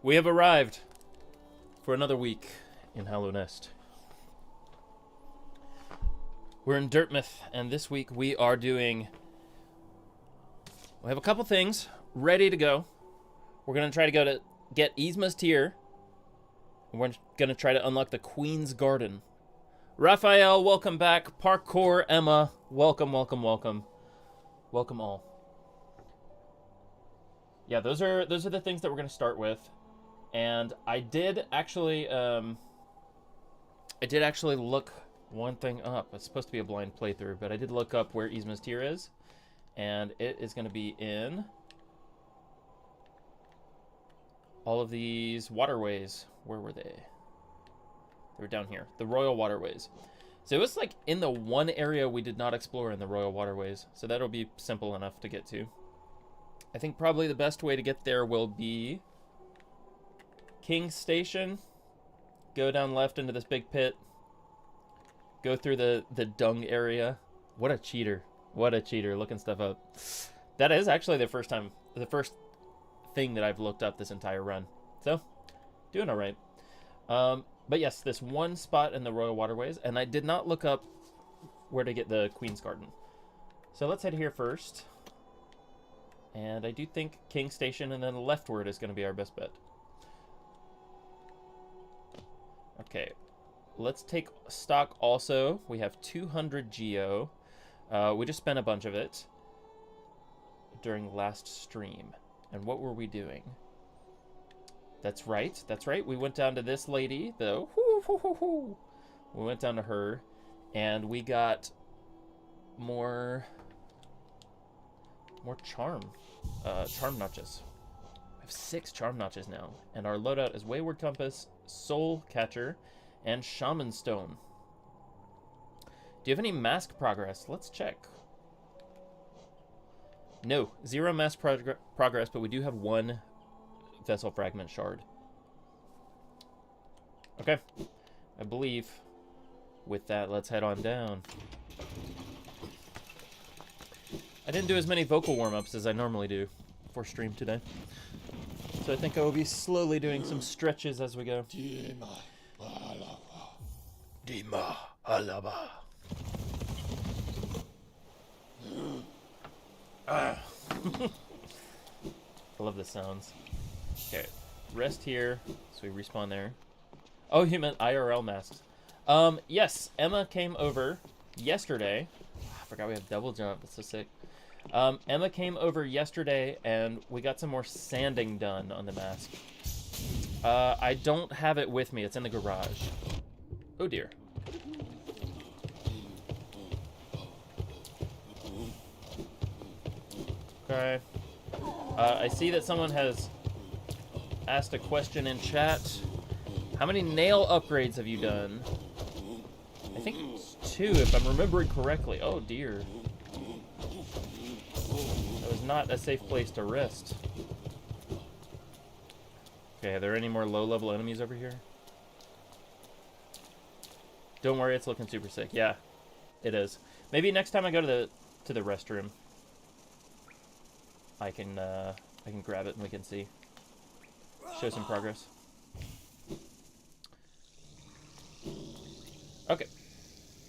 We have arrived for another week in Hollow Nest. We're in Dirtmouth, and this week we are doing... We have a couple things ready to go. We're going to try to go to get Yzma's Tear. And we're going to try to unlock the Queen's Garden. Raphael, welcome back. Parkour, Emma, welcome, welcome, welcome. Welcome all. Yeah, those are the things that we're going to start with. And I did actually look one thing up. It's supposed to be a blind playthrough, but I did look up where Yzma's Tear is, and it is going to be in all of these waterways. Where were they? They were down here, the Royal Waterways. So it was like in the one area we did not explore in the Royal Waterways, so that'll be simple enough to get to. I think probably the best way to get there will be King's Station, go down left into this big pit, go through the dung area. What a cheater. What a cheater, looking stuff up. That is actually the first thing that I've looked up this entire run. So, doing all right. But yes, this one spot in the Royal Waterways, and I did not look up where to get the Queen's Garden. So let's head here first. And I do think King's Station and then leftward is going to be our best bet. Okay, let's take stock also. We have 200 geo. We just spent a bunch of it during last stream. And what were we doing? That's right, that's right. We went down to this lady, though. We went down to her, and we got more charm notches. We have 6 charm notches now, and our loadout is Wayward Compass, Soul Catcher, and Shaman Stone. Do you have any mask progress? Let's check. No, 0 mask progress, but we do have 1 Vessel Fragment Shard. Okay, I believe with that, let's head on down. I didn't do as many vocal warm-ups as I normally do for stream today. So I think I will be slowly doing some stretches as we go. Dima Alaba. I love the sounds. Okay, rest here, so we respawn there. Oh, you meant IRL masks. Yes, Emma came over yesterday. I forgot we have double jump, that's so sick. Emma came over yesterday, and we got some more sanding done on the mask. I don't have it with me. It's in the garage. Oh, dear. Okay. I see that someone has asked a question in chat. How many nail upgrades have you done? I think it's 2, if I'm remembering correctly. Oh, dear. That was not a safe place to rest. Okay, are there any more low-level enemies over here? Don't worry, it's looking super sick. Yeah, it is. Maybe next time I go to the restroom, I can grab it and we can see. Show some progress. Okay,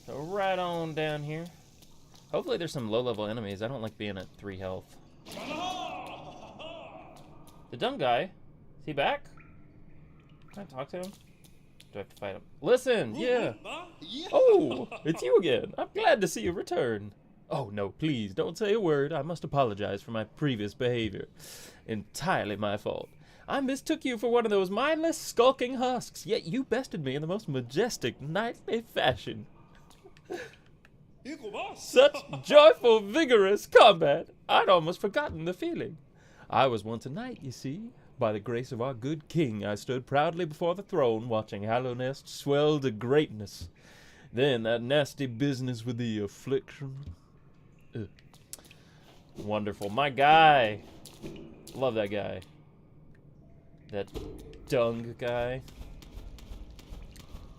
so right on down here. Hopefully there's some low-level enemies. I don't like being at 3 health. The dumb guy, is he back? Can I talk to him? Do I have to fight him? Listen, yeah. Oh, it's you again. I'm glad to see you return. Oh, no, please, don't say a word. I must apologize for my previous behavior. Entirely my fault. I mistook you for one of those mindless, skulking husks, yet you bested me in the most majestic, knightly fashion. Such joyful, vigorous combat. I'd almost forgotten the feeling. I was once a knight, you see. By the grace of our good king, I stood proudly before the throne, watching Hollow Nest swell to greatness. Then that nasty business with the affliction. Ugh. Wonderful. My guy. Love that guy. That dung guy.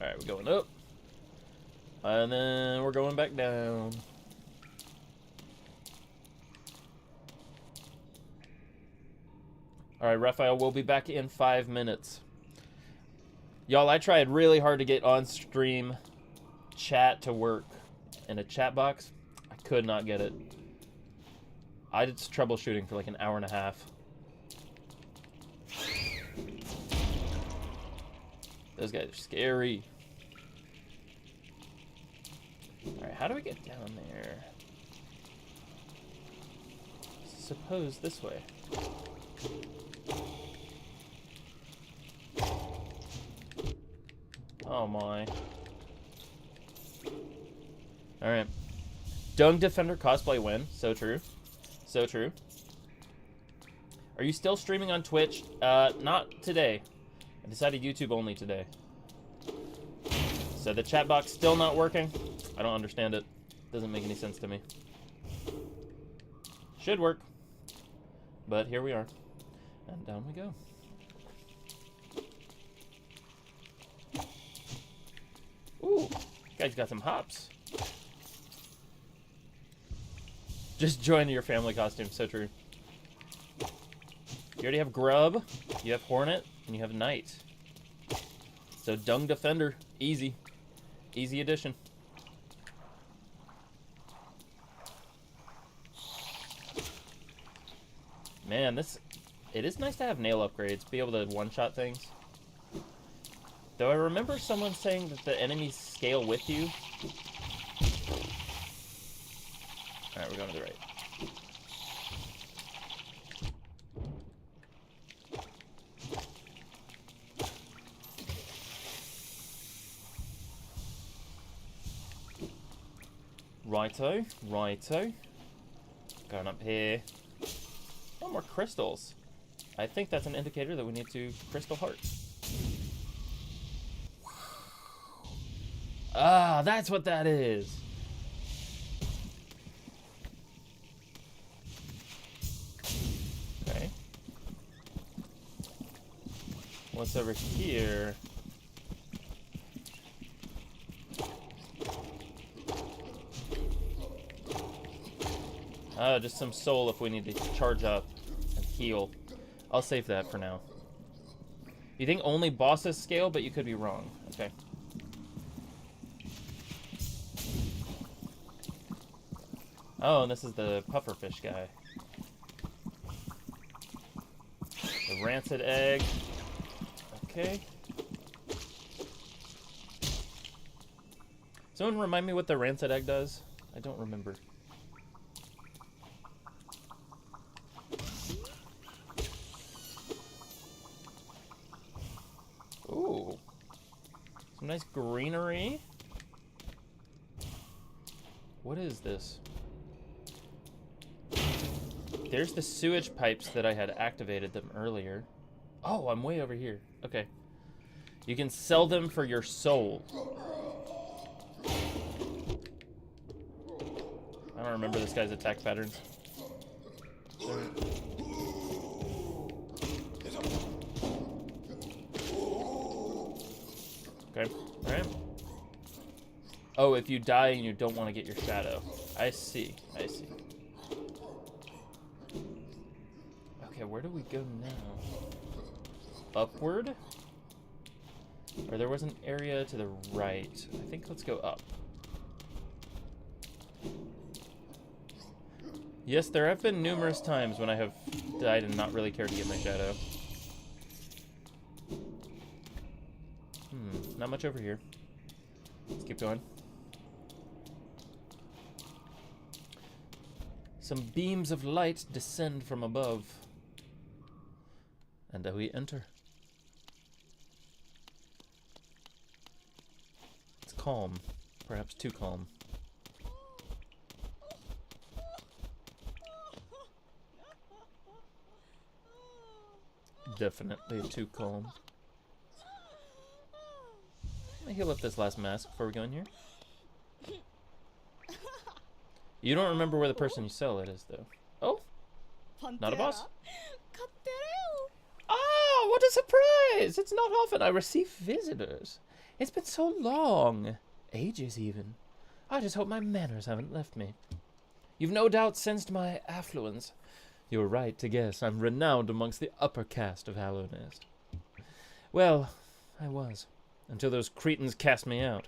Alright, we're going up. And then we're going back down. All right, Raphael, we'll be back in 5 minutes. Y'all, I tried really hard to get on stream chat to work in a chat box. I could not get it. I did troubleshooting for like an hour and a half. Those guys are scary. Alright, how do we get down there? Suppose this way. Oh my. Alright. Dung Defender cosplay win. So true. So true. Are you still streaming on Twitch? Not today. I decided YouTube only today. So the chat box still not working? I don't understand it. Doesn't make any sense to me. Should work. But here we are. And down we go. Ooh, guys got some hops. Just join your family costume, so true. You already have Grub, you have Hornet, and you have Knight. So Dung Defender, easy. Easy addition. Man, it is nice to have nail upgrades, be able to one-shot things. Though I remember someone saying that the enemies scale with you. Alright, we're going to the right. Righto, righto. Going up here. Oh, more crystals. I think that's an indicator that we need to crystal heart. Ah, that's what that is. Okay. What's over here? Just some soul if we need to charge up and heal. I'll save that for now. You think only bosses scale, but you could be wrong. Okay. Oh, and this is the pufferfish guy. The rancid egg. Okay. Someone remind me what the rancid egg does? I don't remember. Ooh. Some nice greenery. What is this? There's the sewage pipes that I had activated them earlier. Oh, I'm way over here. Okay. You can sell them for your soul. I don't remember this guy's attack patterns. Okay, alright. Oh, if you die and you don't want to get your shadow. I see, I see. Okay, where do we go now? Upward? Or there was an area to the right. I think let's go up. Yes, there have been numerous times when I have died and not really cared to get my shadow. Not much over here. Let's keep going. Some beams of light descend from above. And we enter. It's calm. Perhaps too calm. Definitely too calm. I'm gonna heal up this last mask before we go in here. You don't remember where the person you sell it is, though. Oh? Not a boss? Ah, what a surprise! It's not often I receive visitors. It's been so long. Ages, even. I just hope my manners haven't left me. You've no doubt sensed my affluence. You're right to guess I'm renowned amongst the upper caste of Hallownest. Well, I was, until those cretins cast me out.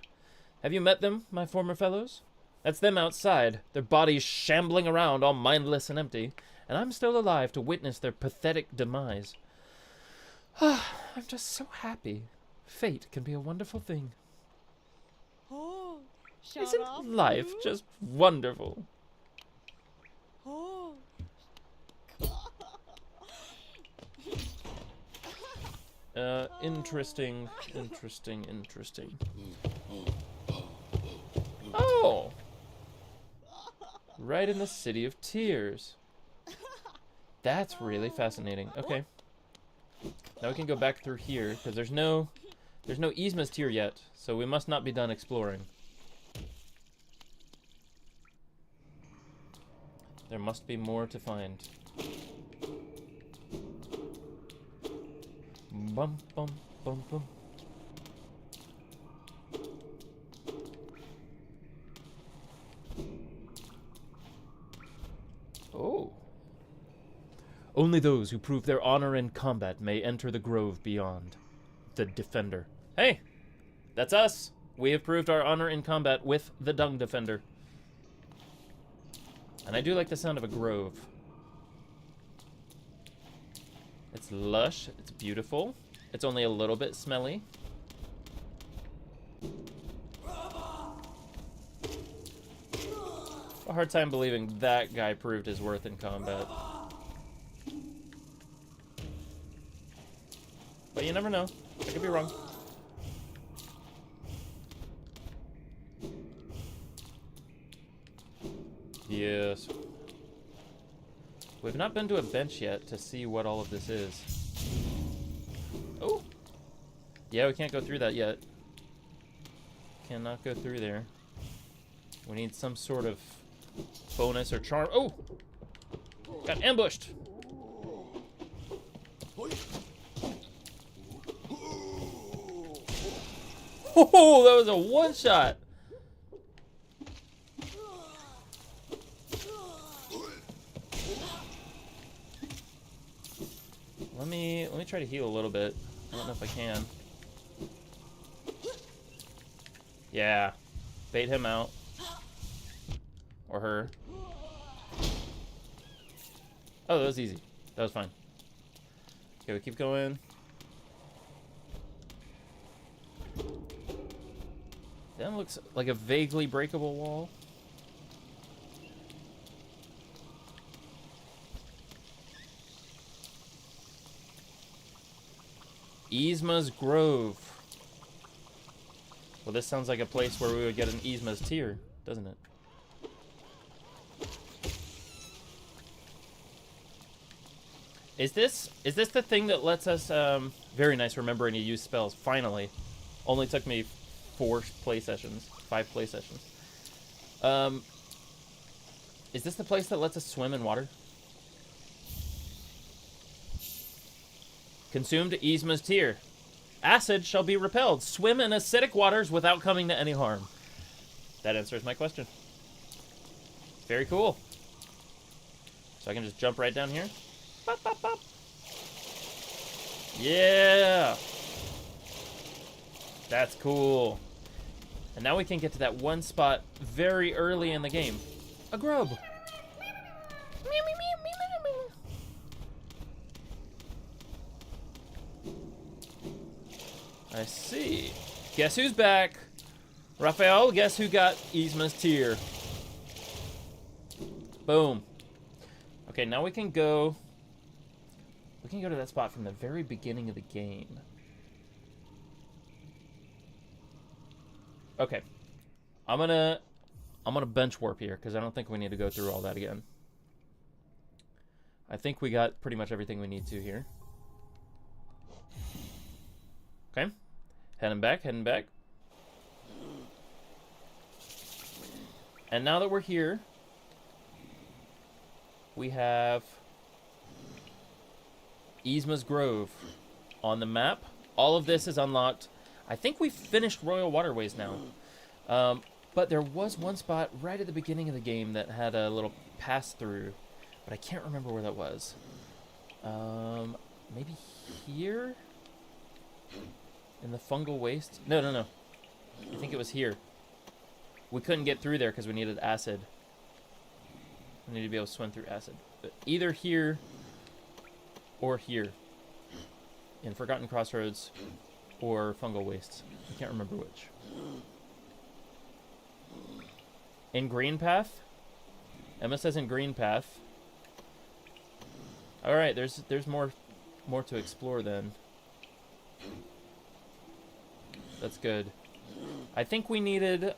Have you met them, my former fellows? That's them outside, their bodies shambling around all mindless and empty, and I'm still alive to witness their pathetic demise. I'm just so happy. Fate can be a wonderful thing. Oh, Isn't life just wonderful? Oh. Interesting. Oh! Right in the City of Tears. That's really fascinating. Okay. Now we can go back through here, because there's no Yzma's Tear yet, so we must not be done exploring. There must be more to find. Bum, bum, bum, bum. Oh. Only those who prove their honor in combat may enter the grove beyond. The Defender. Hey! That's us! We have proved our honor in combat with the Dung Defender. And I do like the sound of a grove. It's lush, it's beautiful. It's only a little bit smelly. A hard time believing that guy proved his worth in combat. But you never know. I could be wrong. Yes. We've not been to a bench yet to see what all of this is. Oh! Yeah, we can't go through that yet. Cannot go through there. We need some sort of bonus or charm. Oh! Got ambushed! Oh, that was a one-shot! Let me try to heal a little bit. I don't know if I can. Yeah. Bait him out. Or her. Oh, that was easy. That was fine. Okay, we keep going. That looks like a vaguely breakable wall. Yzma's Grove. Well, this sounds like a place where we would get an Yzma's Tear, doesn't it? Is this the thing that lets us, very nice remembering to use spells, finally. Only took me 5 play sessions. Is this the place that lets us swim in water? Consumed Yzma's Tear. Acid shall be repelled. Swim in acidic waters without coming to any harm. That answers my question. Very cool. So I can just jump right down here. Bop, bop, bop. Yeah! That's cool. And now we can get to that one spot very early in the game. A grub. I see. Guess who's back? Raphael, guess who got Yzma's Tear? Boom. Okay, now we can go... We can go to that spot from the very beginning of the game. Okay. I'm gonna bench warp here, because I don't think we need to go through all that again. I think we got pretty much everything we need to here. Okay. Heading back. And now that we're here, we have Yzma's Grove on the map. All of this is unlocked. I think we've finished Royal Waterways now. But there was one spot right at the beginning of the game that had a little pass-through but I can't remember where that was. Maybe here? In the fungal waste? No, no, no. I think it was here. We couldn't get through there because we needed acid. We need to be able to swim through acid. But either here or here. In Forgotten Crossroads or fungal wastes. I can't remember which. In Green Path? Emma says in Green Path. Alright, there's more to explore then. That's good. I think we needed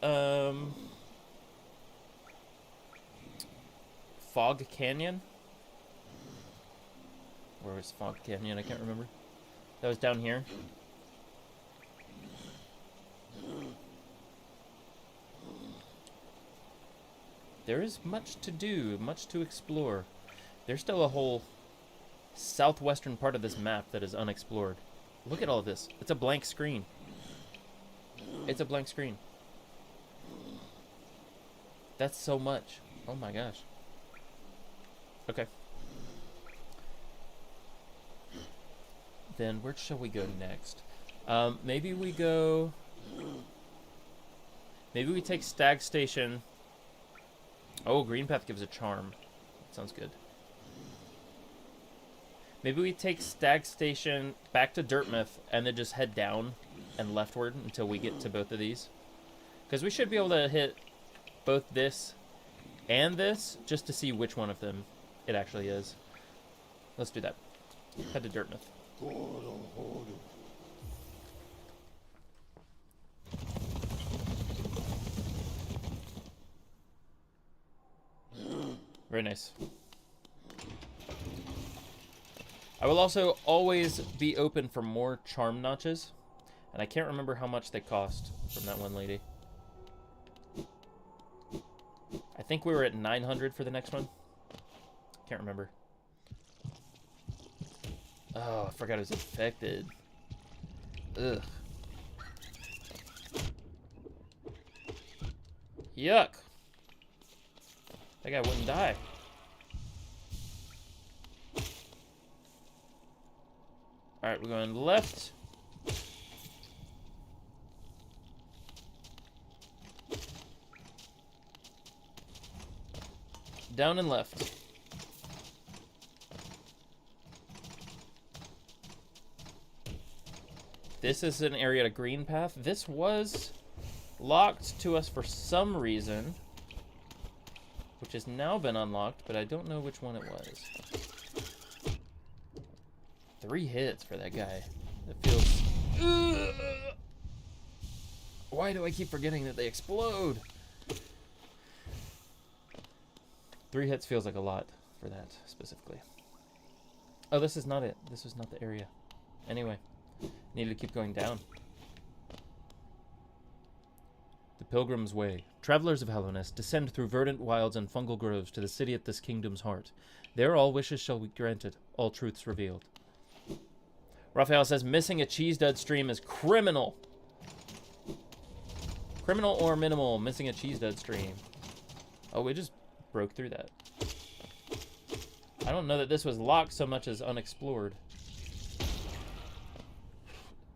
Fog Canyon. Where was Fog Canyon? I can't remember. That was down here. There is much to do, much to explore. There's still a whole southwestern part of this map that is unexplored. Look at all of this. It's a blank screen. It's a blank screen. That's so much. Oh my gosh. Okay. Then where shall we go next? Maybe we go... Maybe we take Stag Station. Oh, Green Path gives a charm. Sounds good. Maybe we take Stag Station back to Dirtmouth and then just head down and leftward until we get to both of these. Because we should be able to hit both this and this just to see which one of them it actually is. Let's do that. Head to Dirtmouth. Very nice. I will also always be open for more charm notches. And I can't remember how much they cost from that one lady. I think we were at 900 for the next one. Can't remember. Oh, I forgot it was infected. Ugh. Yuck. That guy wouldn't die. Alright, we're going left. Down and left. This is an area to Green Path. This was locked to us for some reason, which has now been unlocked, but I don't know which one it was. 3 hits for that guy. That feels... Ugh! Why do I keep forgetting that they explode? 3 hits feels like a lot for that, specifically. Oh, this is not it. This was not the area. Anyway, needed to keep going down. The Pilgrim's Way. Travelers of Hallownest, descend through verdant wilds and fungal groves to the city at this kingdom's heart. There all wishes shall be granted, all truths revealed. Raphael says, missing a CheeseDud stream is criminal. Criminal or minimal, missing a CheeseDud stream. Oh, we just broke through that. I don't know that this was locked so much as unexplored.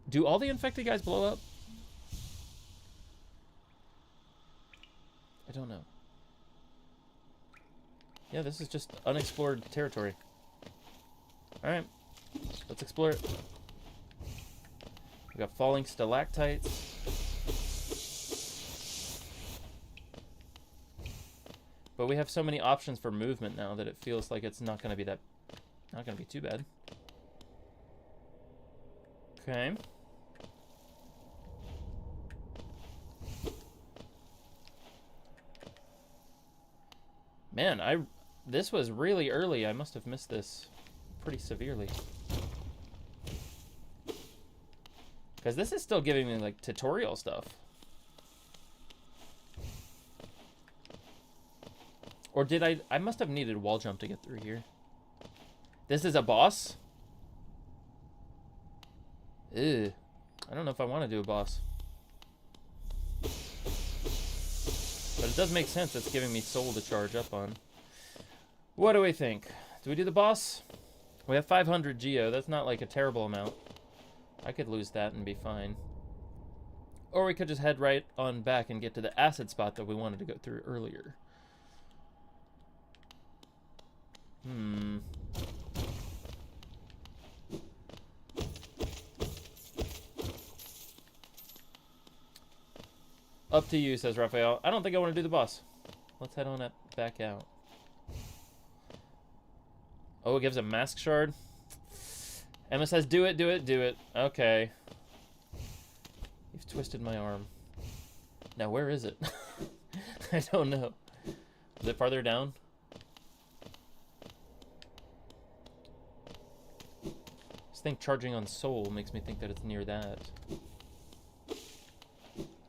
Do all the infected guys blow up? I don't know. Yeah, this is just unexplored territory. Alright, let's explore it. We got falling stalactites. But we have so many options for movement now that it feels like it's not gonna be too bad. Okay. Man, this was really early. I must have missed this pretty severely. Because this is still giving me, like, tutorial stuff. Or did I must have needed wall jump to get through here. This is a boss? Ew. I don't know if I want to do a boss. But it does make sense. It's giving me soul to charge up on. What do we think? Do we do the boss? We have 500 geo. That's not like a terrible amount. I could lose that and be fine. Or we could just head right on back and get to the acid spot that we wanted to go through earlier. Up to you, says Raphael. I don't think I want to do the boss. Let's head on up, back out. Oh, it gives a mask shard. Emma says, do it, do it, do it. Okay. You've twisted my arm. Now, where is it? I don't know. Is it farther down? This thing charging on soul makes me think that it's near that.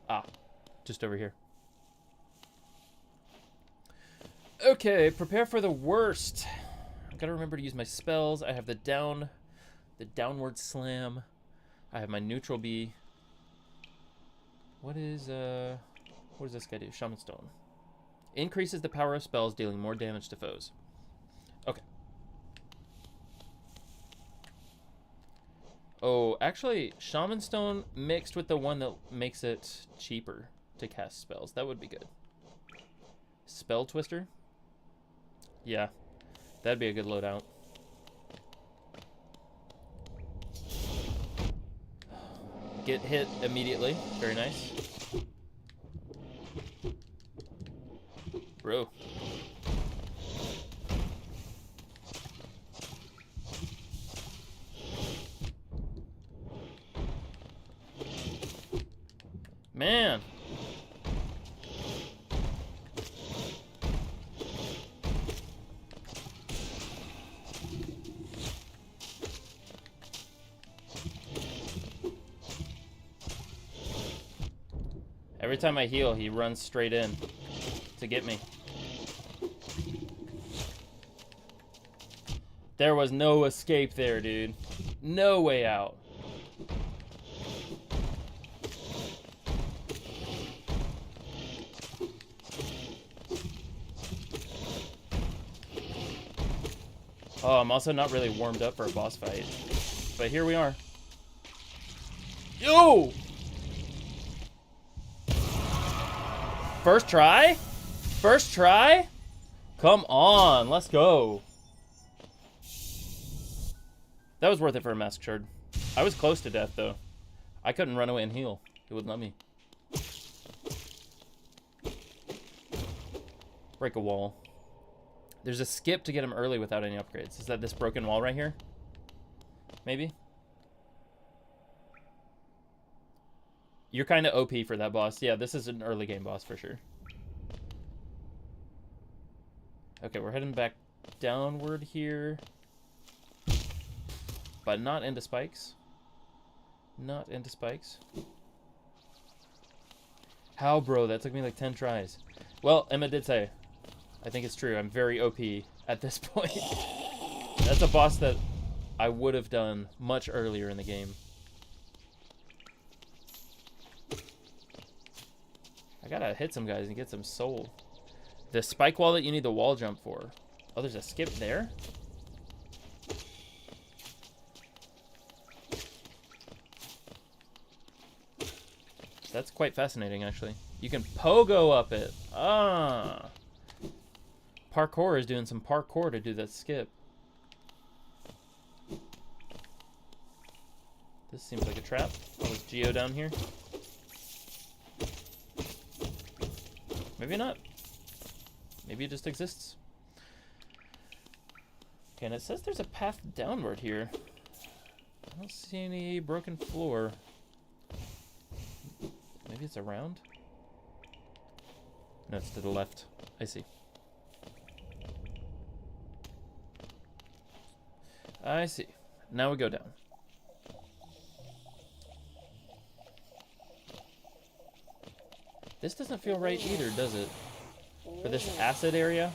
Ah, just over here. Okay, prepare for the worst. I've got to remember to use my spells. I have the downward slam. I have my neutral B. What does this guy do? Shaman Stone. Increases the power of spells, dealing more damage to foes. Okay. Oh, actually, Shaman Stone mixed with the one that makes it cheaper to cast spells. That would be good. Spell Twister? Yeah, that'd be a good loadout. Get hit immediately. Very nice. Bro. Man. Every time I heal, he runs straight in to get me. There was no escape there, dude. No way out. Oh, I'm also not really warmed up for a boss fight. But here we are. Yo! First try? First try? Come on, let's go. That was worth it for a mask shard. I was close to death, though. I couldn't run away and heal. It wouldn't let me. Break a wall. There's a skip to get him early without any upgrades. Is that this broken wall right here? Maybe? You're kind of OP for that boss. Yeah, this is an early game boss for sure. Okay, we're heading back downward here. But not into spikes. Not into spikes. How, bro? That took me like 10 tries. Well, Emma did say, I think it's true, I'm very OP at this point. That's a boss that I would have done much earlier in the game. I gotta hit some guys and get some soul. The spike wall that you need the wall jump for. Oh, there's a skip there? That's quite fascinating, actually. You can pogo up it. Ah. Parkour is doing some parkour to do that skip. This seems like a trap. Oh, there's Geo down here. Maybe not. Maybe it just exists. Okay, and it says there's a path downward here. I don't see any broken floor. Maybe it's around? No, it's to the left. I see. I see. Now we go down. This doesn't feel right either, does it? For this acid area?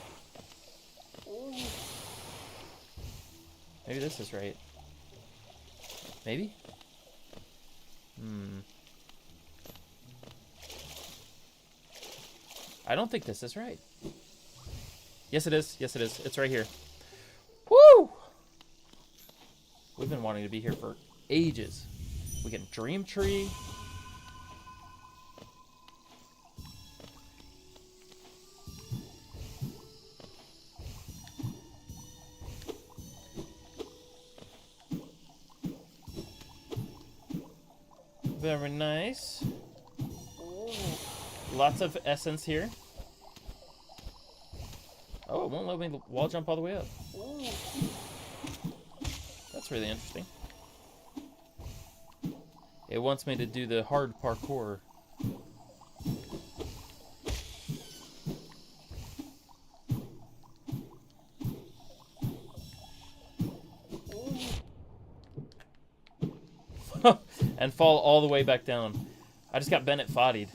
Maybe this is right. Maybe? I don't think this is right. Yes, it is. Yes, it is. It's right here. Woo! We've been wanting to be here for ages. We get Dream Tree. Very nice. Lots of essence here. Oh, it won't let me wall jump all the way up. That's really interesting. It wants me to do the hard parkour. And fall all the way back down. I just got Bennett Foddied.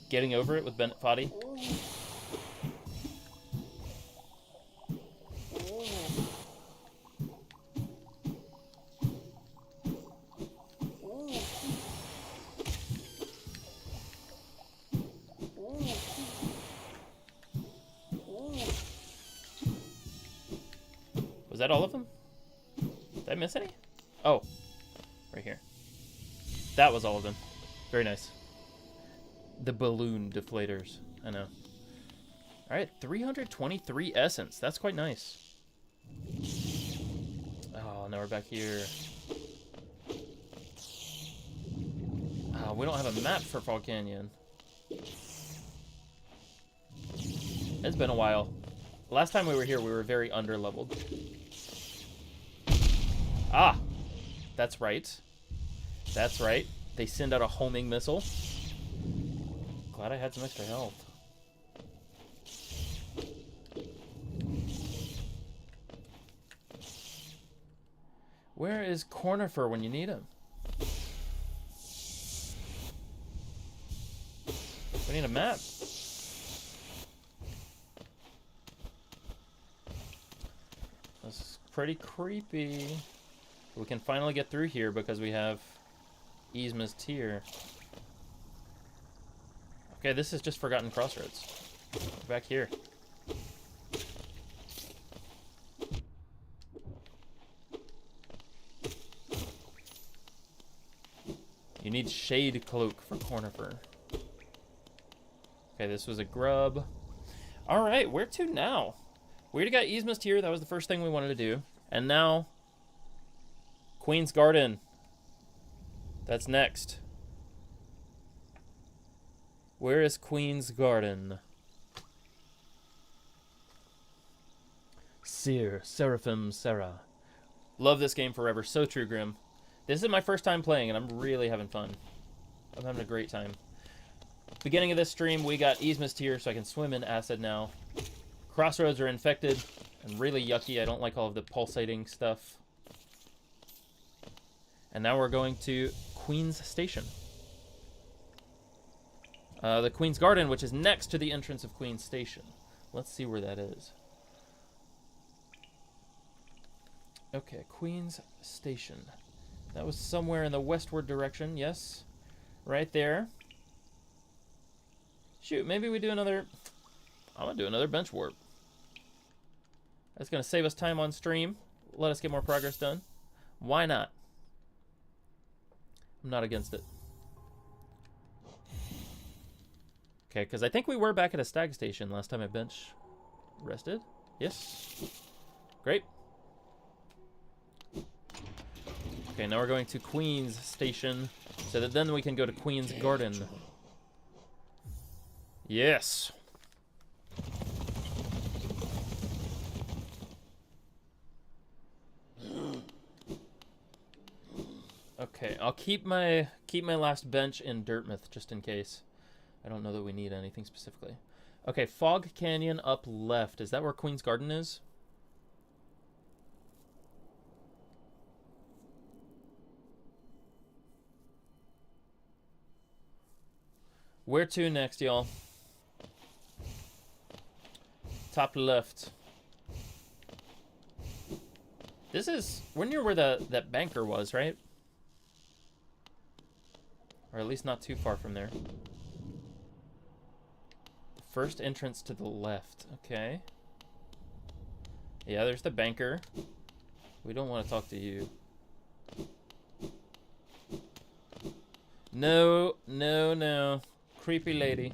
Getting over it with Bennett Foddy. Was that all of them? Did I miss any? Oh, right here. That was all of them. Very nice. The balloon deflators. I know. Alright, 323 essence. That's quite nice. Oh, now we're back here. Oh, we don't have a map for Fall Canyon. It's been a while. Last time we were here, we were very underleveled. Ah! That's right. That's right. They send out a homing missile. Glad I had some extra health. Where is Cornifer when you need him? We need a map. This is pretty creepy. We can finally get through here because we have Yzma's Tear. Okay, this is just Forgotten Crossroads. We're back here. You need Shade Cloak for Cornifer. Okay, this was a grub. Alright, where to now? We already got Yzma's Tear. That was the first thing we wanted to do. And now, Queen's Garden. That's next. Where is Queen's Garden? Seer, Seraphim, Sarah. Love this game forever. So true, Grim. This is my first time playing, and I'm really having fun. I'm having a great time. Beginning of this stream, we got Yzma's Tear, so I can swim in acid now. Crossroads are infected and really yucky. I don't like all of the pulsating stuff. And now we're going to Queen's Station. The Queen's Garden, which is next to the entrance of Queen's Station. Let's see where that is. Okay, Queen's Station. That was somewhere in the westward direction, yes. Right there. Shoot, maybe we do another... I'm going to do another bench warp. That's going to save us time on stream. Let us get more progress done. Why not? I'm not against it. Okay, because I think we were back at a stag station last time I bench rested. Yes. Great. Okay, now we're going to Queen's Station so that then we can go to Queen's Garden. Yes. Okay, I'll keep my last bench in Dirtmouth just in case. I don't know that we need anything specifically. Okay, Fog Canyon up left. Is that where Queen's Garden is? Where to next, y'all? Top left. This is... We're near where that banker was, right? Or at least not too far from there. First entrance to the left. Okay. Yeah, there's the banker. We don't want to talk to you. No, no, no. Creepy lady.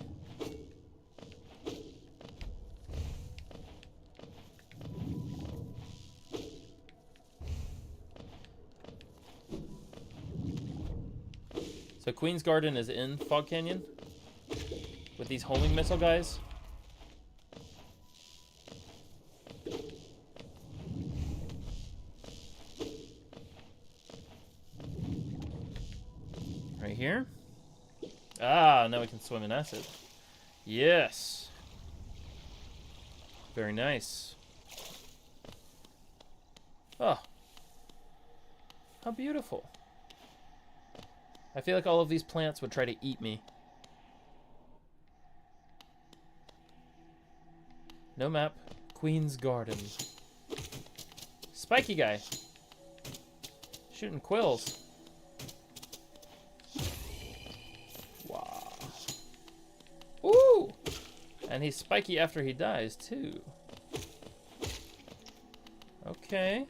So Queen's Garden is in Fog Canyon with these homing missile guys. Right here. Ah, now we can swim in acid. Yes. Very nice. Oh. How beautiful. I feel like all of these plants would try to eat me. No map. Queen's Garden. Spiky guy. Shooting quills. Wow. Ooh! And he's spiky after he dies, too. Okay.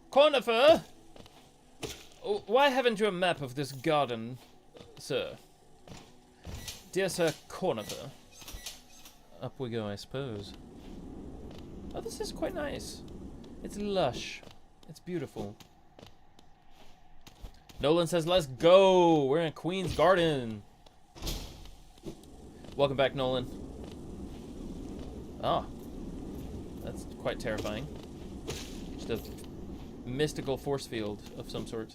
Conifer! Oh, why haven't you a map of this garden, sir? Dear Sir Conifer. Up we go, I suppose. Oh, this is quite nice. It's lush. It's beautiful. Nolan says, let's go! We're in Queen's Garden. Welcome back, Nolan. Ah. That's quite terrifying. Just a mystical force field of some sort.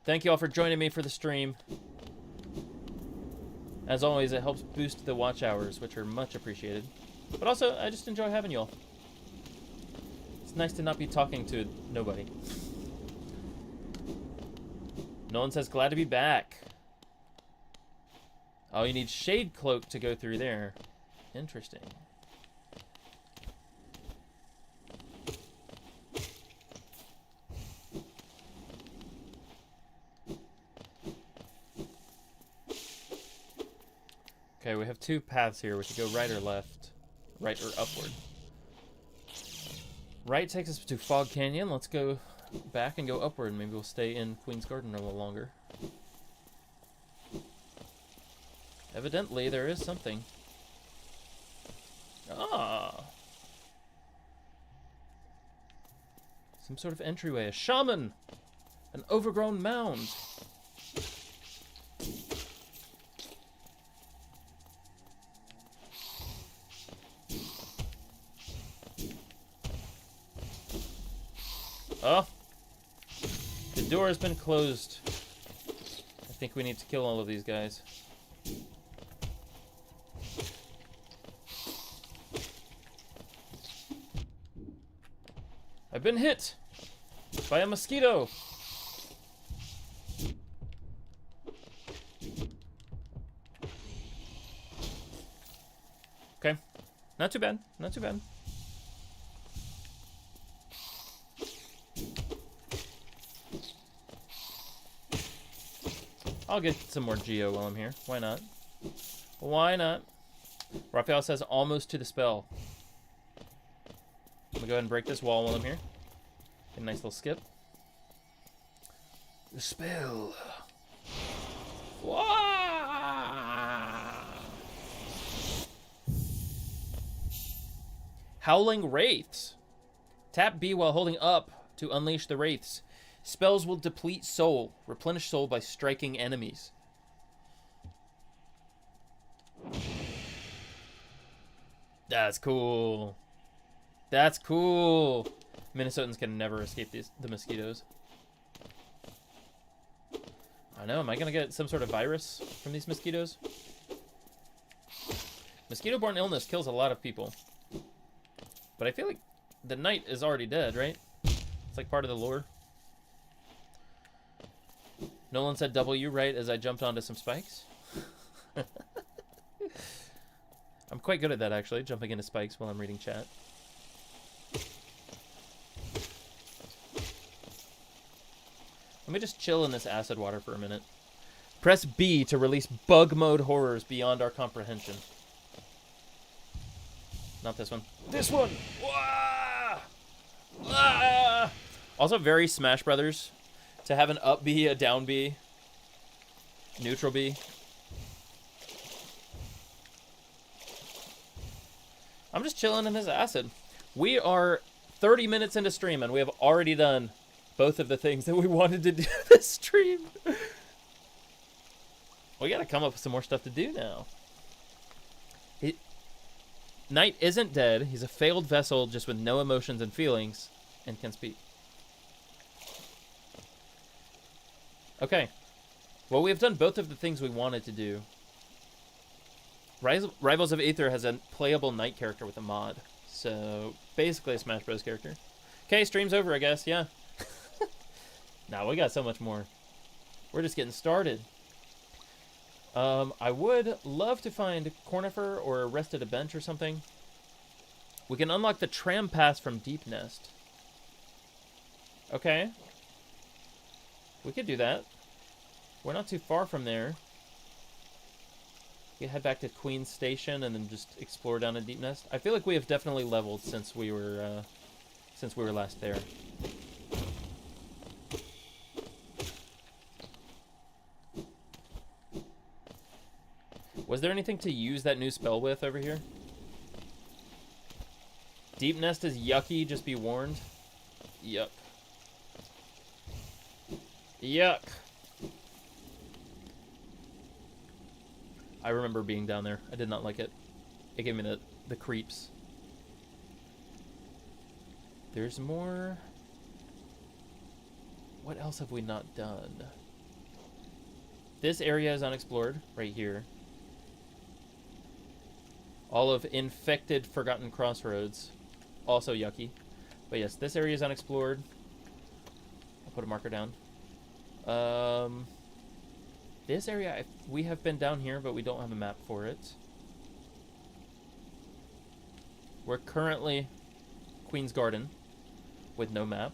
Thank you all for joining me for the stream. As always, it helps boost the watch hours, which are much appreciated. But also, I just enjoy having you all. It's nice to not be talking to nobody. Nolan says, glad to be back. Oh, you need Shade Cloak to go through there. Interesting. Okay, we have two paths here. We should go right or left. Right or upward. Right takes us to Fog Canyon. Let's go back and go upward. Maybe we'll stay in Queen's Garden a little longer. Evidently, there is something. Ah! Some sort of entryway. A shaman! An overgrown mound. Oh! The door has been closed. I think we need to kill all of these guys. I've been hit by a mosquito. Okay. Not too bad. Not too bad. I'll get some more Geo while I'm here. Why not? Why not? Raphael says almost to the spell. I'm gonna go ahead and break this wall while I'm here. Get a nice little skip. The spell. Wah! Howling Wraiths. Tap B while holding up to unleash the Wraiths. Spells will deplete soul. Replenish soul by striking enemies. That's cool. That's cool. Minnesotans can never escape the mosquitoes. I know. Am I going to get some sort of virus from these mosquitoes? Mosquito-borne illness kills a lot of people. But I feel like the knight is already dead, right? It's like part of the lore. Nolan said W right as I jumped onto some spikes. I'm quite good at that, actually, jumping into spikes while I'm reading chat. Let me just chill in this acid water for a minute. Press B to release bug mode horrors beyond our comprehension. Not this one. This one! Wah! Ah! Also very Smash Brothers to have an up B, a down B, neutral B. I'm just chilling in this acid. We are 30 minutes into stream and we have already done both of the things that we wanted to do this stream. We gotta come up with some more stuff to do now. Knight isn't dead. He's a failed vessel just with no emotions and feelings and can speak. Okay. Well, we have done both of the things we wanted to do. Rivals of Aether has a playable Knight character with a mod. So, basically a Smash Bros. Character. Okay, stream's over, I guess. Yeah. Nah, we got so much more. We're just getting started. I would love to find Cornifer or rest at a bench or something. We can unlock the tram pass from Deep Nest. Okay. We could do that. We're not too far from there. We head back to Queen's Station and then just explore down in Deep Nest. I feel like we have definitely leveled since we were last there. Was there anything to use that new spell with over here? Deep Nest is yucky, just be warned. Yuck. Yuck. I remember being down there. I did not like it. It gave me the creeps. There's more. What else have we not done? This area is unexplored, right here. All of Infected Forgotten Crossroads. Also yucky. But yes, this area is unexplored. I'll put a marker down. This area, we have been down here, but we don't have a map for it. We're currently Queen's Garden with no map.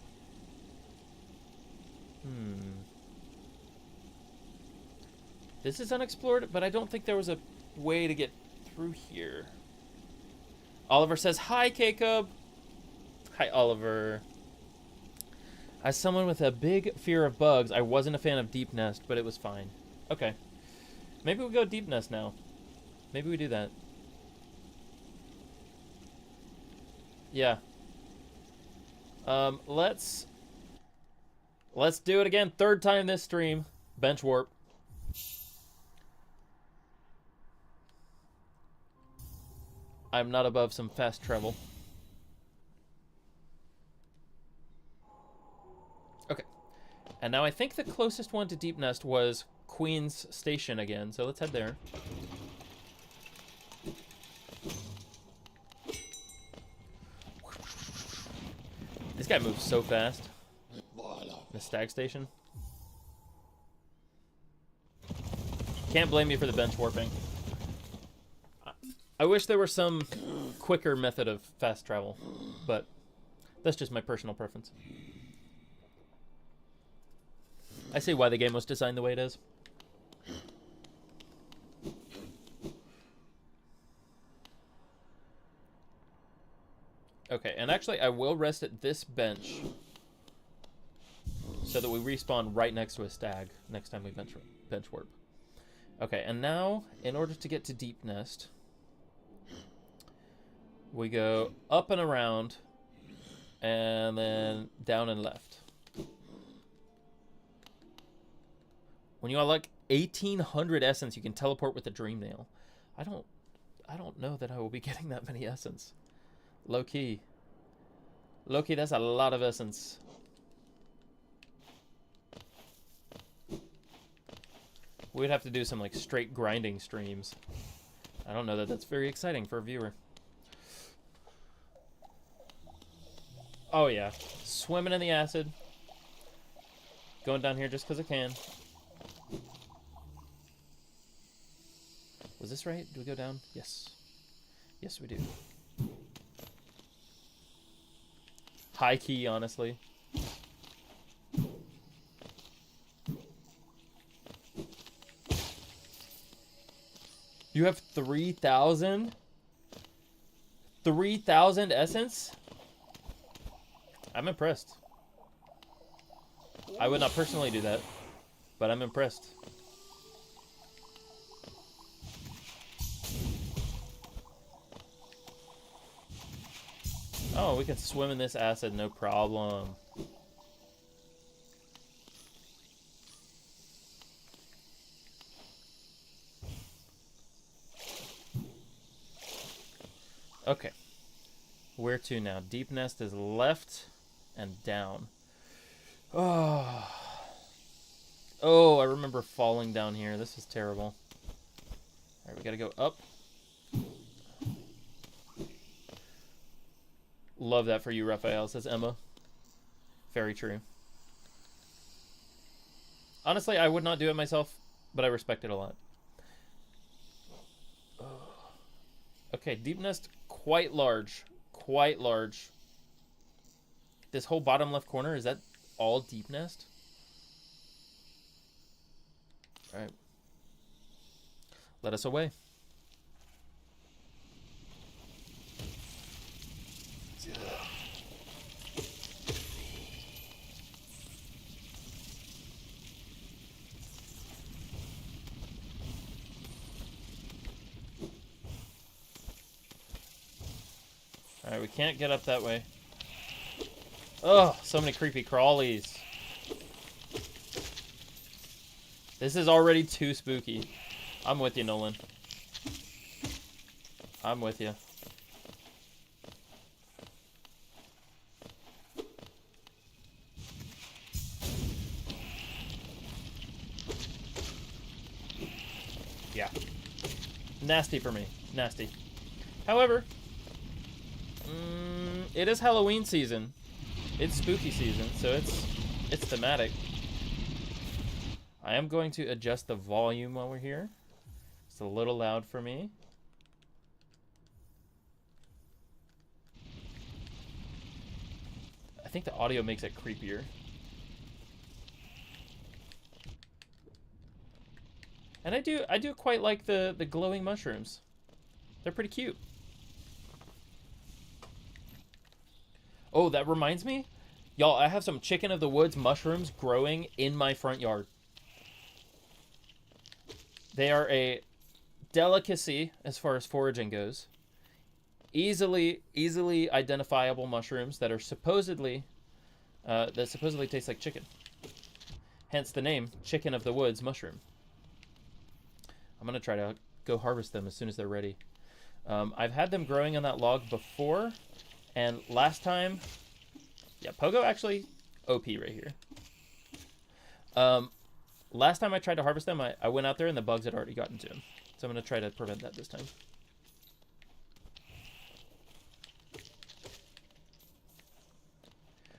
This is unexplored, but I don't think there was a way to get through here. Oliver says, hi, K-Cub. Hi, Oliver. As someone with a big fear of bugs, I wasn't a fan of Deep Nest, but it was fine. Okay. Maybe we'll go Deep Nest now. Maybe we do that. Yeah. Let's do it again. Third time this stream. Bench warp. I'm not above some fast travel. Okay. And now I think the closest one to Deep Nest was Queen's Station again, so let's head there. This guy moves so fast. The Stag Station. Can't blame you for the bench warping. I wish there were some quicker method of fast travel, but that's just my personal preference. I see why the game was designed the way it is. Okay, and actually I will rest at this bench so that we respawn right next to a stag next time we bench warp. Okay, and now, in order to get to Deep Nest, we go up and around, and then down and left. When you unlock 1,800 essence, you can teleport with the Dream Nail. I don't know that I will be getting that many essence. Low key, that's a lot of essence. We'd have to do some like straight grinding streams. I don't know that that's very exciting for a viewer. Oh yeah, swimming in the acid. Going down here just because I can. Was this right? Do we go down? Yes. Yes, we do. High key, honestly. You have 3,000? 3,000 essence? I'm impressed. I would not personally do that, but I'm impressed. Oh, we can swim in this acid, no problem. Okay. Where to now? Deep nest is left and down. Oh. Oh, I remember falling down here. This is terrible. Alright, we gotta go up. Love that for you, Raphael, says Emma. Very true. Honestly, I would not do it myself, but I respect it a lot. Okay, deep nest, quite large. Quite large. This whole bottom left corner, is that all deep nest? Alright. Let us away. Alright, we can't get up that way. Oh, so many creepy crawlies. This is already too spooky. I'm with you, Nolan. I'm with you. Yeah. Nasty for me. Nasty. However, it is Halloween season. It's spooky season, so it's thematic. I am going to adjust the volume while we're here. It's a little loud for me. I think the audio makes it creepier. And I do quite like the glowing mushrooms. They're pretty cute. Oh, that reminds me. Y'all, I have some chicken of the woods mushrooms growing in my front yard. They are a delicacy as far as foraging goes. Easily identifiable mushrooms that are supposedly taste like chicken. Hence the name, chicken of the woods mushroom. I'm gonna try to go harvest them as soon as they're ready. I've had them growing on that log before, and last time, yeah, Pogo actually OP right here. Last time I tried to harvest them, I went out there and the bugs had already gotten to them. So I'm going to try to prevent that this time.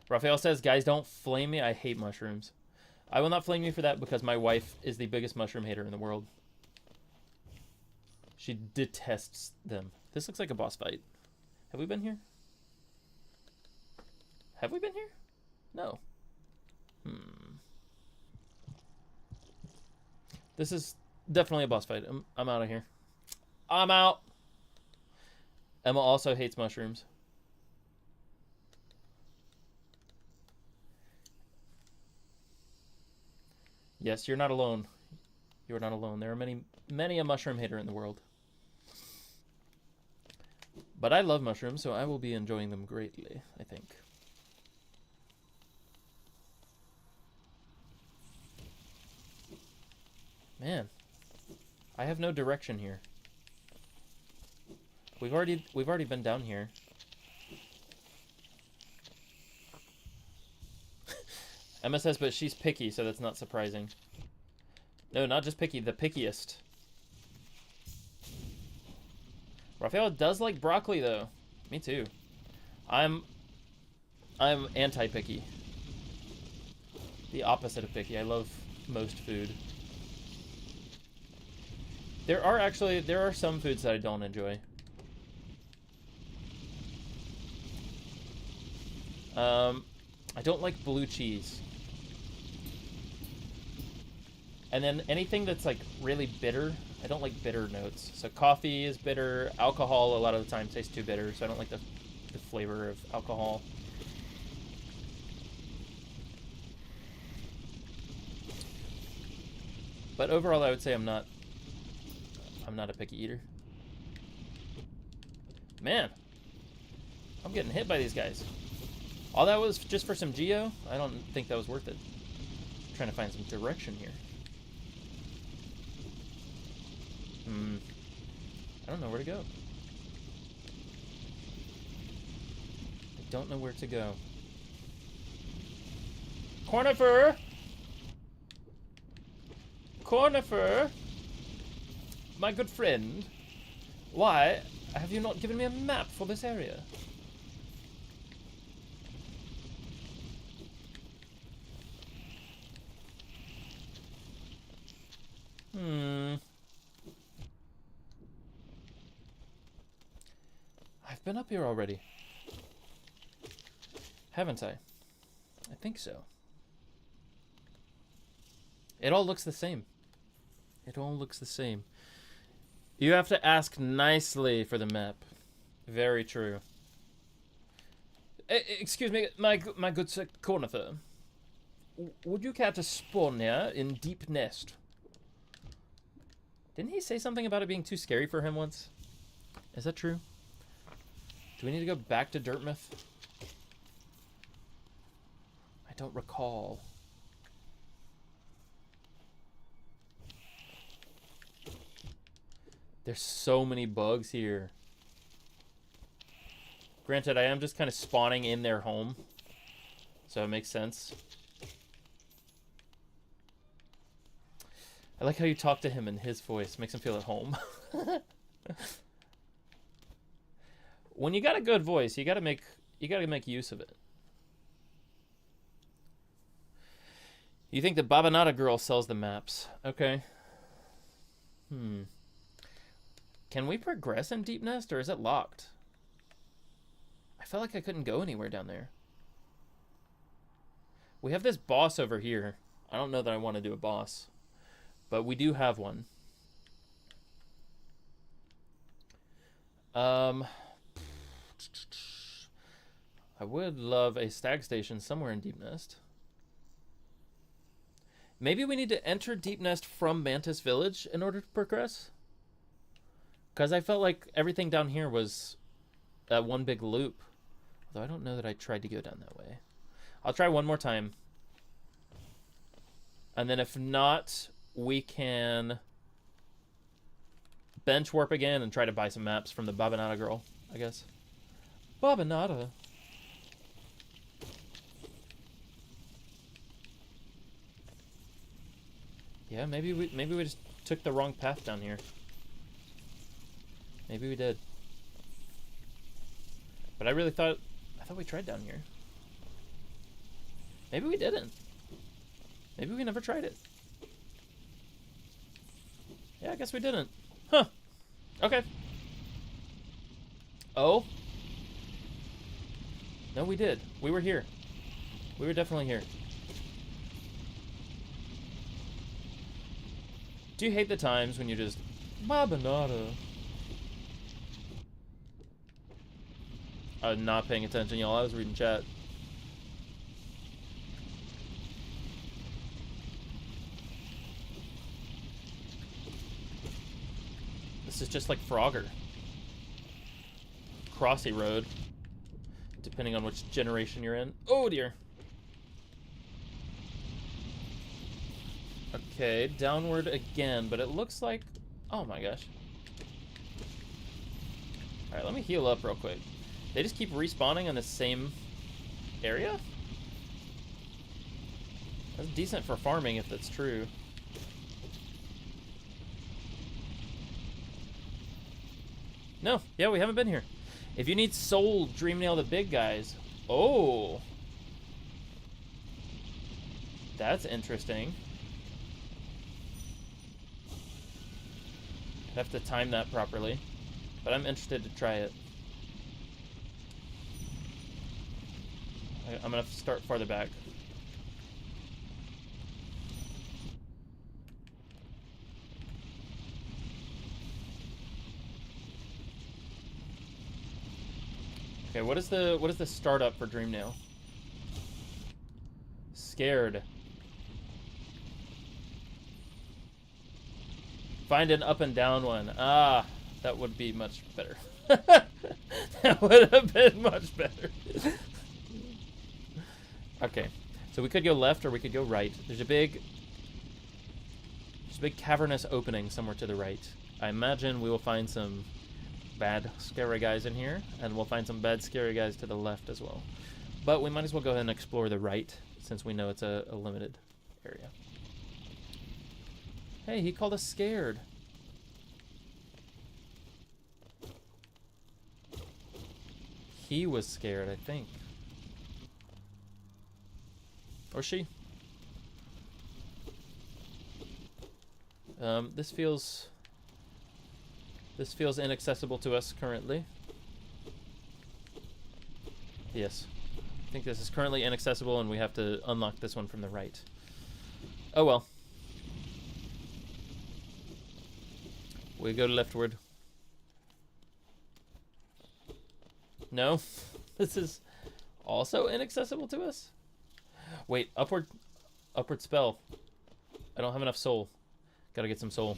Raphael says, guys, don't flame me. I hate mushrooms. I will not flame you for that because my wife is the biggest mushroom hater in the world. She detests them. This looks like a boss fight. Have we been here? Have we been here? No. This is definitely a boss fight. I'm out of here. I'm out. Emma also hates mushrooms. Yes, you're not alone. You're not alone. There are many a mushroom hater in the world. But I love mushrooms, so I will be enjoying them greatly, I think. Man, I have no direction here. We've already been down here. Emma says, but she's picky, so that's not surprising. No, not just picky, the pickiest. Raphael does like broccoli, though. Me too. I'm anti-picky. The opposite of picky. I love most food. There are some foods that I don't enjoy. I don't like blue cheese. And then anything that's like really bitter, I don't like bitter notes. So coffee is bitter. Alcohol a lot of the time tastes too bitter, so I don't like the flavor of alcohol. But overall, I would say I'm not a picky eater. Man, I'm getting hit by these guys. All that was just for some geo? I don't think that was worth it. I'm trying to find some direction here. I don't know where to go. I don't know where to go. Cornifer! Cornifer! My good friend. Why have you not given me a map for this area? I've been up here already. Haven't I? I think so. It all looks the same. It all looks the same. You have to ask nicely for the map. Very true. Excuse me, my good Sir Cornifer. Would you care to spawn here in Deep Nest? Didn't he say something about it being too scary for him once? Is that true? Do we need to go back to Dirtmouth? I don't recall. There's so many bugs here. Granted, I am just kind of spawning in their home, so it makes sense. I like how you talk to him in his voice. Makes him feel at home. When you got a good voice, you gotta make use of it. You think the Babanata girl sells the maps? Okay. Can we progress in Deep Nest, or is it locked? I felt like I couldn't go anywhere down there. We have this boss over here. I don't know that I want to do a boss, but we do have one. I would love a stag station somewhere in Deep Nest. Maybe we need to enter Deep Nest from Mantis Village in order to progress? Because I felt like everything down here was one big loop. Although I don't know that I tried to go down that way. I'll try one more time. And then if not, we can bench warp again and try to buy some maps from the Babanata girl, I guess. Babanata. Yeah, maybe we just took the wrong path down here. Maybe we did. But I thought we tried down here. Maybe we didn't. Maybe we never tried it. Yeah, I guess we didn't. Huh. Okay. Oh. No, we did. We were here. We were definitely here. Do you hate the times when you just... Babanata? I was not paying attention, y'all. I was reading chat. This is just like Frogger. Crossy Road. Depending on which generation you're in. Oh, dear. Okay, downward again, but it looks like... Oh, my gosh. Alright, let me heal up real quick. They just keep respawning in the same area? That's decent for farming if that's true. No, yeah, we haven't been here. If you need soul Dreamnail the big guys... Oh! That's interesting. I'd have to time that properly. But I'm interested to try it. I'm gonna have to start farther back. Okay, what is the startup for Dreamnail? Scared. Find an up and down one. Ah, that would be much better. That would have been much better. Okay, so we could go left or we could go right. There's a big cavernous opening somewhere to the right. I imagine we will find some bad scary guys in here, and we'll find some bad scary guys to the left as well. But we might as well go ahead and explore the right, since we know it's a limited area. Hey, he called us scared. He was scared, I think. Or she. This feels inaccessible to us currently. Yes. I think this is currently inaccessible and we have to unlock this one from the right. Oh well. We go leftward. No? This is also inaccessible to us? Wait, upward spell. I don't have enough soul. Gotta get some soul.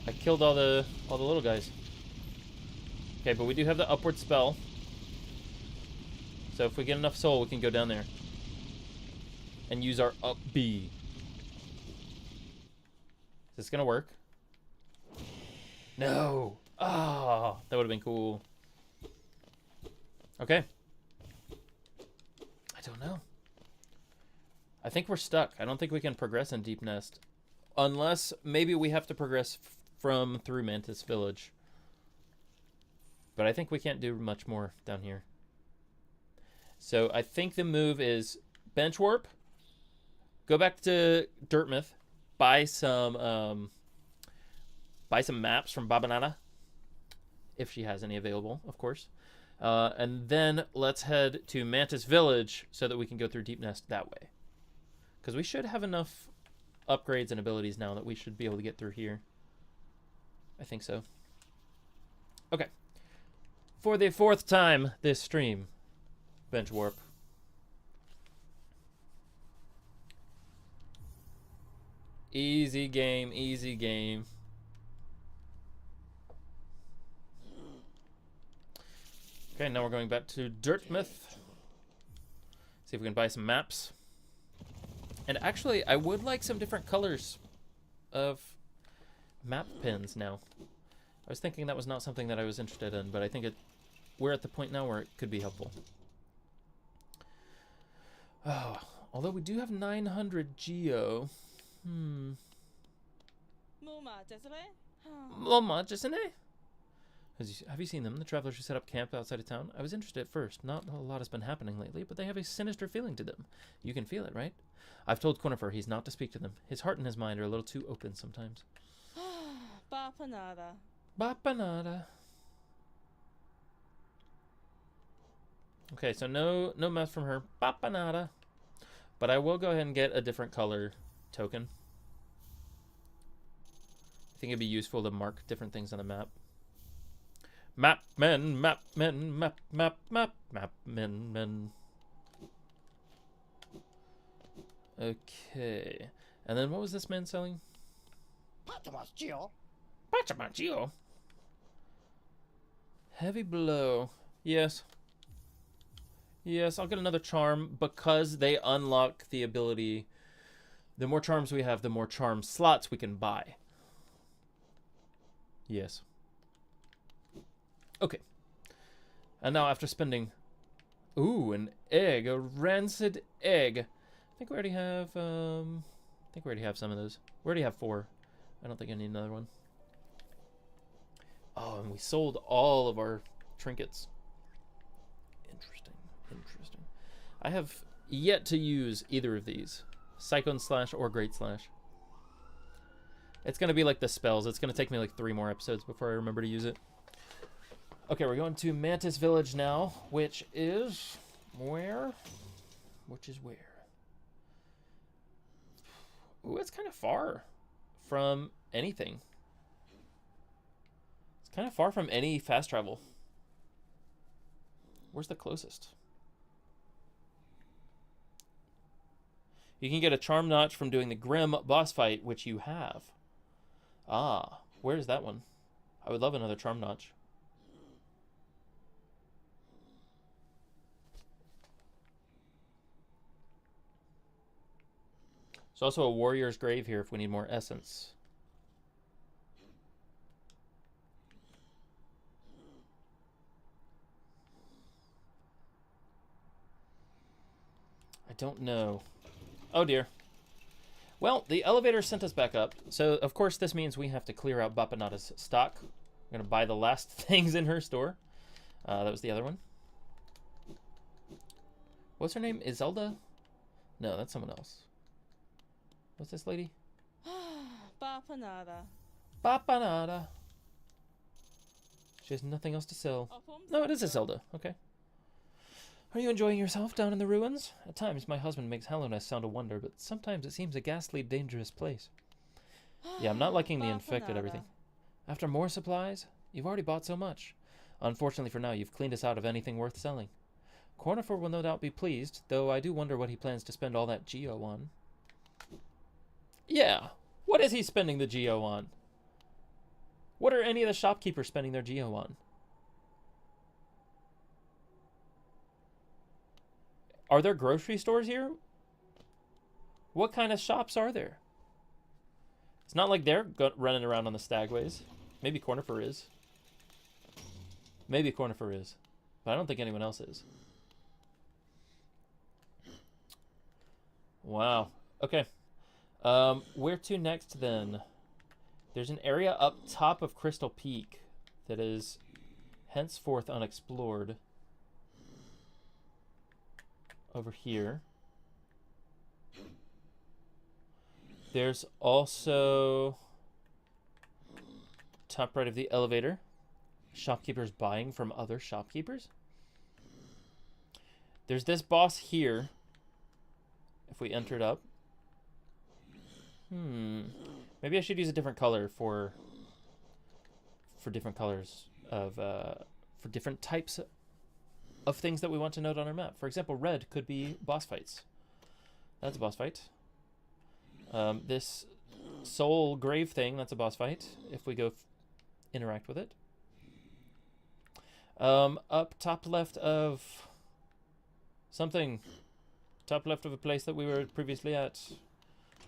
I killed all the little guys. Okay, but we do have the upward spell. So if we get enough soul, we can go down there and use our up B. Is this gonna work? No. Ah, that would have been cool. Okay. I don't know. I think we're stuck. I don't think we can progress in Deep Nest. Unless maybe we have to progress through Mantis Village. But I think we can't do much more down here. So I think the move is bench warp, go back to Dirtmouth, buy some maps from Babanana, if she has any available, of course. And then let's head to Mantis Village so that we can go through Deep Nest that way. Because we should have enough upgrades and abilities now that we should be able to get through here. I think so. Okay. For the 4th time this stream, bench warp. Easy game, easy game. Okay, now we're going back to Dirtmouth. See if we can buy some maps. And actually, I would like some different colors of map pins now. I was thinking that was not something that I was interested in, but I think we're at the point now where it could be helpful. Oh, although we do have 900 geo. Loma, have you seen them? The travelers who set up camp outside of town? I was interested at first. Not a lot has been happening lately, but they have a sinister feeling to them. You can feel it, right? I've told Cornifer he's not to speak to them. His heart and his mind are a little too open sometimes. Bapanada. Bapanada. Okay, so no math from her. Bapanada. But I will go ahead and get a different color token. I think it'd be useful to mark different things on the map. Map men, map men, map men. Okay. And then what was this man selling? Pachamachio. Heavy blow. Yes. Yes, I'll get another charm because they unlock the ability. The more charms we have, the more charm slots we can buy. Yes. Okay. And now after spending... Ooh, an egg. A rancid egg. I think we already have... some of those. We already have 4. I don't think I need another one. Oh, and we sold all of our trinkets. Interesting. Interesting. I have yet to use either of these. Cyclone Slash or Great Slash. It's going to be like the spells. It's going to take me like 3 more episodes before I remember to use it. Okay, we're going to Mantis Village now, which is where? Which is where? Ooh, it's kind of far from anything. It's kind of far from any fast travel. Where's the closest? You can get a charm notch from doing the Grim boss fight, which you have. Ah, where's that one? I would love another charm notch. There's also a warrior's grave here if we need more essence. I don't know. Oh dear. Well, the elevator sent us back up. So, of course, this means we have to clear out Bapanada's stock. We're going to buy the last things in her store. That was the other one. What's her name? Iselda? No, that's someone else. What's this lady? Bapanada. Bapanada. She has nothing else to sell. No, it is Iselda. Okay. Are you enjoying yourself down in the ruins? At times, my husband makes Hallownest sound a wonder, but sometimes it seems a ghastly, dangerous place. Yeah, I'm not liking the infected everything. After more supplies? You've already bought so much. Unfortunately for now, you've cleaned us out of anything worth selling. Cornifer will no doubt be pleased, though I do wonder what he plans to spend all that geo on. Yeah, what is he spending the geo on? What are any of the shopkeepers spending their geo on? Are there grocery stores here? What kind of shops are there? It's not like they're running around on the stagways. Maybe Cornifer is. Maybe Cornifer is. But I don't think anyone else is. Wow. Okay. Where to next then? There's an area up top of Crystal Peak that is henceforth unexplored. Over here. There's also top right of the elevator. Shopkeepers buying from other shopkeepers. There's this boss here. If we entered up. Maybe I should use a different color for different colors of for different types of things that we want to note on our map. For example, red could be boss fights. That's a boss fight. This soul grave thing, that's a boss fight, if we go interact with it. Up top left of something. Top left of a place that we were previously at.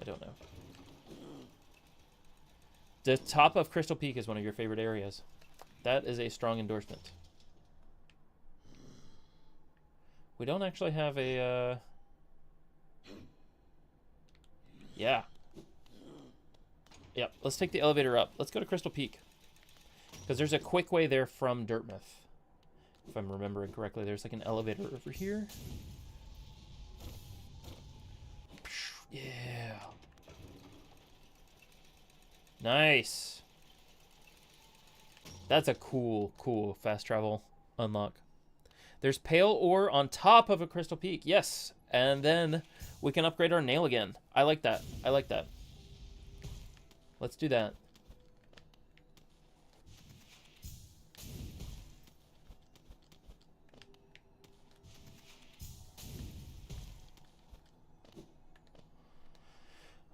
I don't know. The top of Crystal Peak is one of your favorite areas. That is a strong endorsement. We don't actually have a, yeah. Yep, let's take the elevator up. Let's go to Crystal Peak. Because there's a quick way there from Dirtmouth. If I'm remembering correctly, there's like an elevator over here. Yeah. Nice. That's a cool fast travel unlock. There's pale ore on top of a Crystal Peak. Yes. And then we can upgrade our nail again. I like that. I like that. Let's do that.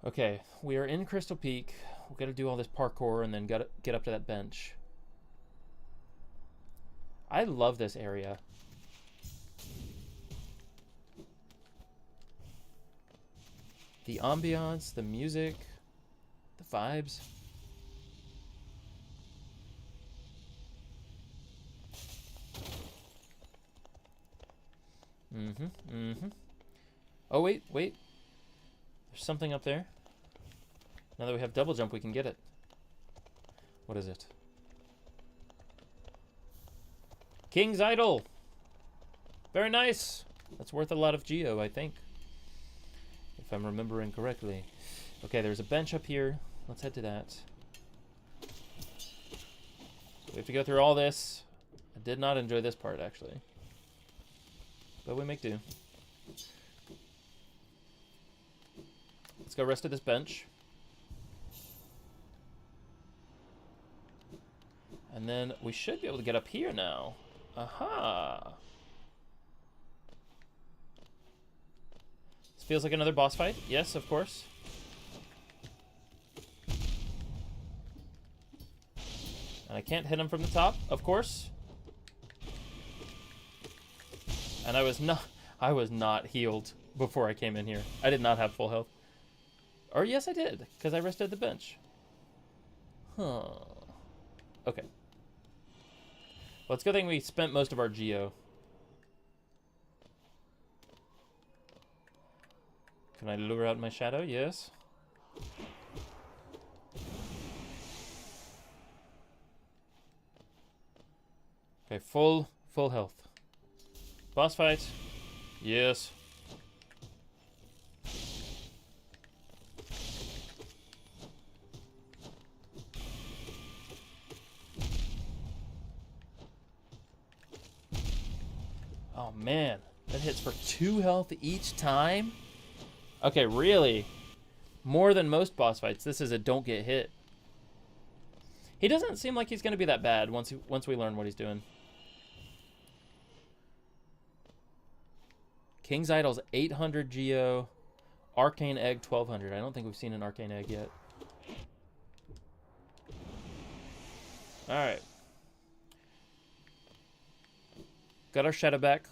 Okay, we are in Crystal Peak. We've got to do all this parkour and then get up to that bench. I love this area. The ambiance, the music, the vibes. Oh, wait. There's something up there. Now that we have double jump, we can get it. What is it? King's Idol! Very nice! That's worth a lot of geo, I think. If I'm remembering correctly. Okay, there's a bench up here. Let's head to that. So we have to go through all this. I did not enjoy this part, actually. But we make do. Let's go rest at this bench. And then we should be able to get up here now. Aha! This feels like another boss fight. Yes, of course. And I can't hit him from the top, of course. And I was not healed before I came in here. I did not have full health. Or yes, I did, because I rested at the bench. Huh. Okay. Well, it's a good thing we spent most of our geo. Can I lure out my shadow? Yes. Okay, full health. Boss fight. Yes. Oh man, that hits for 2 health each time? Okay, really? More than most boss fights. This is a don't get hit. He doesn't seem like he's going to be that bad once we learn what he's doing. King's Idol's 800 Geo. Arcane Egg 1200. I don't think we've seen an Arcane Egg yet. Alright. Got our shadow back.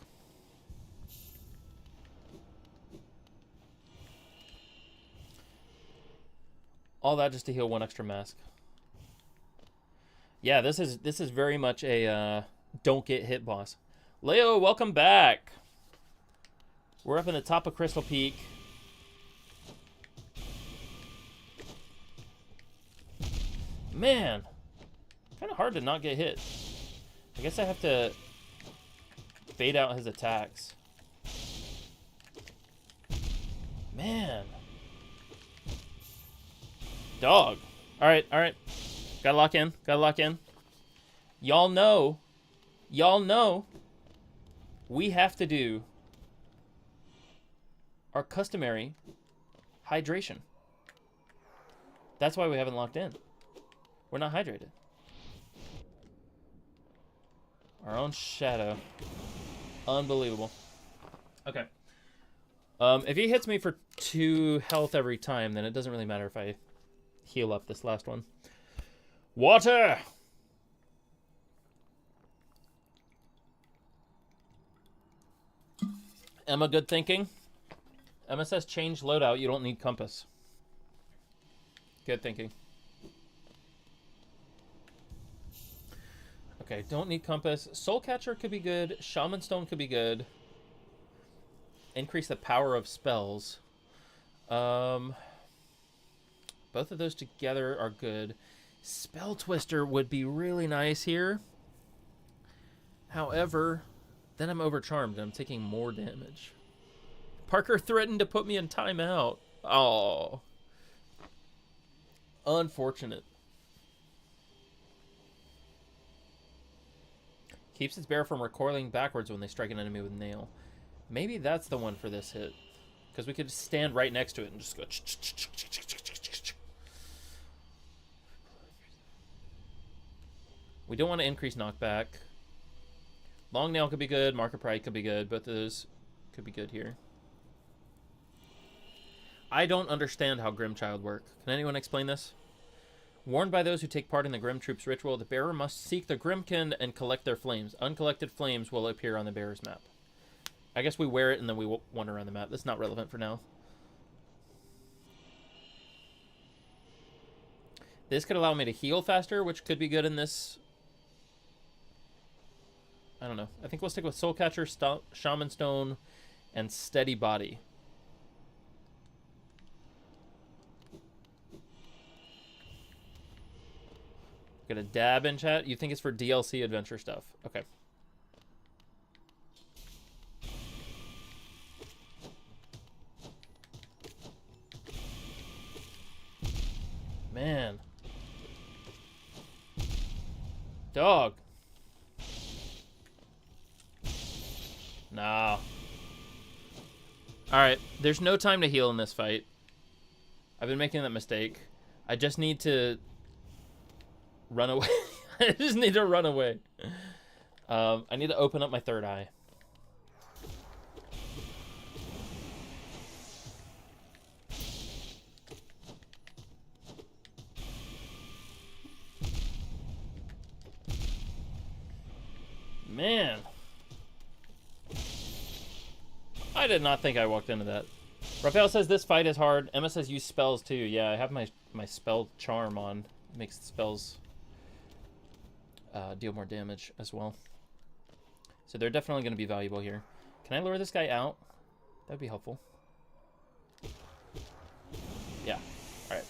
All that just to heal 1 extra mask. Yeah, this is very much a don't get hit boss. Leo, welcome back. We're up in the top of Crystal Peak. Man, kind of hard to not get hit. I guess I have to bait out his attacks. Man. Dog. All right. Gotta lock in. Y'all know, we have to do our customary hydration. That's why we haven't locked in. We're not hydrated. Our own shadow. Unbelievable. Okay. If he hits me for 2 health every time, then it doesn't really matter if I heal up this last one. Water! Emma, good thinking. Emma says change loadout. You don't need compass. Good thinking. Okay, don't need compass. Soul Catcher could be good. Shaman Stone could be good. Increase the power of spells. Both of those together are good. Spell Twister would be really nice here. However, then I'm overcharmed and I'm taking more damage. Parker threatened to put me in timeout. Oh. Unfortunate. Keeps its bearer from recoiling backwards when they strike an enemy with nail. Maybe that's the one for this hit. Because we could stand right next to it and just go... We don't want to increase knockback. Long Nail could be good. Mark of Pride could be good. Both of those could be good here. I don't understand how Grimchild work. Can anyone explain this? Warned by those who take part in the Grim Troops ritual, the bearer must seek the Grimkin and collect their flames. Uncollected flames will appear on the bearer's map. I guess we wear it and then we wander around the map. That's not relevant for now. This could allow me to heal faster, which could be good in this. I don't know. I think we'll stick with Soul Catcher, Shaman Stone, and Steady Body. Got a dab in chat. You think it's for DLC adventure stuff. Okay. Man. Dog. Nah. Alright. There's no time to heal in this fight. I've been making that mistake. I just need to run away. I just need to run away. I need to open up my third eye. Man. I did not think I walked into that. Raphael says this fight is hard. Emma says use spells too. Yeah, I have my spell charm on. It makes the spells deal more damage as well. So they're definitely going to be valuable here. Can I lure this guy out? That would be helpful. Yeah. All right.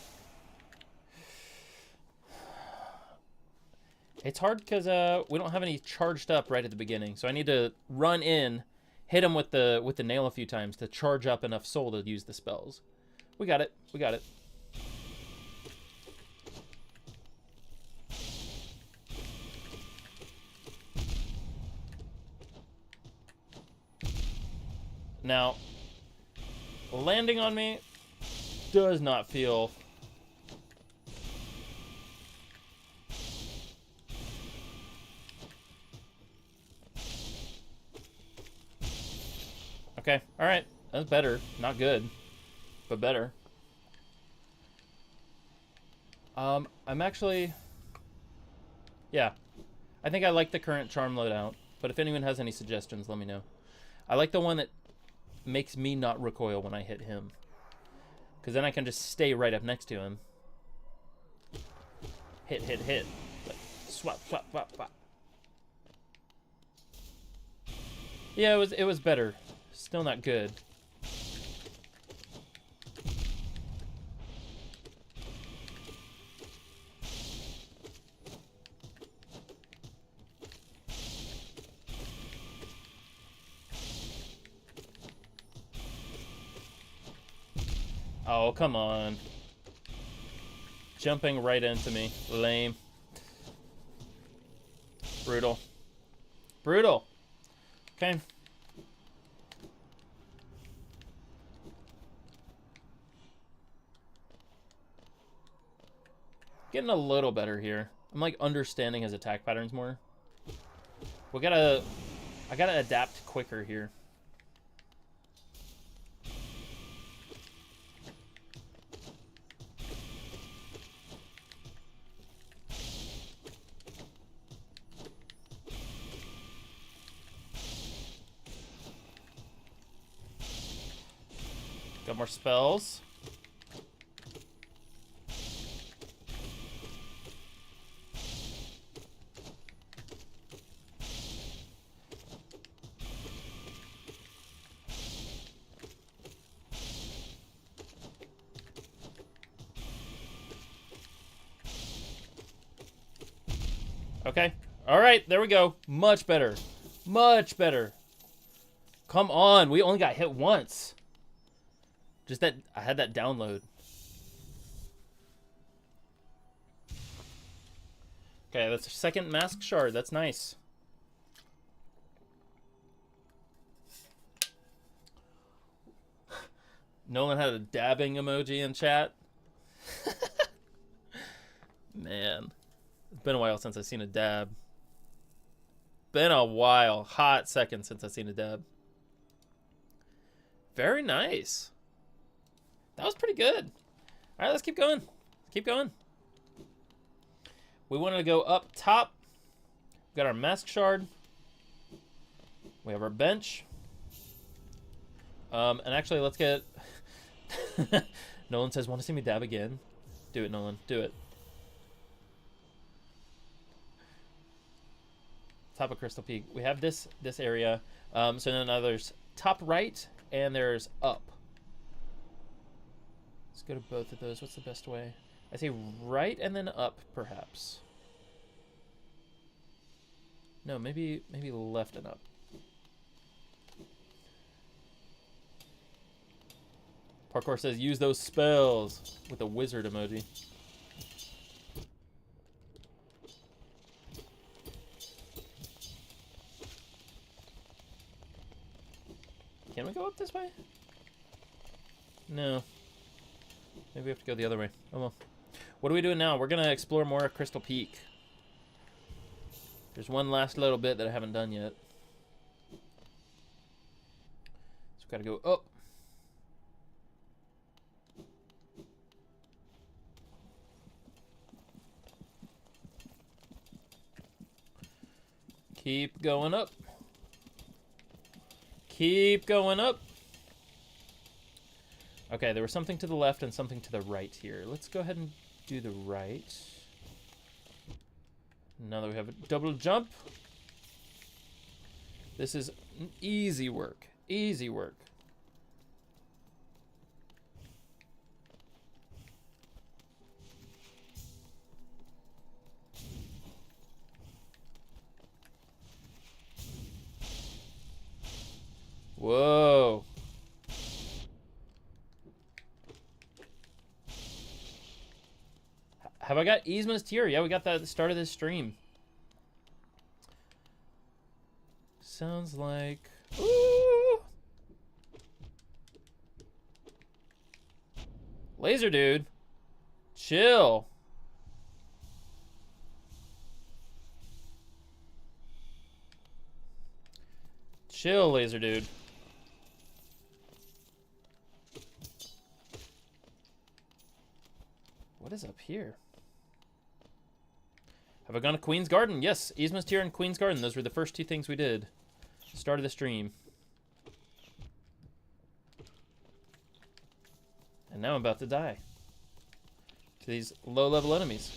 It's hard because we don't have any charged up right at the beginning. So I need to run in, hit him with the nail a few times to charge up enough soul to use the spells. We got it. We got it. Now, landing on me does not feel... Okay, alright. That's better. Not good, but better. I'm actually... Yeah. I think I like the current charm loadout, but if anyone has any suggestions, let me know. I like the one that makes me not recoil when I hit him. Because then I can just stay right up next to him. Hit, hit, hit. Like, swap, swap, swap, swap. Yeah, it was better. Still not good. Oh, come on. Jumping right into me. Lame. Brutal. Brutal. Okay. Getting a little better here. I'm like understanding his attack patterns more. I gotta adapt quicker here. Got more spells. Okay. All right, there we go. Much better. Much better. Come on, we only got hit once. Just that I had that download. Okay, that's a second mask shard. That's nice. Nolan had a dabbing emoji in chat. Man. It's been a while since I've seen a dab. Been a while. Hot second since I've seen a dab. Very nice. That was pretty good. All right, let's keep going. Keep going. We wanted to go up top. We got our mask shard. We have our bench. And actually, let's get... Nolan says, want to see me dab again? Do it, Nolan. Do it. Top of Crystal Peak. We have this area. So then now there's top right and there's up. Let's go to both of those. What's the best way? I say right and then up, perhaps. No, maybe left and up. Parkour says use those spells with a wizard emoji. Can we go up this way? No. Maybe we have to go the other way. Oh well. What are we doing now? We're going to explore more of Crystal Peak. There's one last little bit that I haven't done yet. So we've got to go up. Keep going up. Keep going up. Okay, there was something to the left and something to the right here. Let's go ahead and do the right. Now that we have a double jump. This is easy work. Easy work. Whoa. Have I got Yzma's Tear? Yeah, we got that at the start of this stream. Sounds like... Ooh! Laser dude. Chill. Chill, laser dude. What is up here? Have I gone to Queen's Garden? Yes, Yzma's Tear and Queen's Garden. Those were the first two things we did. Start of the stream. And now I'm about to die. To these low-level enemies.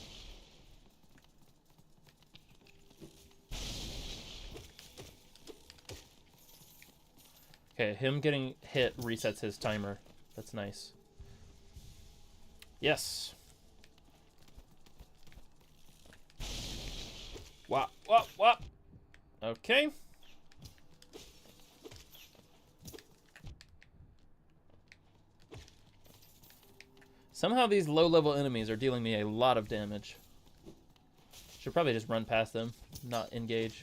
Okay, him getting hit resets his timer. That's nice. Yes. Wop, wop, wop. Okay. Somehow these low-level enemies are dealing me a lot of damage. Should probably just run past them, not engage.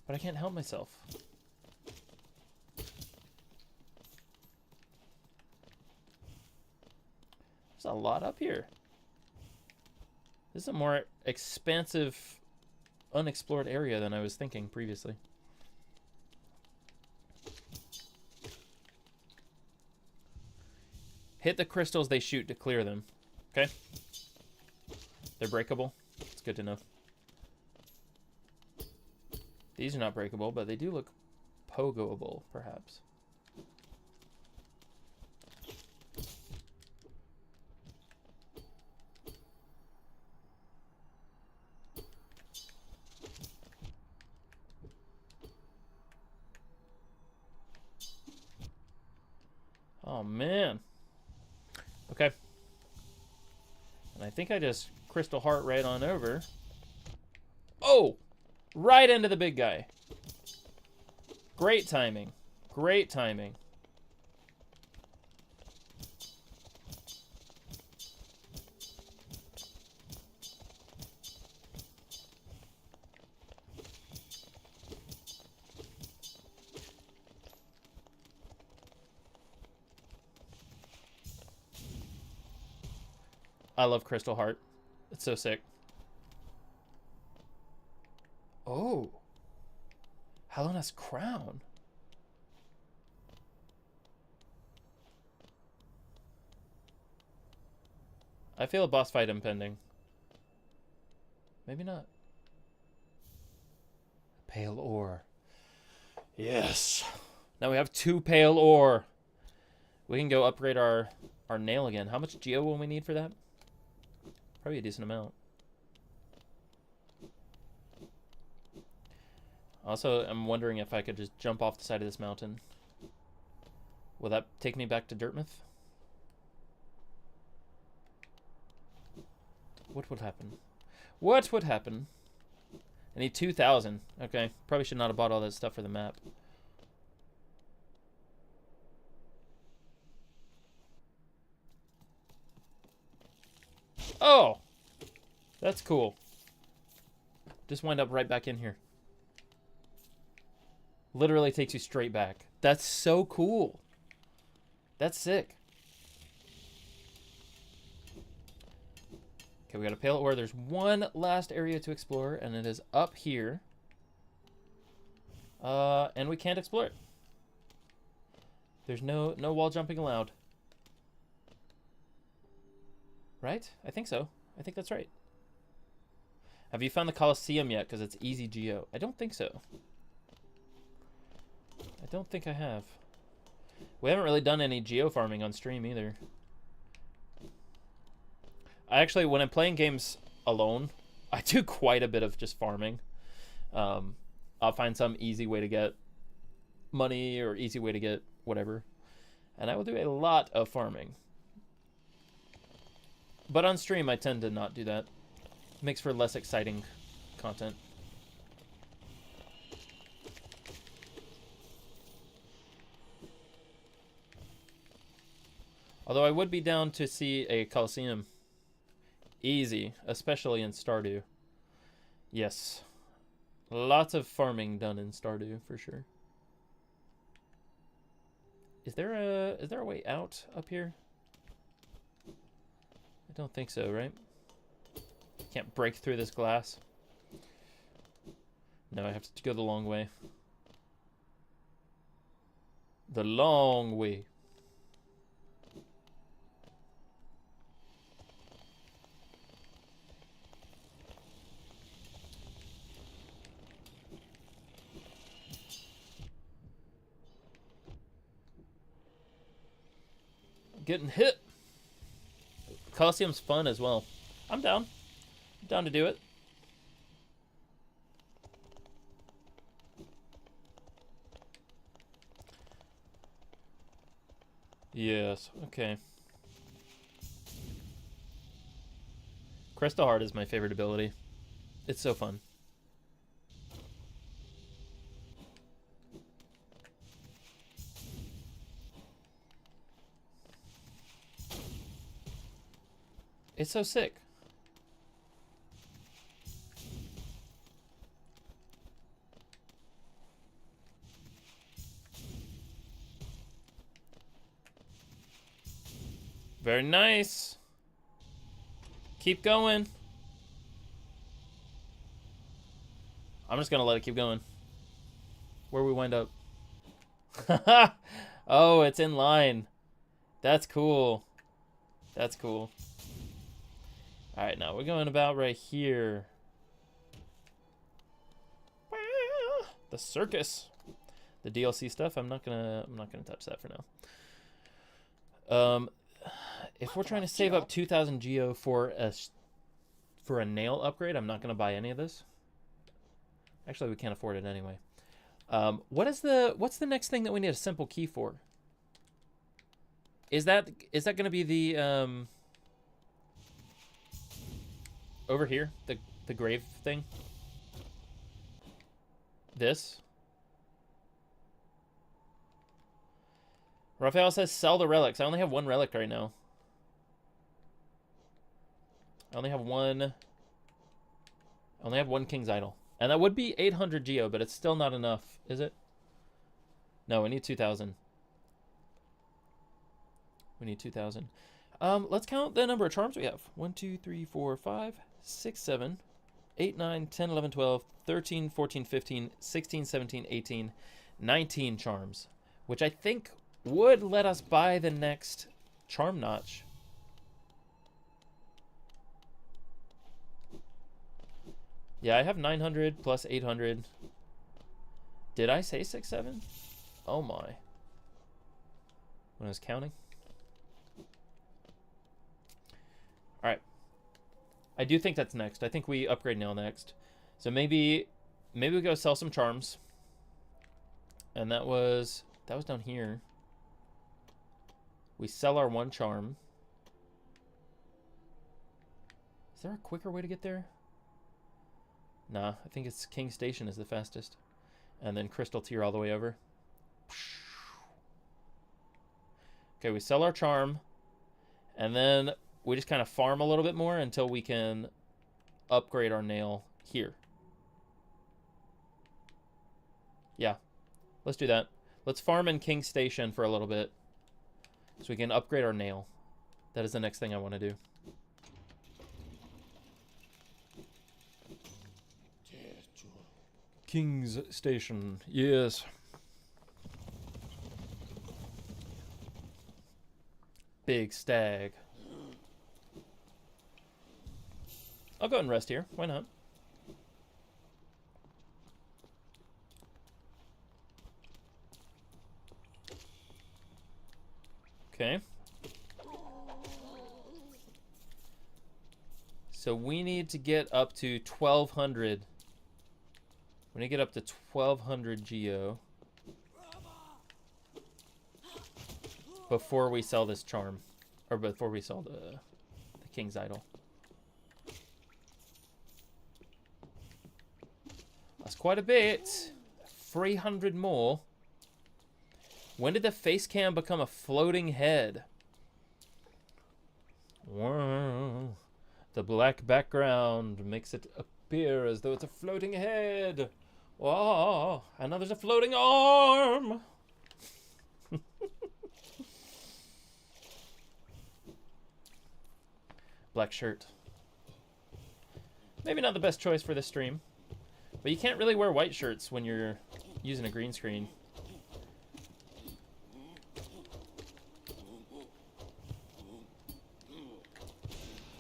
But I can't help myself. There's a lot up here. This is a more expansive, unexplored area than I was thinking previously. Hit the crystals they shoot to clear them. Okay? They're breakable. It's good to know. These are not breakable, but they do look pogoable, perhaps. Oh, man. Okay. And I think I just Crystal Heart right on over. Oh! Right into the big guy. Great timing. Great timing. I love Crystal Heart. It's so sick. Oh. Helena's crown. I feel a boss fight impending. Maybe not. Pale ore. Yes. Now we have 2 pale ore. We can go upgrade our nail again. How much geo will we need for that? Probably a decent amount. Also, I'm wondering if I could just jump off the side of this mountain. Will that take me back to Dirtmouth? What would happen? What would happen? I need 2,000. Okay, probably should not have bought all that stuff for the map. Oh! That's cool. Just wind up right back in here. Literally takes you straight back. That's so cool. That's sick. Okay, we got a pale ore. There's one last area to explore, and it is up here. And we can't explore it. There's no wall jumping allowed. Right? I think so. I think that's right. Have you found the Colosseum yet? Because it's easy geo. I don't think so. I don't think I have. We haven't really done any geo farming on stream either. I actually, when I'm playing games alone, I do quite a bit of just farming. I'll find some easy way to get money or easy way to get whatever. And I will do a lot of farming. But on stream, I tend to not do that. It makes for less exciting content. Although I would be down to see a Colosseum. Easy, especially in Stardew. Yes. Lots of farming done in Stardew, for sure. Is there a way out up here? I don't think so, right? Can't break through this glass. No, I have to go the long way. The long way. Getting hit. Colosseum's fun as well. I'm down. I'm down to do it. Yes, okay. Crystal Heart is my favorite ability. It's so fun. It's so sick. Very nice. Keep going. I'm just gonna let it keep going. Where we wind up. Oh, it's in line. That's cool. That's cool. Alright, now we're going about right here. The circus. The DLC stuff, I'm not gonna touch that for now. If we're trying to save up 2,000 geo for a nail upgrade, I'm not gonna buy any of this. Actually, we can't afford it anyway. What's the next thing that we need a simple key for? Is that gonna be the over here, the grave thing? This? Raphael says sell the relics. I only have one relic right now. I only have one King's Idol. And that would be 800 geo, but it's still not enough, is it? No, we need 2,000. We need 2,000. Let's count the number of charms we have. 1, 2, 3, 4, 5, 6, 7, 8, 9, 10, 11, 12, 13, 14, 15, 16, 17, 18, 19 charms. Which I think would let us buy the next charm notch. Yeah, I have 900 plus 800. Did I say 6, 7? Oh my. When I was counting. Alright. I do think that's next. I think we upgrade nail next. So maybe we go sell some charms. And that was down here. We sell our one charm. Is there a quicker way to get there? Nah, I think it's King Station is the fastest. And then Crystal Tier all the way over. Okay, we sell our charm. And then we just kind of farm a little bit more until we can upgrade our nail here. Yeah, let's do that. Let's farm in King Station for a little bit. So we can upgrade our nail. That is the next thing I want to do. King's Station. Yes. Big stag. I'll go and rest here. Why not? Okay. So we need to get up to 1200. We need to get up to 1200 geo before we sell this charm. Or before we sell the King's Idol. That's quite a bit. 300 more. When did the face cam become a floating head? Wow. The black background makes it appear as though it's a floating head. Oh, and now there's a floating arm. Black shirt. Maybe not the best choice for this stream. But you can't really wear white shirts when you're using a green screen.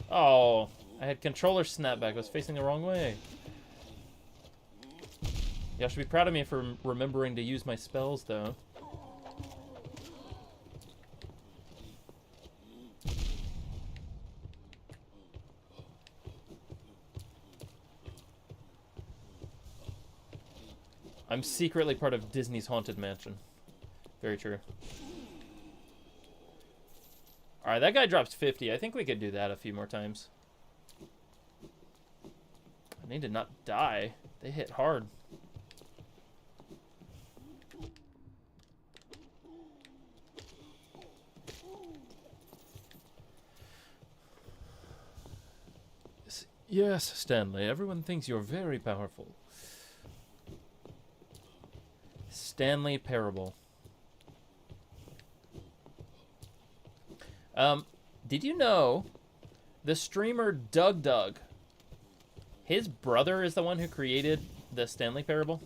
Oh, I had controller snapback. I was facing the wrong way. Y'all should be proud of me for remembering to use my spells, though. I'm secretly part of Disney's Haunted Mansion. Very true. Alright, that guy drops 50. I think we could do that a few more times. I need to not die. They hit hard. Yes, Stanley. Everyone thinks you're very powerful. Stanley Parable. Did you know the streamer Doug, his brother is the one who created the Stanley Parable?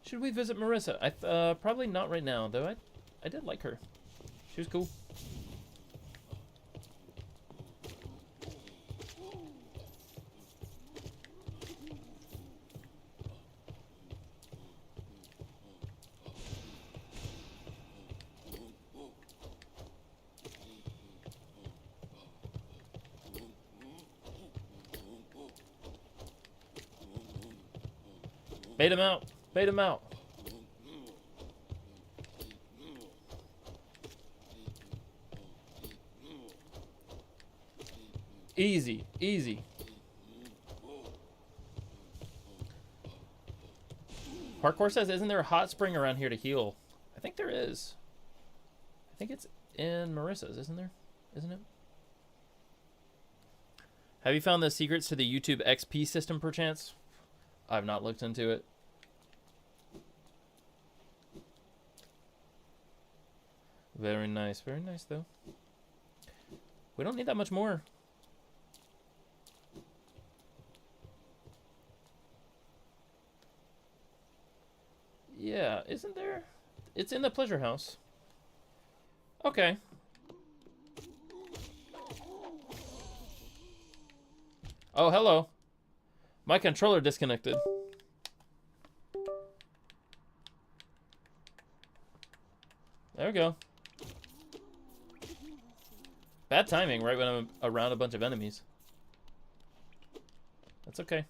Should we visit Marissa? Probably not right now, though. I did like her. She was cool. Bait him out. Bait him out. Easy. Easy. Parkour says, isn't there a hot spring around here to heal? I think there is. I think it's in Marissa's, isn't there? Isn't it? Have you found the secrets to the YouTube XP system, perchance? I've not looked into it. Very nice. Very nice, though. We don't need that much more. Yeah, isn't there? It's in the pleasure house. Okay. Oh, hello. My controller disconnected. There we go. Bad timing, right when I'm around a bunch of enemies. That's okay.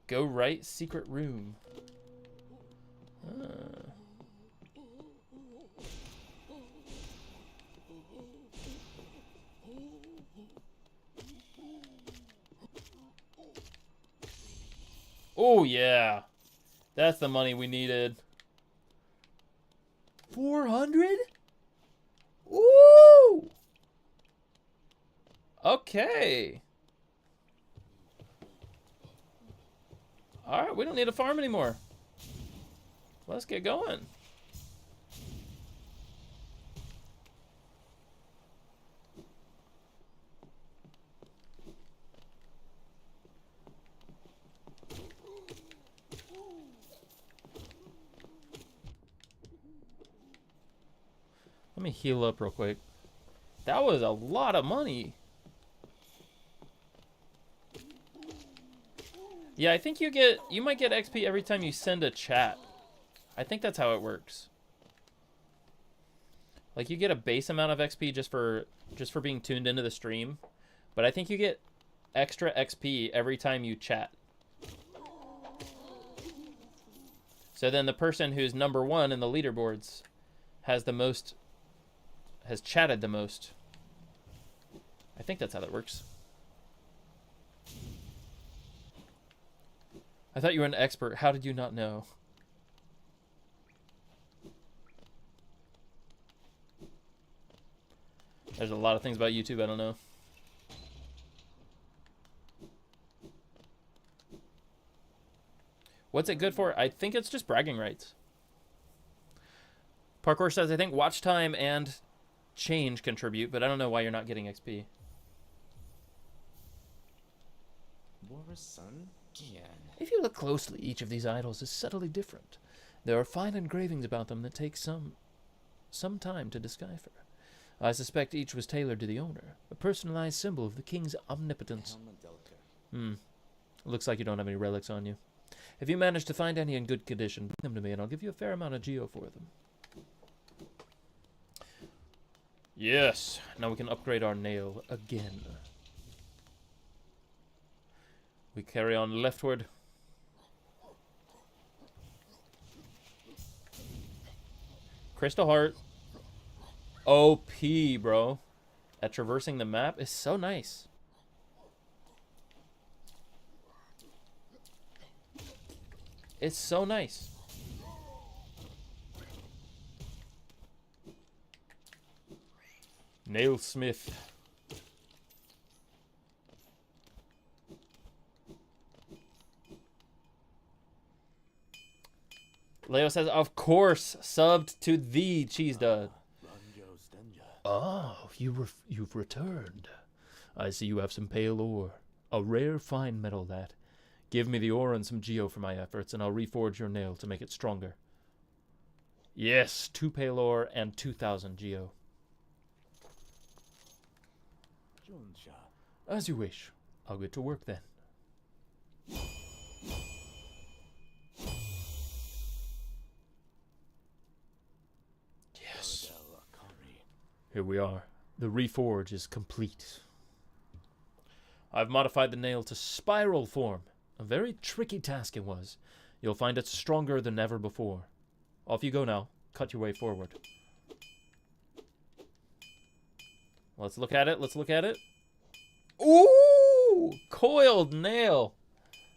Go right, secret room. Oh, yeah. That's the money we needed. 400? Woo! Okay. Alright, we don't need to farm anymore. Let's get going. Let me heal up real quick. That was a lot of money. Yeah, I think you might get XP every time you send a chat. I think that's how it works. Like you get a base amount of XP just for being tuned into the stream, but I think you get extra XP every time you chat. So then the person who's number 1 in the leaderboards has chatted the most. I think that's how that works. I thought you were an expert. How did you not know? There's a lot of things about YouTube I don't know. What's it good for? I think it's just bragging rights. Parkour says, I think watch time and change contribute, but I don't know why you're not getting XP. If you look closely, each of these idols is subtly different. There are fine engravings about them that take some time to decipher. I suspect each was tailored to the owner, a personalized symbol of the king's omnipotence. Looks like you don't have any relics on you. If you manage to find any in good condition, bring them to me and I'll give you a fair amount of geo for them. Yes, now we can upgrade our nail again. We carry on leftward. Crystal Heart. OP, bro. At traversing the map is so nice. It's so nice. Nailsmith. Leo says, of course, subbed to the CheeseDud. Oh, you've returned. I see you have some pale ore. A rare fine metal that. Give me the ore and some geo for my efforts, and I'll reforge your nail to make it stronger. Yes, 2 pale ore and 2,000 geo. As you wish. I'll get to work then. Yes. Here we are. The reforge is complete. I've modified the nail to spiral form. A very tricky task it was. You'll find it stronger than ever before. Off you go now. Cut your way forward. Let's look at it. Let's look at it. Ooh! Coiled nail.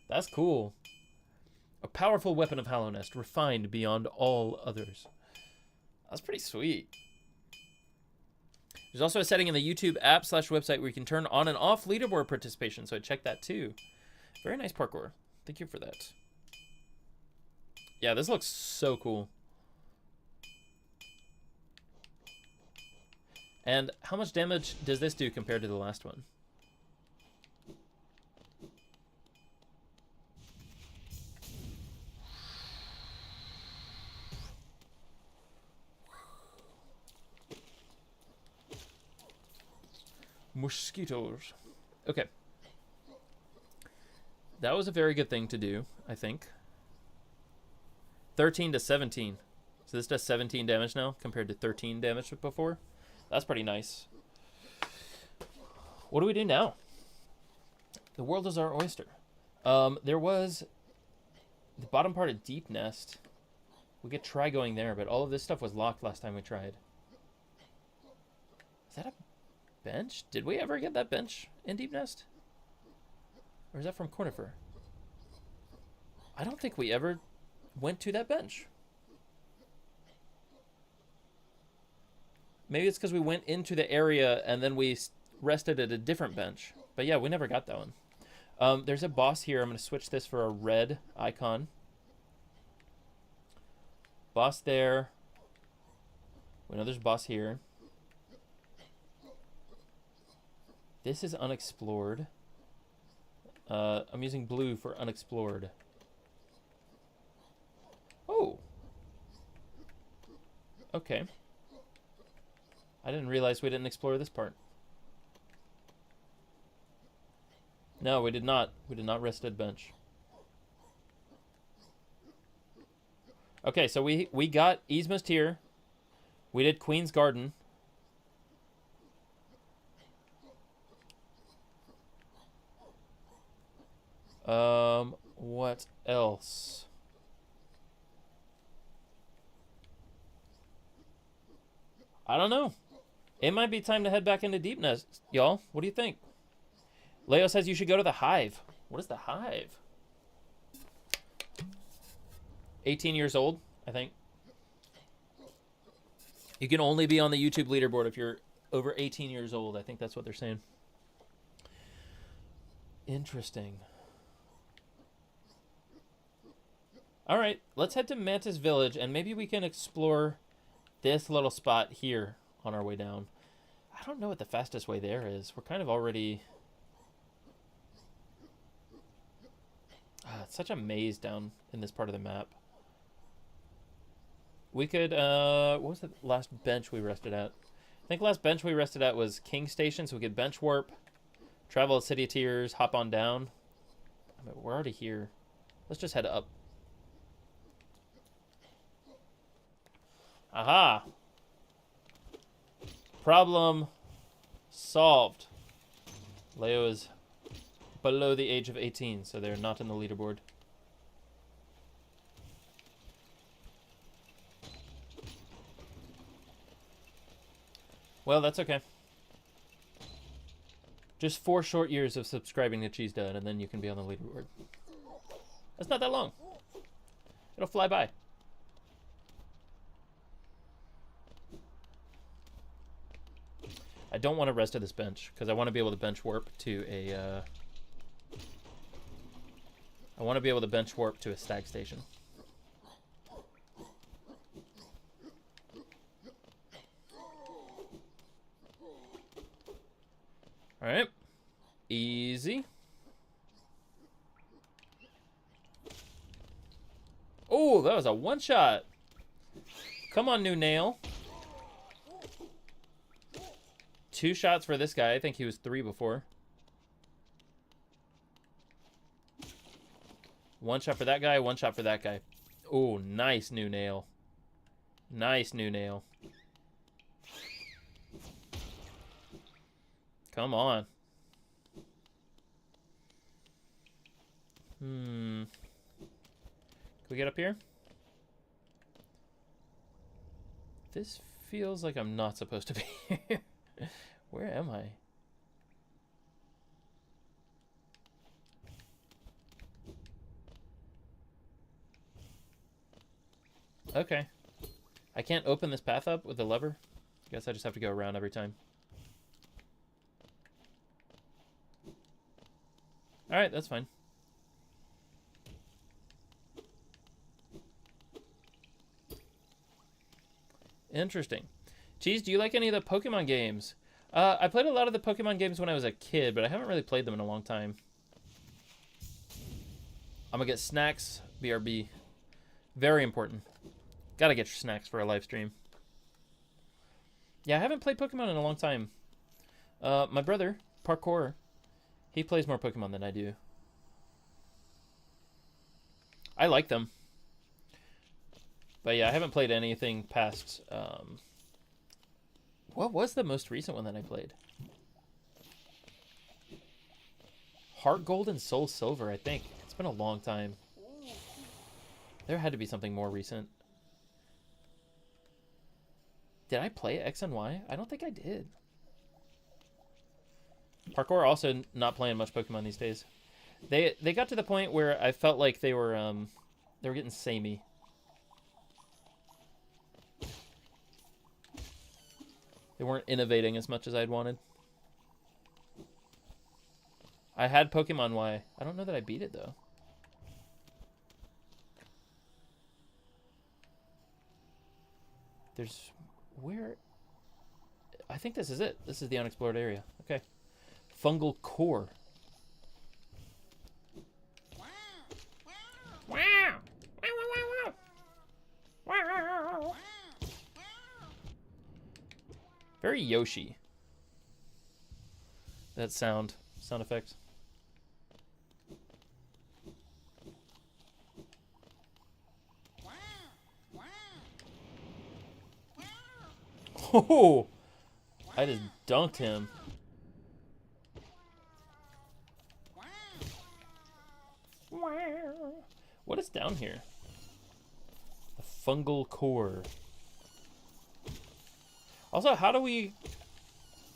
That's cool. A powerful weapon of Hallownest, refined beyond all others. That's pretty sweet. There's also a setting in the YouTube app / website where you can turn on and off leaderboard participation, so I checked that too. Very nice parkour. Thank you for that. Yeah, this looks so cool. And how much damage does this do compared to the last one? Mosquitoes. Okay. That was a very good thing to do, I think. 13 to 17. So this does 17 damage now compared to 13 damage before. That's pretty nice. What do we do now? The world is our oyster. There was the bottom part of Deep Nest. We could try going there, but all of this stuff was locked last time we tried. Is that a bench? Did we ever get that bench in Deep Nest? Or is that from Cornifer? I don't think we ever went to that bench. Maybe it's because we went into the area and then we rested at a different bench. But yeah, we never got that one. There's a boss here. I'm going to switch this for a red icon. Boss there. We know there's a boss here. This is unexplored. I'm using blue for unexplored. Oh. Okay. I didn't realize we didn't explore this part. No, we did not. We did not rest at bench. Okay, so we got Yzma's Tier. We did Queen's Garden. What else? I don't know. It might be time to head back into Deep Nest, y'all. What do you think? Leo says you should go to the Hive. What is the Hive? 18 years old, I think. You can only be on the YouTube leaderboard if you're over 18 years old. I think that's what they're saying. Interesting. All right, let's head to Mantis Village, and maybe we can explore this little spot here on our way down. I don't know what the fastest way there is. We're kind of already... it's such a maze down in this part of the map. We could, what was the last bench we rested at? I think last bench we rested at was King Station, so we could bench warp, travel at City of Tears, hop on down. I mean, we're already here. Let's just head up. Aha! Problem solved. Leo is below the age of 18, so they're not in the leaderboard. Well, that's okay. Just 4 short years of subscribing to CheeseDud, and then you can be on the leaderboard. That's not that long. It'll fly by. I don't want to rest at this bench, because I want to be able to bench warp to a... I want to be able to bench warp to a stag station. Alright. Easy. Oh, that was a one-shot. Come on, new nail. 2 shots for this guy. I think he was 3 before. 1 shot for that guy, 1 shot for that guy. Oh, nice new nail. Nice new nail. Come on. Can we get up here? This feels like I'm not supposed to be here. Where am I? Okay. I can't open this path up with the lever. Guess I just have to go around every time. Alright, that's fine. Interesting. Cheese, do you like any of the Pokemon games? I played a lot of the Pokemon games when I was a kid, but I haven't really played them in a long time. I'm gonna get snacks, BRB. Very important. Gotta get your snacks for a live stream. Yeah, I haven't played Pokemon in a long time. My brother, Parkour, he plays more Pokemon than I do. I like them. But yeah, I haven't played anything past... what was the most recent one that I played? Heart Gold and Soul Silver, I think. It's been a long time. There had to be something more recent. Did I play X and Y? I don't think I did. Parkour also not playing much Pokemon these days. They got to the point where I felt like they were getting samey. They weren't innovating as much as I'd wanted. I had Pokemon Y. I don't know that I beat it, though. There's... Where... I think this is it. This is the unexplored area. Okay. Fungal core. Wow. Very Yoshi. That sound effect. Oh, I just dunked him. What is down here? A fungal core. Also, how do we...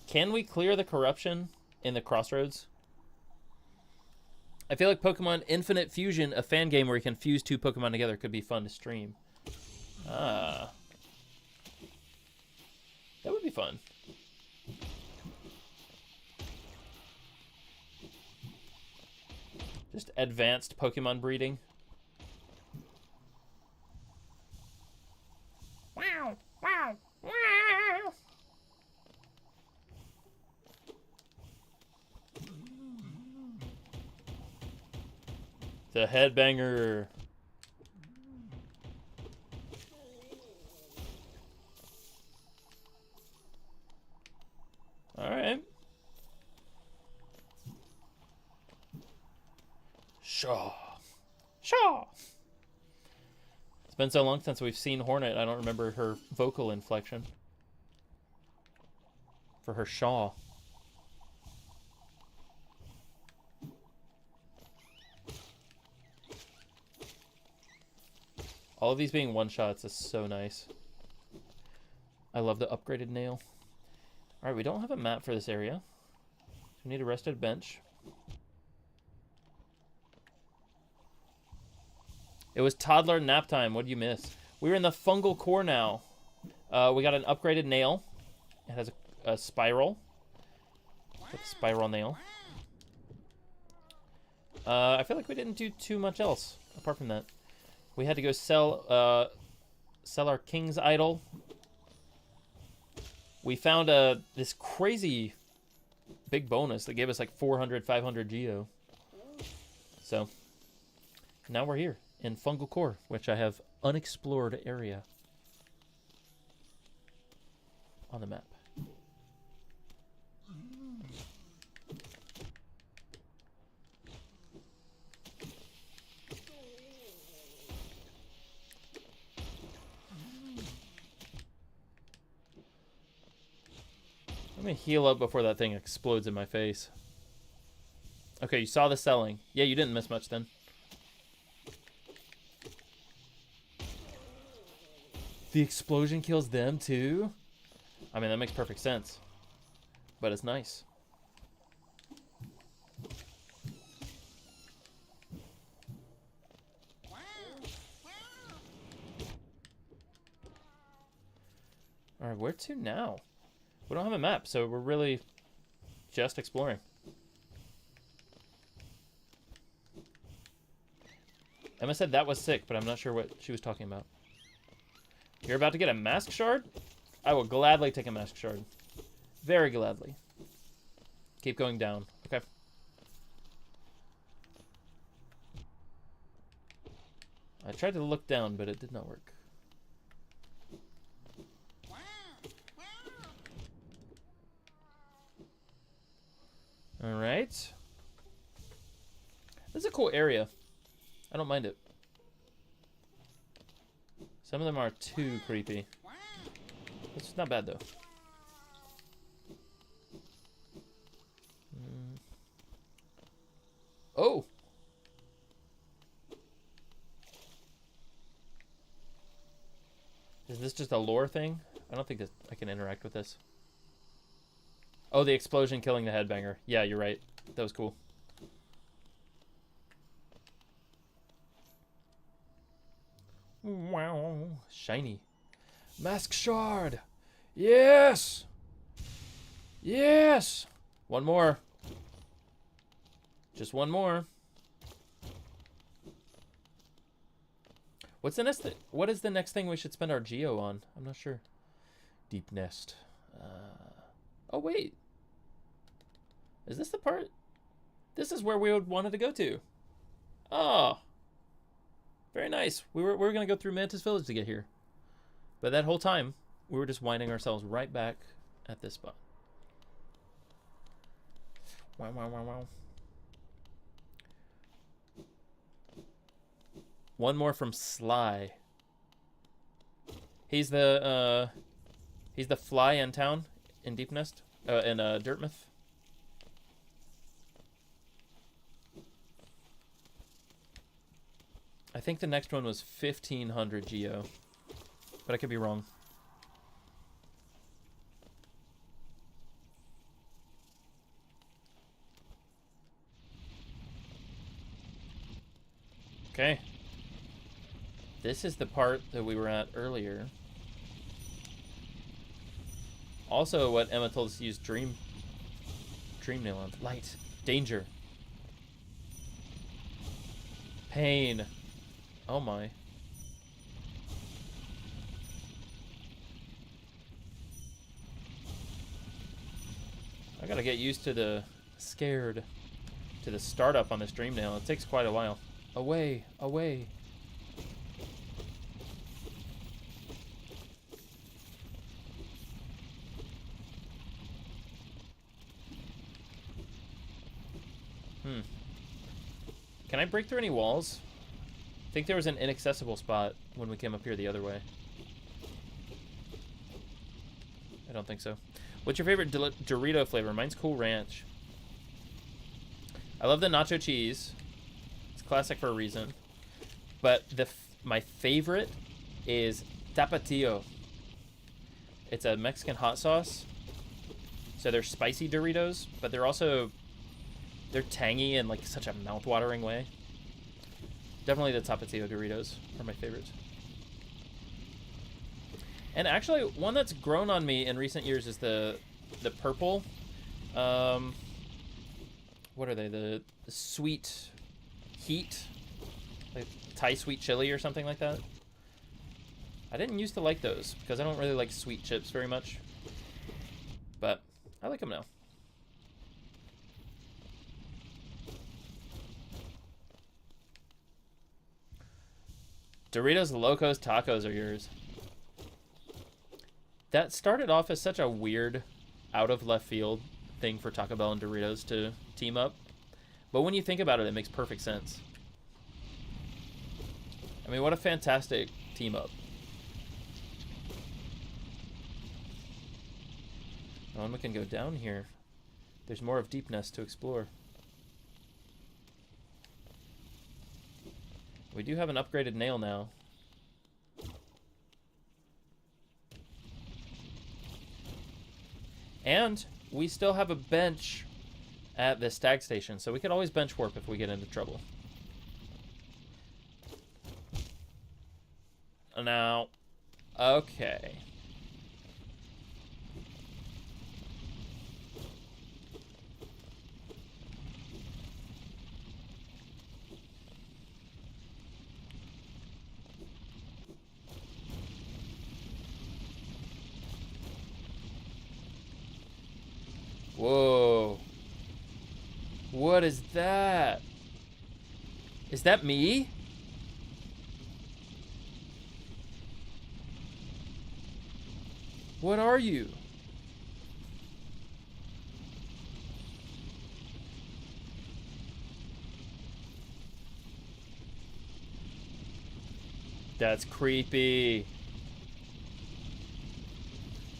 Can we clear the corruption in the crossroads? I feel like Pokemon Infinite Fusion, a fan game where you can fuse 2 Pokemon together, could be fun to stream. Ah. That would be fun. Just advanced Pokemon breeding. Wow, wow, wow. The headbanger. All right. Shaw. Shaw. It's been so long since we've seen Hornet, I don't remember her vocal inflection. For her Shaw. All of these being one-shots is so nice. I love the upgraded nail. Alright, we don't have a map for this area. We need a rested bench. It was toddler nap time. What did you miss? We're in the fungal core now. We got an upgraded nail. It has a spiral. With a spiral nail. I feel like we didn't do too much else apart from that. We had to go sell our king's idol. We found this crazy big bonus that gave us like 400, 500 Geo. So now we're here in Fungal Core, which I have unexplored area on the map. Let me heal up before that thing explodes in my face. Okay, you saw the selling. Yeah, you didn't miss much then. The explosion kills them too? I mean, that makes perfect sense. But it's nice. Alright, where to now? We don't have a map, so we're really just exploring. Emma said that was sick, but I'm not sure what she was talking about. You're about to get a mask shard? I will gladly take a mask shard. Very gladly. Keep going down. Okay. I tried to look down, but it did not work. Alright. This is a cool area. I don't mind it. Some of them are too creepy. It's not bad, though. Oh! Is this just a lore thing? I don't think that I can interact with this. Oh, the explosion killing the headbanger. Yeah, you're right. That was cool. Wow. Shiny. Mask shard. Yes. Yes. One more. Just one more. What's the next? What is the next thing we should spend our geo on? I'm not sure. Deep nest. Oh wait, is this the part? This is where we would wanted to go to. Oh, very nice. We were gonna go through Mantis Village to get here, but that whole time we were just winding ourselves right back at this spot. Wow, wow, wow, wow. One more from Sly. He's the fly in town in Deep Nest, in Dirtmouth. I think the next one was 1500 geo, but I could be wrong. Okay. This is the part that we were at earlier. Also, what Emma told us to use dream nail on. Light. Danger. Pain. Oh my. I gotta get used to the startup on this dream nail. It takes quite a while. Away, away. Can I break through any walls? I think there was an inaccessible spot when we came up here the other way. I don't think so. What's your favorite Dorito flavor? Mine's Cool Ranch. I love the nacho cheese. It's classic for a reason. But my favorite is Tapatio. It's a Mexican hot sauce. So they're spicy Doritos, but they're tangy in like such a mouth-watering way. Definitely the Tapatio Doritos are my favorites. And actually, one that's grown on me in recent years is the purple. What are they? The sweet heat, like Thai sweet chili or something like that. I didn't used to like those because I don't really like sweet chips very much, but I like them now. Doritos Locos Tacos are yours. That started off as such a weird, out of left field thing for Taco Bell and Doritos to team up. But when you think about it, it makes perfect sense. I mean, what a fantastic team up. Oh, and we can go down here. There's more of Deep Nest to explore. We do have an upgraded nail now. And we still have a bench at the stag station, so we could always bench warp if we get into trouble. Now, okay. Whoa. What is that? Is that me? What are you? That's creepy.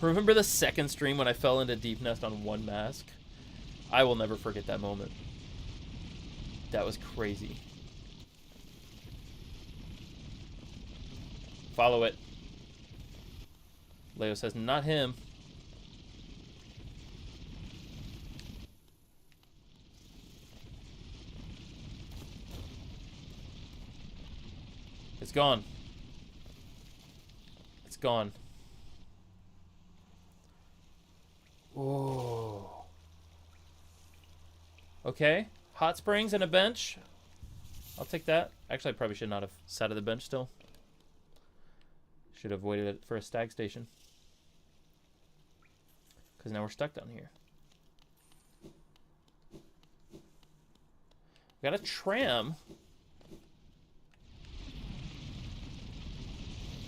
Remember the second stream when I fell into Deep Nest on one mask? I will never forget that moment. That was crazy. Follow it. Leo says, not him. It's gone. It's gone. Whoa. Okay. Hot springs and a bench. I'll take that. Actually, I probably should not have sat at the bench still. Should have waited for a stag station. Because now we're stuck down here. Got a tram.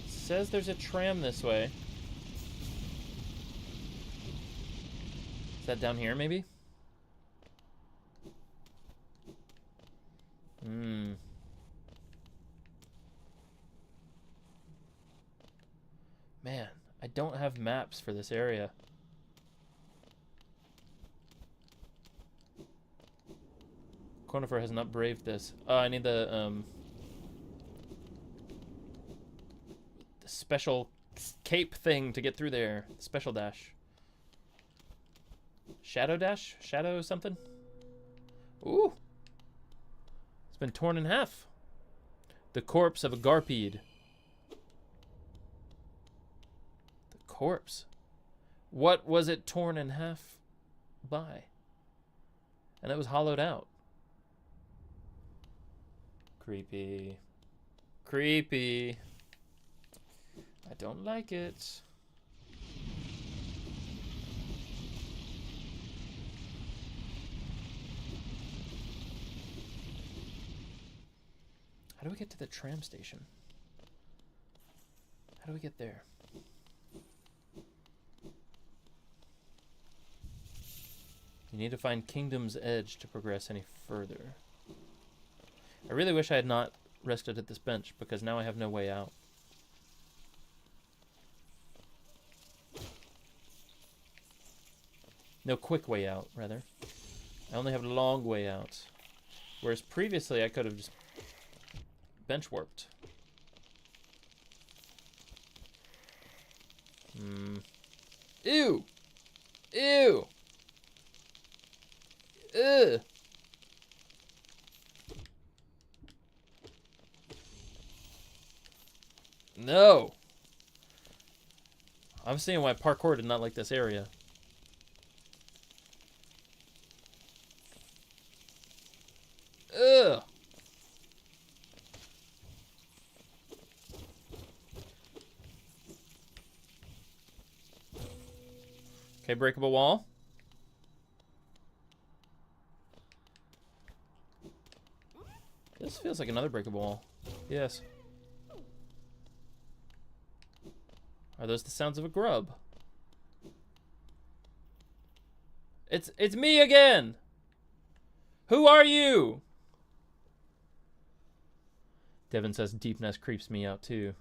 It says there's a tram this way. Is that down here, maybe? Man, I don't have maps for this area. Conifer has not braved this. I need the special cape thing to get through there. Special dash. Shadow dash? Shadow something? Ooh. It's been torn in half. The corpse of a Garpede. The corpse. What was it torn in half by? And it was hollowed out. Creepy. Creepy. I don't like it. How do we get to the tram station? How do we get there? You need to find Kingdom's Edge to progress any further. I really wish I had not rested at this bench, because now I have no way out. No quick way out, rather. I only have a long way out. Whereas previously I could have just bench warped. Ew! Ew! Ugh! No! I'm seeing why parkour did not like this area. Ugh! Okay, breakable wall. This feels like another breakable wall. Yes. Are those the sounds of a grub? It's me again! Who are you? Devin says deepness creeps me out too.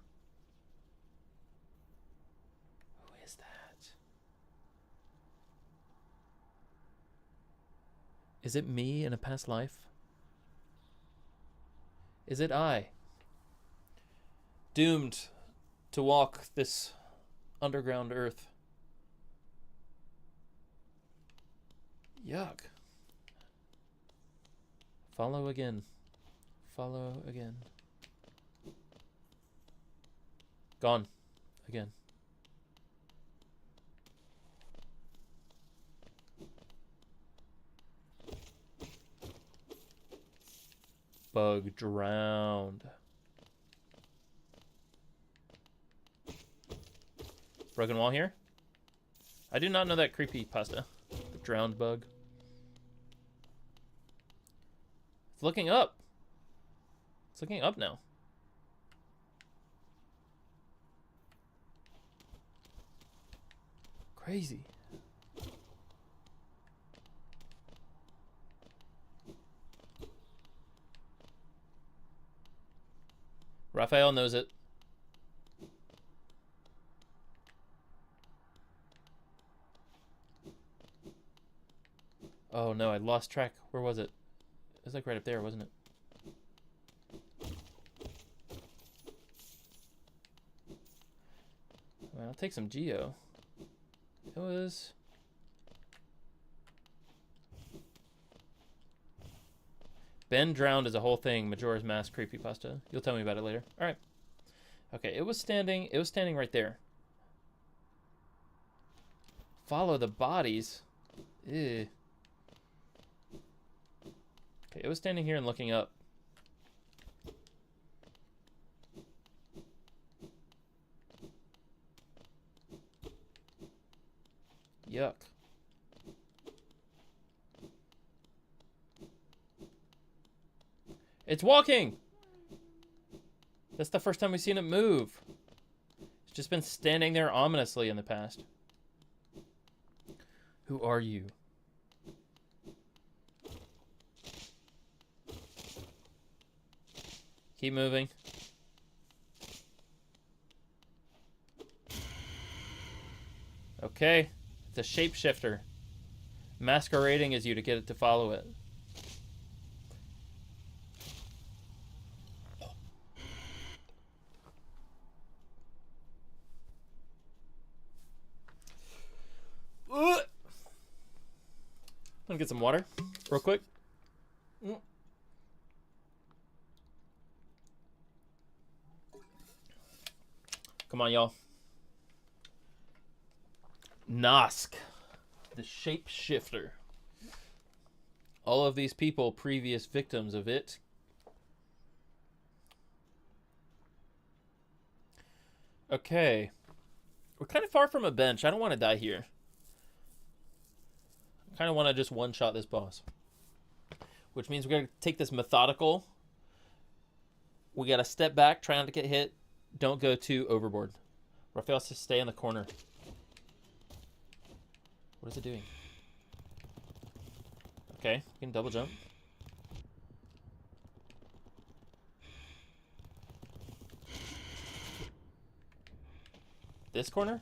Who is that? Is it me in a past life? Is it I? Doomed to walk this underground earth. Yuck. Follow again. Follow again. Gone. Again. Bug drowned. Broken wall here? I do not know that creepy pasta. The drowned bug. It's looking up. It's looking up now. Crazy. Raphael knows it. Oh no, I lost track. Where was it? It was like right up there, wasn't it? Well, I'll take some geo. It was... Ben drowned is a whole thing. Majora's Mask creepypasta. You'll tell me about it later. All right. Okay, it was standing right there. Follow the bodies. Ew. Okay, it was standing here and looking up. Yuck. It's walking! That's the first time we've seen it move. It's just been standing there ominously in the past. Who are you? Keep moving. Okay. It's a shapeshifter. Masquerading as you to get it to follow it. Let me get some water real quick. Come on, y'all. Nosk, the shapeshifter. All of these people, previous victims of it. Okay. We're kind of far from a bench. I don't want to die here. I kind of want to just one-shot this boss. Which means we're going to take this methodical. We got to step back, try not to get hit. Don't go too overboard. Raphael has to stay in the corner. What is it doing? Okay, we can double jump. This corner?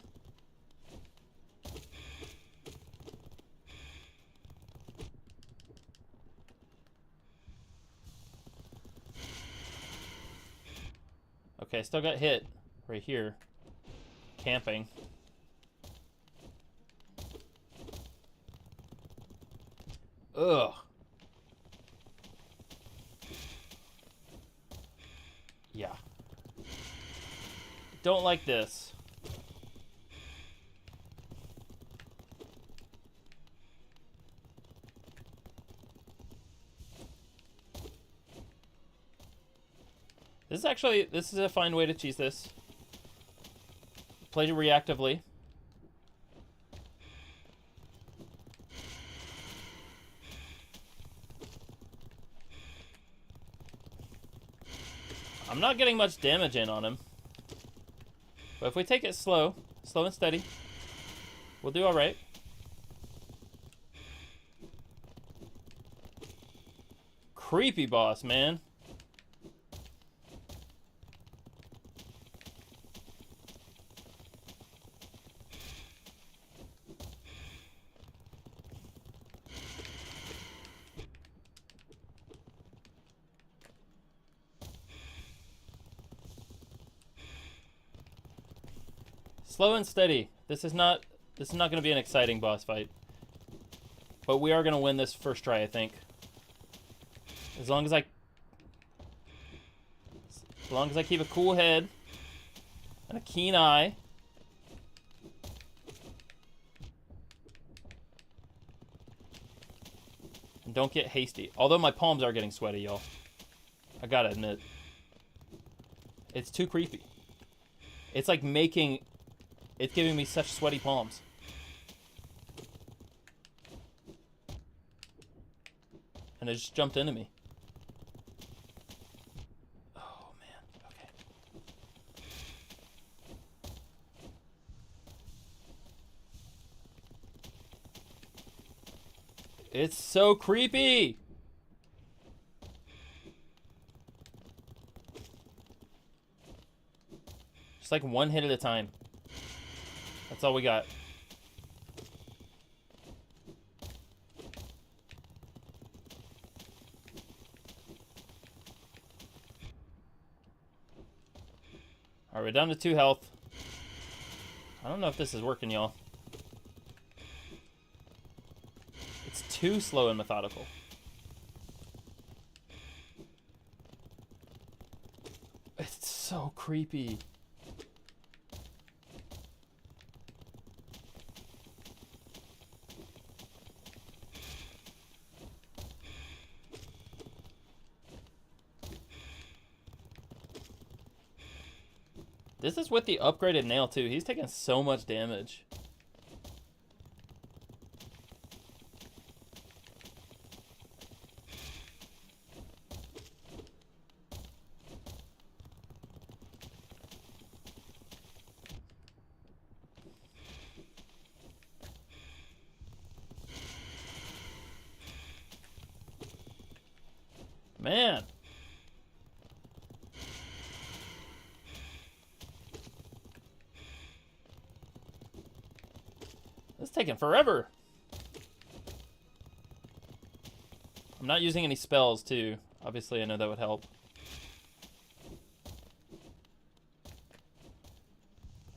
Okay, I still got hit right here. Camping. Ugh. Yeah. Don't like this. This is a fine way to cheese this. Play reactively. I'm not getting much damage in on him. But if we take it slow and steady, we'll do alright. Creepy boss, man. Slow and steady. This is not going to be an exciting boss fight. But we are going to win this first try, I think. As long as I keep a cool head and a keen eye. And don't get hasty. Although my palms are getting sweaty, y'all. I gotta admit. It's too creepy. It's like it's giving me such sweaty palms. And it just jumped into me. Oh, man. Okay. It's so creepy! Just like one hit at a time. That's all we got. Alright, we're down to 2 health. I don't know if this is working, y'all. It's too slow and methodical. It's so creepy. This is with the upgraded nail, too. He's taking so much damage. Man. This is taking forever. I'm not using any spells, too. Obviously, I know that would help.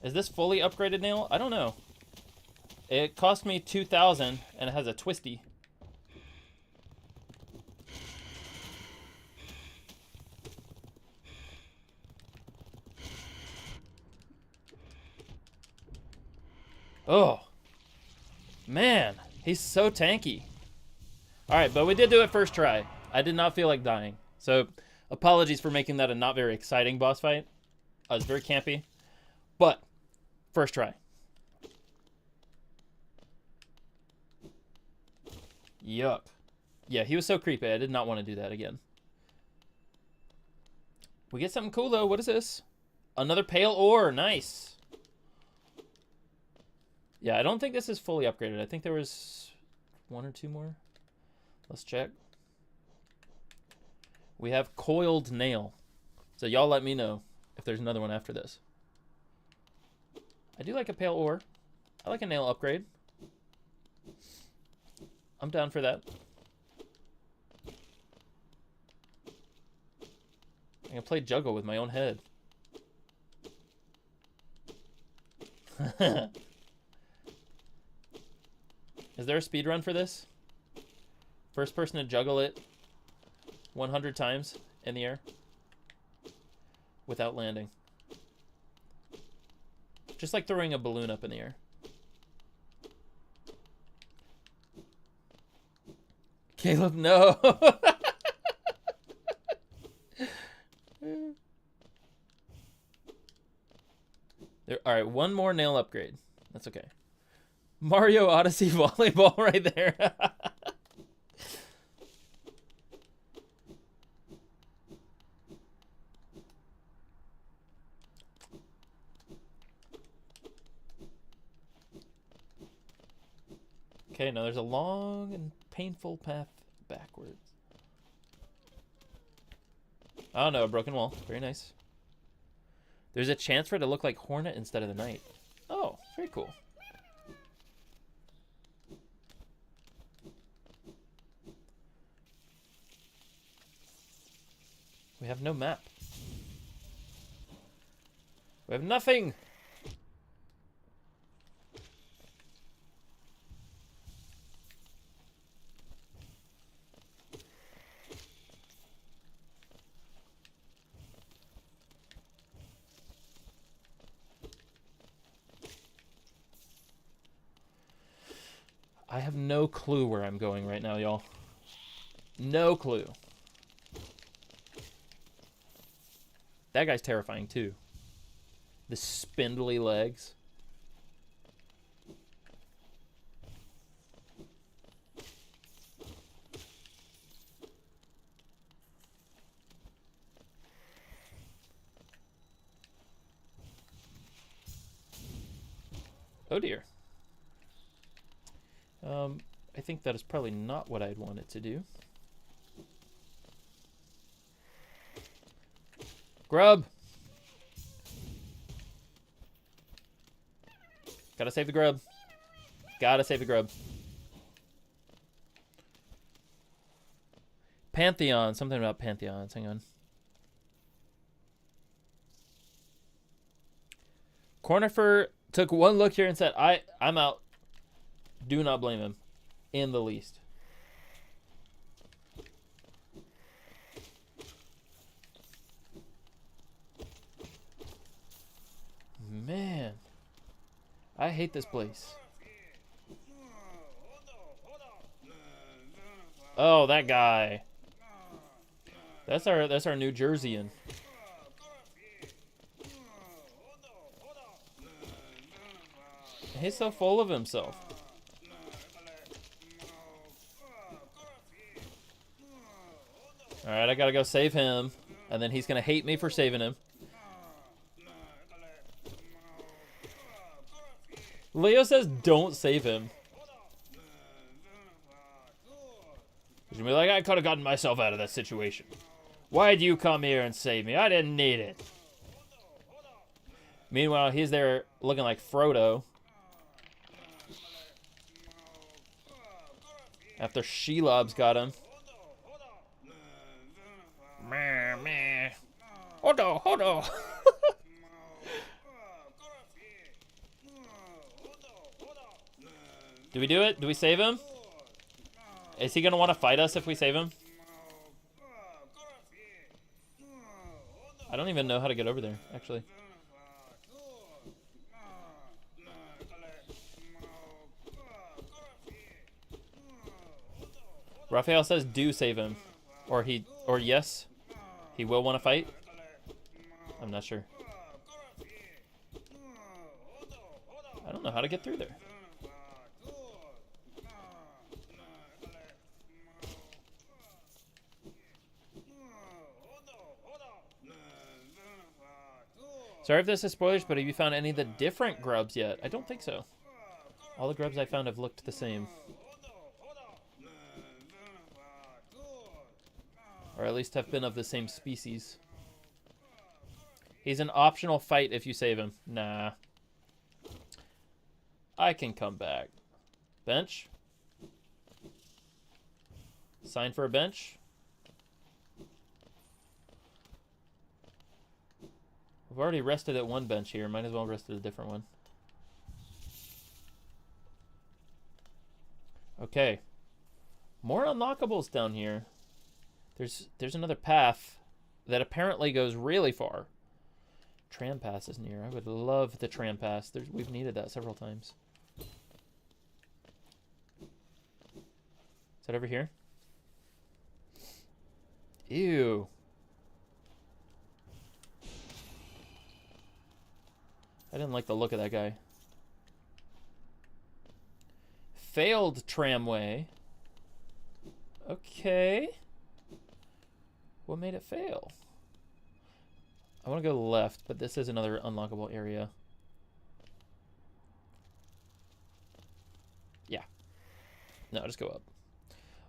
Is this fully upgraded nail? I don't know. It cost me 2,000, and it has a twisty. Oh. Man, he's so tanky. Alright, but we did do it first try. I did not feel like dying. So, apologies for making that a not very exciting boss fight. I was very campy. But, first try. Yuck. Yeah, he was so creepy. I did not want to do that again. We get something cool, though. What is this? Another pale ore. Nice. Yeah, I don't think this is fully upgraded. I think there was one or two more. Let's check. We have coiled nail. So y'all let me know if there's another one after this. I do like a pale ore. I like a nail upgrade. I'm down for that. I can play juggle with my own head. Is there a speed run for this? First person to juggle it 100 times in the air without landing. Just like throwing a balloon up in the air. Caleb, no. All right, one more nail upgrade. That's okay. Mario Odyssey volleyball right there. Okay, now there's a long and painful path backwards. Oh no, a broken wall. Very nice. There's a chance for it to look like Hornet instead of the Knight. Oh, very cool. We have no map. We have nothing. I have no clue where I'm going right now, y'all. No clue. That guy's terrifying, too. The spindly legs. Oh, dear. I think that is probably not what I'd want it to do. Grub! Gotta save the grub. Gotta save the grub. Pantheon. Something about pantheons. Hang on. Cornifer took one look here and said, I'm out. Do not blame him. In the least. Man. I hate this place. Oh, that guy. That's our New Jerseyan. He's so full of himself. Alright, I gotta go save him. And then he's gonna hate me for saving him. Leo says don't save him. He's gonna be like, I could have gotten myself out of that situation. Why'd you come here and save me? I didn't need it. Meanwhile, he's there looking like Frodo. After Shellop's got him. Meh, meh. Hodo, hodo. Do we do it? Do we save him? Is he gonna want to fight us if we save him? I don't even know how to get over there, actually. Raphael says do save him. Or yes, he will want to fight. I'm not sure. I don't know how to get through there. Sorry if this is spoilers, but have you found any of the different grubs yet? I don't think so. All the grubs I found have looked the same. Or at least have been of the same species. He's an optional fight if you save him. Nah. I can come back. Bench? Sign for a bench? We've already rested at one bench here. Might as well rest at a different one. Okay. More unlockables down here. There's another path that apparently goes really far. Tram pass is near. I would love the tram pass. We've needed that several times. Is that over here? Ew. I didn't like the look of that guy. Failed tramway. Okay. What made it fail? I want to go left, but this is another unlockable area. Yeah. No, just go up.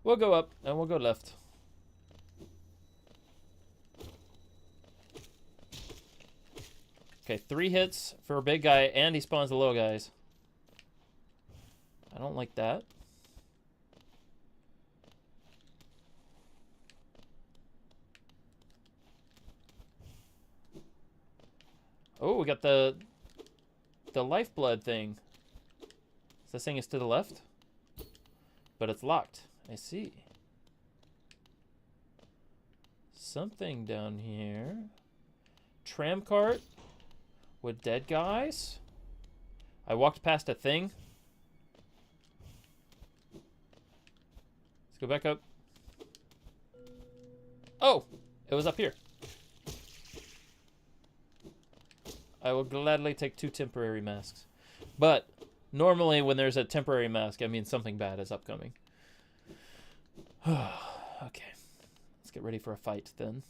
We'll go up, and we'll go left. Okay, 3 hits for a big guy, and he spawns the little guys. I don't like that. Oh, we got the lifeblood thing. So this thing is to the left, but it's locked. I see. Something down here. Tram cart with dead guys. I walked past a thing. Let's go back up. Oh, it was up here. I will gladly take 2 temporary masks. But normally when there's a temporary mask, I mean something bad is upcoming. Okay. Let's get ready for a fight then.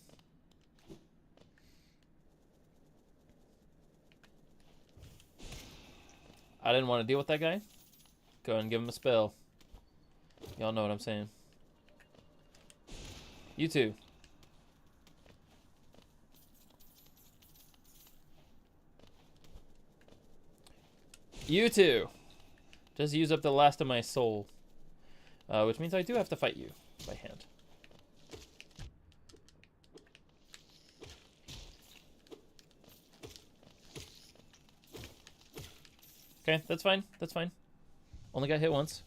I didn't want to deal with that guy. Go ahead and give him a spell. Y'all know what I'm saying. You too. You too. Just use up the last of my soul. Which means I do have to fight you by hand. Okay, that's fine. That's fine. Only got hit once.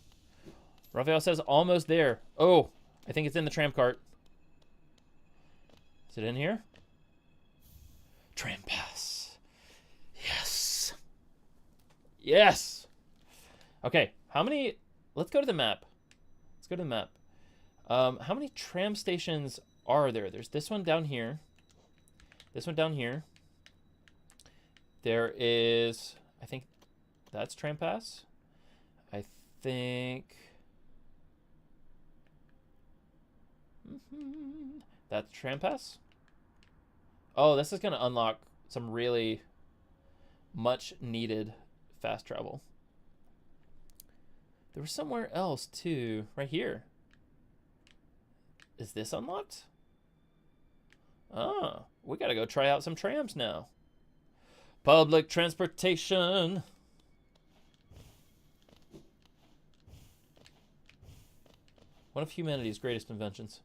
Raphael says almost there. Oh, I think it's in the tram cart. Is it in here? Tram pass. Yes. Yes. Okay, how many... Let's go to the map. Let's go to the map. How many tram stations are there? There's this one down here. This one down here. There is, I think, That's tram pass. I think... That's tram pass. Oh, this is going to unlock some really much needed fast travel. There was somewhere else too, right here. Is this unlocked? Ah, we gotta go try out some trams now. Public transportation. One of humanity's greatest inventions.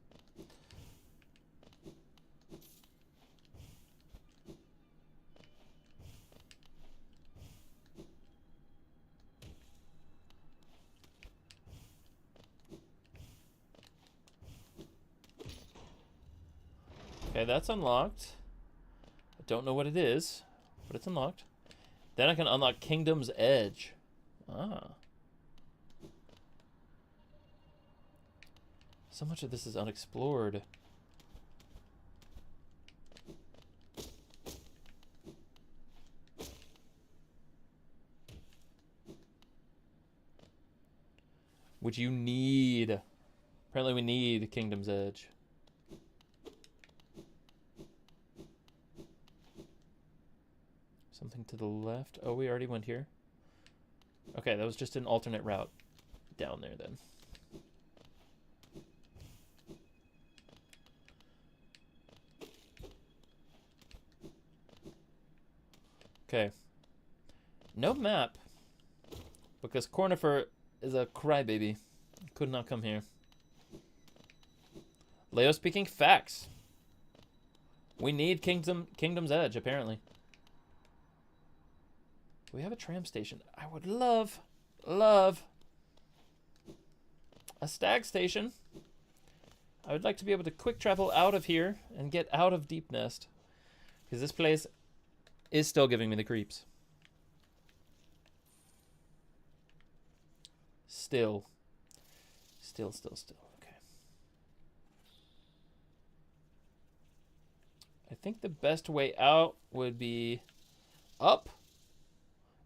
Okay, that's unlocked. I don't know what it is, but it's unlocked. Then I can unlock Kingdom's Edge. Ah. So much of this is unexplored. Which you need. Apparently we need Kingdom's Edge. Something to the left. Oh, we already went here. Okay, that was just an alternate route down there then. Okay. No map. Because Cornifer is a crybaby. Could not come here. Leo speaking facts. We need Kingdom's Edge, apparently. We have a tram station. I would love a stag station. I would like to be able to quick travel out of here and get out of Deep Nest. Because this place is still giving me the creeps. Still. Okay. I think the best way out would be up.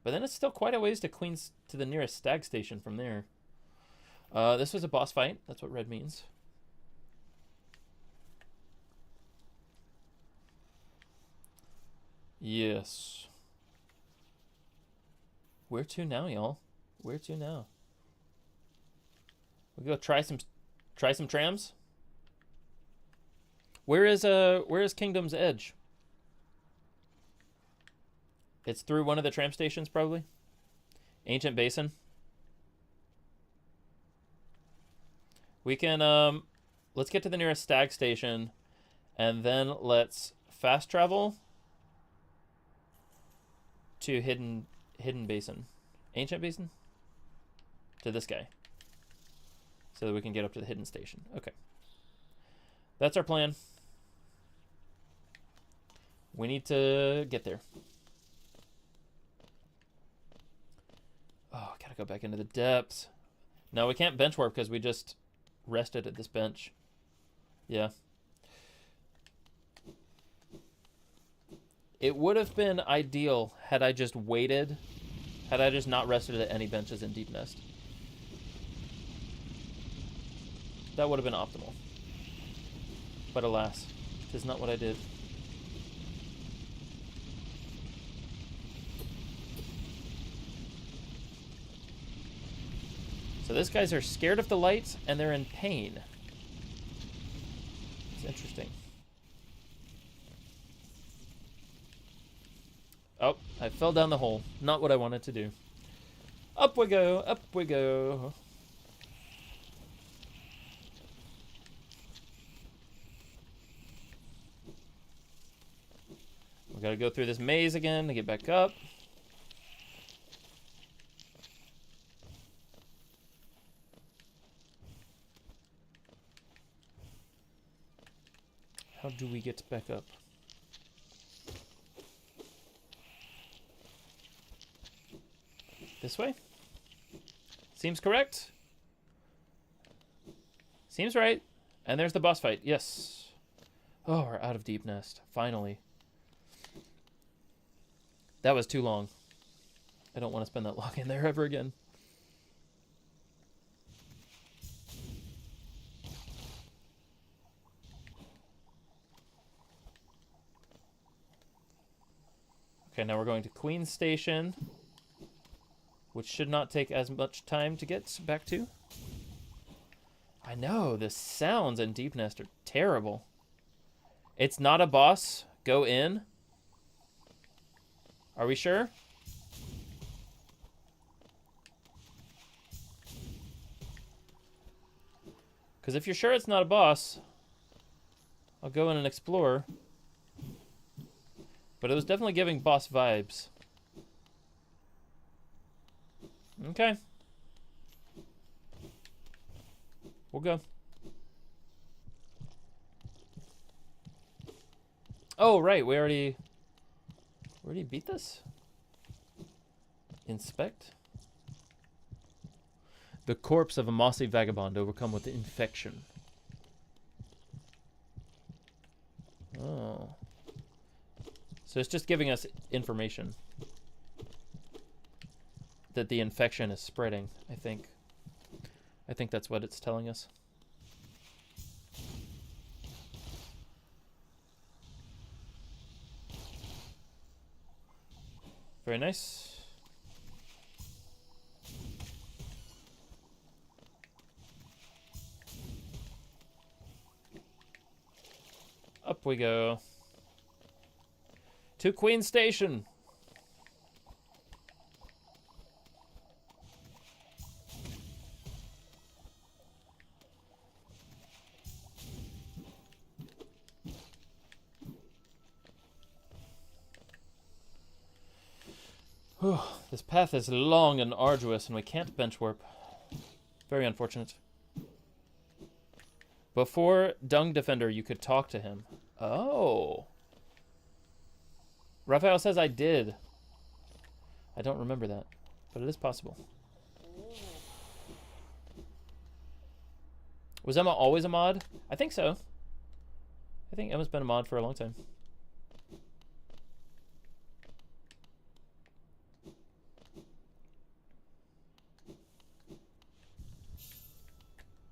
But then it's still quite a ways to to the nearest stag station from there. This was a boss fight. That's what red means. Yes. Where to now, y'all? Where to now? We go try some trams. Where is Kingdom's Edge? It's through one of the tram stations, probably. Ancient Basin. We can, let's get to the nearest stag station, and then let's fast travel to Hidden Basin. Ancient Basin? To this guy. So that we can get up to the hidden station. Okay. That's our plan. We need to get there. Oh, gotta go back into the depths. No, we can't bench warp because we just rested at this bench. Yeah. It would have been ideal had I just waited, had I just not rested at any benches in Deep Nest. That would have been optimal. But alas, it is not what I did. So these guys are scared of the lights and they're in pain. It's interesting. Oh, I fell down the hole. Not what I wanted to do. Up we go, up we go. We gotta go through this maze again to get back up. How do we get back up? This way? Seems correct. Seems right. And there's the boss fight. Yes. Oh, we're out of Deep Nest. Finally. That was too long. I don't want to spend that long in there ever again. Okay, now we're going to Queen Station, which should not take as much time to get back to. I know, the sounds in Deep Nest are terrible. It's not a boss. Go in. Are we sure? Because if you're sure it's not a boss, I'll go in and explore. But it was definitely giving boss vibes. Okay. We'll go. Oh, right. We already beat this? Inspect. The corpse of a mossy vagabond overcome with infection. Oh. So it's just giving us information that the infection is spreading, I think. I think that's what it's telling us. Very nice. Up we go. To Queen Station. Whew, this path is long and arduous, and we can't bench warp. Very unfortunate. Before Dung Defender, you could talk to him. Oh. Raphael says I did. I don't remember that, but it is possible. Was Emma always a mod? I think so. I think Emma's been a mod for a long time.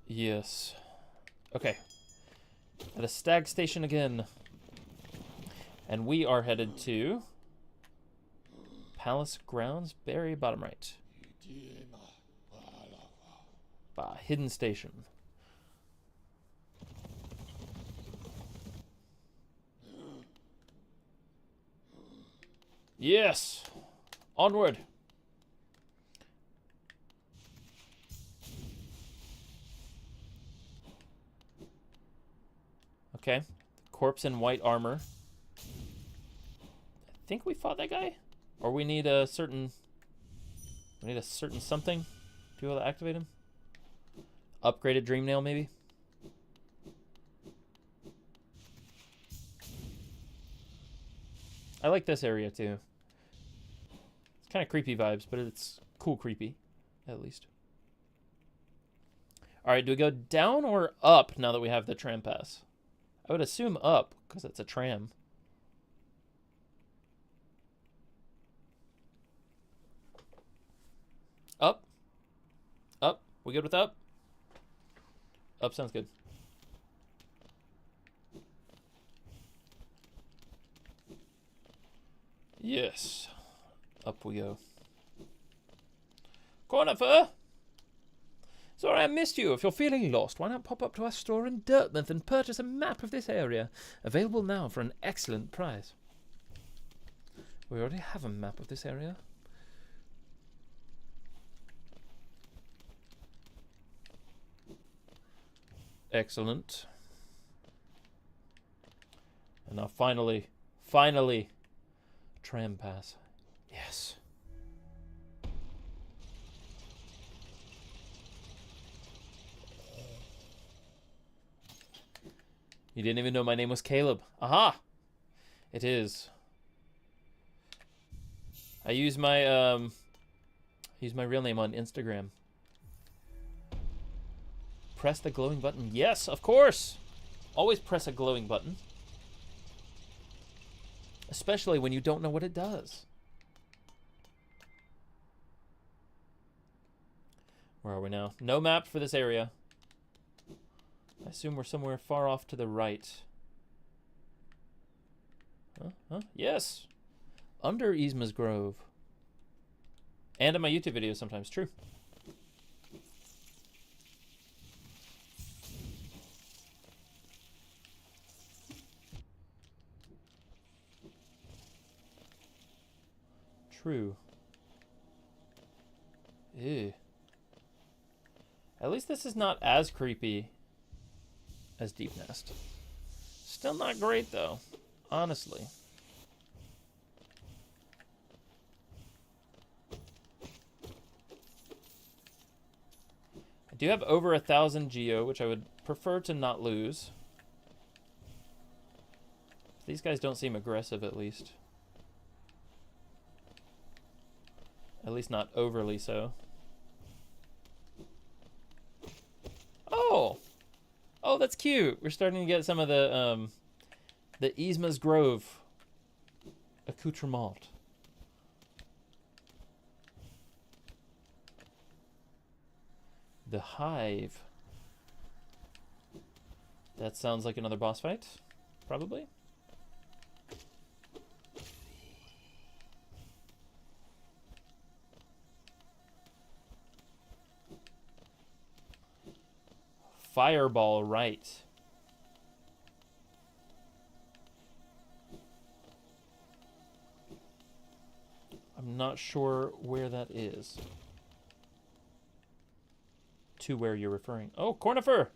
Yes. Okay. At a stag station again. And we are headed to Palace Grounds, Berry, bottom right. Hidden Station. Yes! Onward! Okay. Corpse in white armor. I think we fought that guy? Or we need a certain... We need a certain something to be able to activate him? Upgraded Dream Nail, maybe? I like this area, too. It's kind of creepy vibes, but it's cool creepy, at least. Alright, do we go down or up now that we have the tram pass? I would assume up, because it's a tram. Up? Up? We good with up? Up sounds good. Yes. Up we go. Cornifer! Sorry I missed you. If you're feeling lost, why not pop up to our store in Dartmouth and purchase a map of this area? Available now for an excellent price. We already have a map of this area. Excellent. And now finally, tram pass. Yes. You didn't even know my name was Caleb. Aha! It is. I use my real name on Instagram. Press the glowing button. Yes, of course. Always press a glowing button. Especially when you don't know what it does. Where are we now? No map for this area. I assume we're somewhere far off to the right. Huh? Yes! Under Yzma's Grove. And in my YouTube videos sometimes. True. True. Ew. At least this is not as creepy as Deep Nest. Still not great though, honestly. I do have over 1,000 geo, which I would prefer to not lose. These guys don't seem aggressive, at least. At least not overly so. Oh! Oh, that's cute. We're starting to get some of the Yzma's Grove accoutrement. The Hive. That sounds like another boss fight, probably. Fireball right. I'm not sure where that is. To where you're referring. Oh, Cornifer!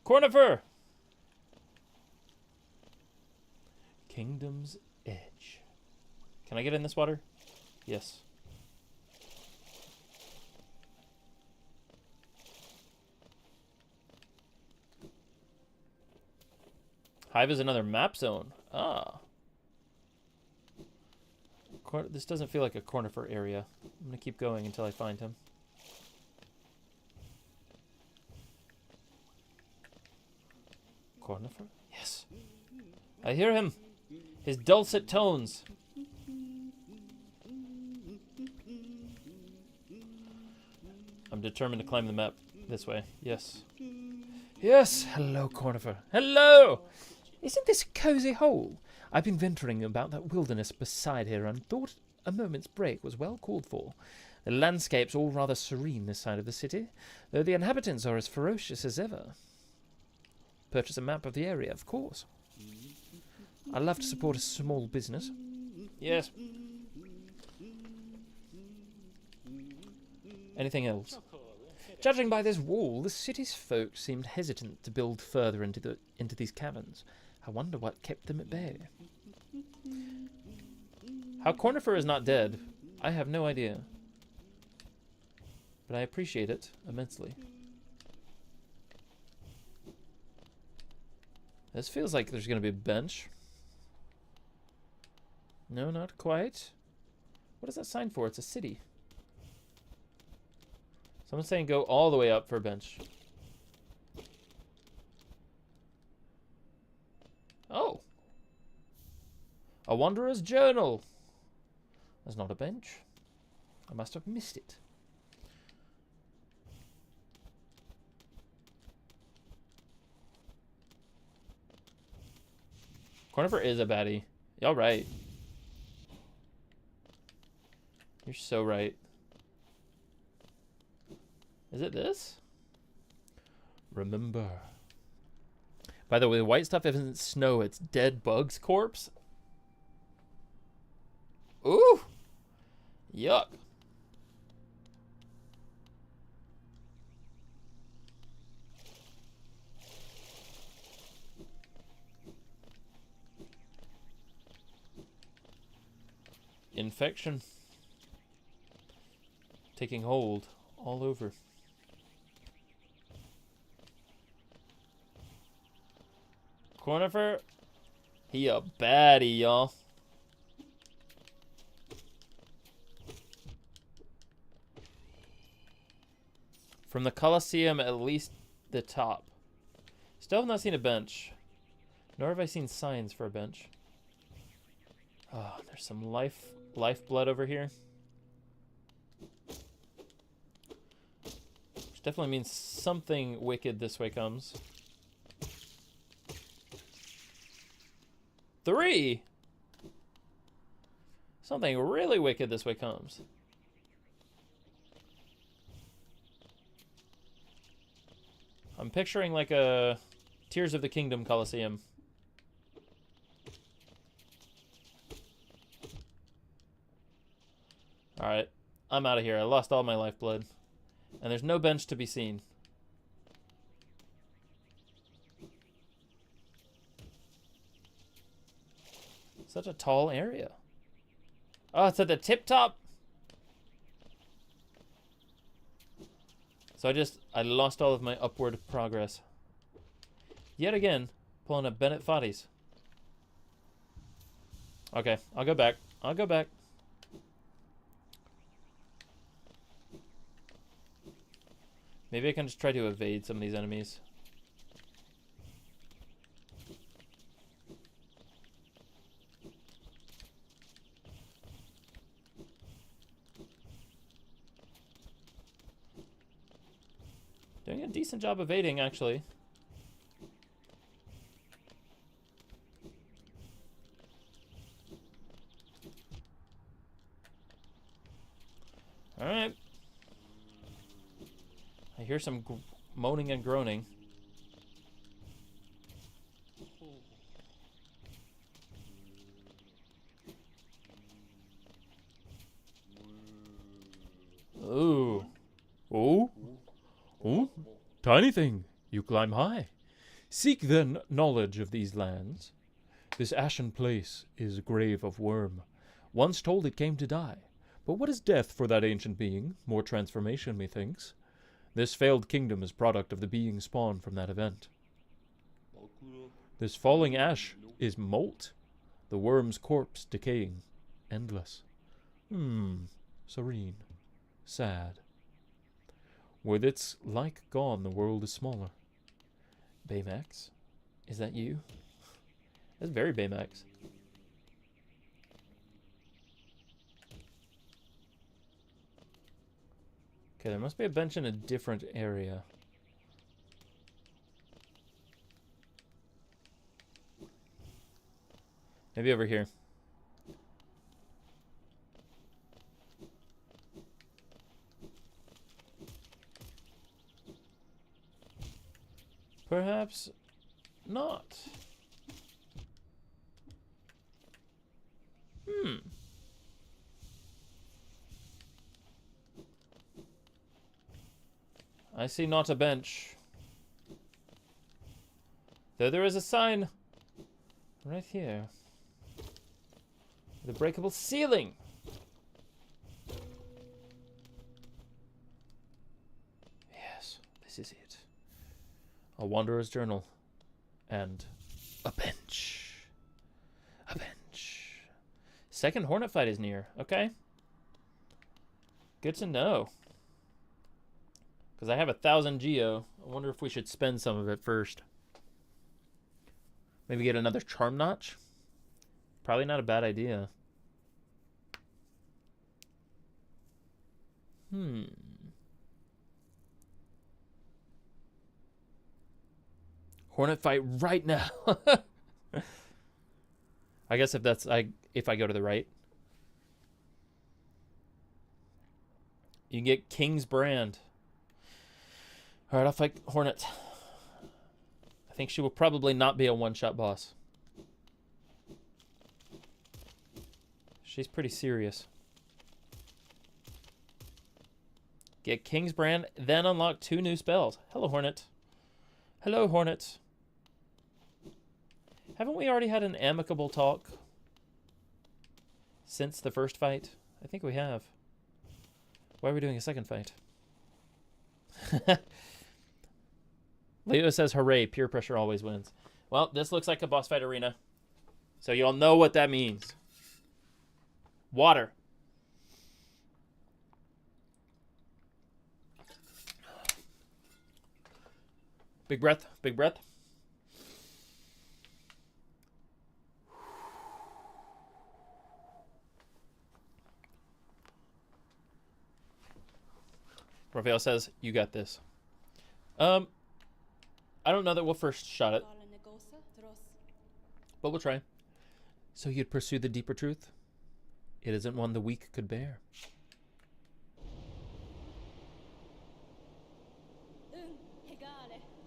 Cornifer! Kingdom's Edge. Can I get in this water? Yes. Hive is another map zone. Ah. This doesn't feel like a Cornifer area. I'm going to keep going until I find him. Cornifer? Yes. I hear him. His dulcet tones. I'm determined to climb the map this way. Yes. Yes. Hello, Cornifer. Hello! Isn't this a cozy hole? I've been venturing about that wilderness beside here and thought a moment's break was well called for. The landscape's all rather serene this side of the city, though the inhabitants are as ferocious as ever. Purchase a map of the area, of course. I'd love to support a small business. Yes. Anything else? Judging by this wall, the city's folk seemed hesitant to build further into these caverns. I wonder what kept them at bay. How Cornifer is not dead, I have no idea. But I appreciate it immensely. This feels like there's going to be a bench. No, not quite. What is that sign for? It's a city. Someone's saying go all the way up for a bench. Oh. A Wanderer's Journal. That's not a bench. I must have missed it. Cornifer is a baddie. Y'all right. You're so right. Is it this? Remember. By the way, the white stuff isn't snow, it's dead bug's corpse. Ooh! Yuck. Infection. Taking hold all over. Cornifer, he a baddie, y'all. From the Colosseum, at least the top. Still have not seen a bench. Nor have I seen signs for a bench. Oh, there's some lifeblood over here. Which definitely means something wicked this way comes. 3! Something really wicked this way comes. I'm picturing like a Tears of the Kingdom Coliseum. Alright, I'm out of here. I lost all my lifeblood. And there's no bench to be seen. Such a tall area. Oh, it's at the tip top. So I lost all of my upward progress. Yet again, pulling up Bennett Foddies. Okay, I'll go back. I'll go back. Maybe I can just try to evade some of these enemies. Doing a decent job evading, actually. Alright. I hear some moaning and groaning. Ooh. Oh? Oh? Tiny thing, you climb high. Seek then knowledge of these lands. This ashen place is grave of worm. Once told it came to die. But what is death for that ancient being? More transformation, methinks. This failed kingdom is product of the being spawned from that event. This falling ash is molt. The worm's corpse decaying. Endless. Serene. Sad. With its like gone, the world is smaller. Baymax? Is that you? That's very Baymax. Okay, there must be a bench in a different area. Maybe over here. Perhaps not. I see not a bench. Though there is a sign right here. The breakable ceiling. Yes, this is it. A wanderer's journal. And a bench. A bench. Second hornet fight is near. Okay. Good to know. Because I have 1,000 geo. I wonder if we should spend some of it first. Maybe get another charm notch? Probably not a bad idea. Hornet fight right now. I guess if I go to the right. You can get King's Brand. Alright, I'll fight Hornet. I think she will probably not be a one-shot boss. She's pretty serious. Get King's Brand, then unlock 2 new spells. Hello, Hornet. Hello, Hornet. Haven't we already had an amicable talk since the first fight? I think we have. Why are we doing a second fight? Leo says, hooray, peer pressure always wins. Well, this looks like a boss fight arena. So you'll know what that means. Water. Big breath, big breath. Raphael says, you got this. Um, I don't know that we'll first shot it, but we'll try. So you'd pursue the deeper truth? It isn't one the weak could bear.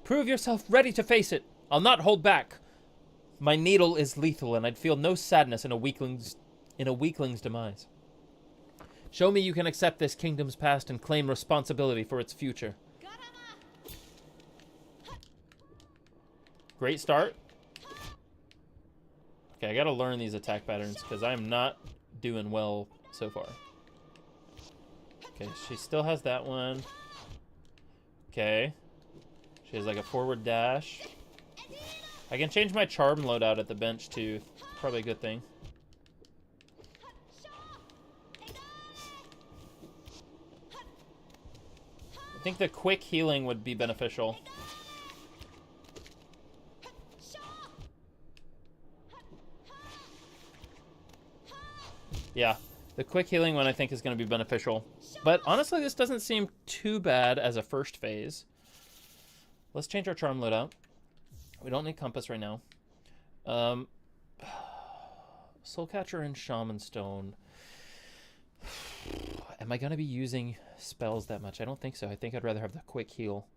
Prove yourself ready to face it. I'll not hold back. My needle is lethal, and I'd feel no sadness in a weakling's demise. Show me you can accept this kingdom's past and claim responsibility for its future. Great start. Okay, I gotta learn these attack patterns because I'm not doing well so far. Okay, she still has that one. Okay. She has like a forward dash. I can change my charm loadout at the bench too. Probably a good thing. I think the quick healing would be beneficial. Yeah, the quick healing one I think is going to be beneficial. But honestly, this doesn't seem too bad as a first phase. Let's change our charm loadout. We don't need compass right now. Soulcatcher and Shaman Stone. Am I going to be using spells that much? I don't think so. I think I'd rather have the quick heal.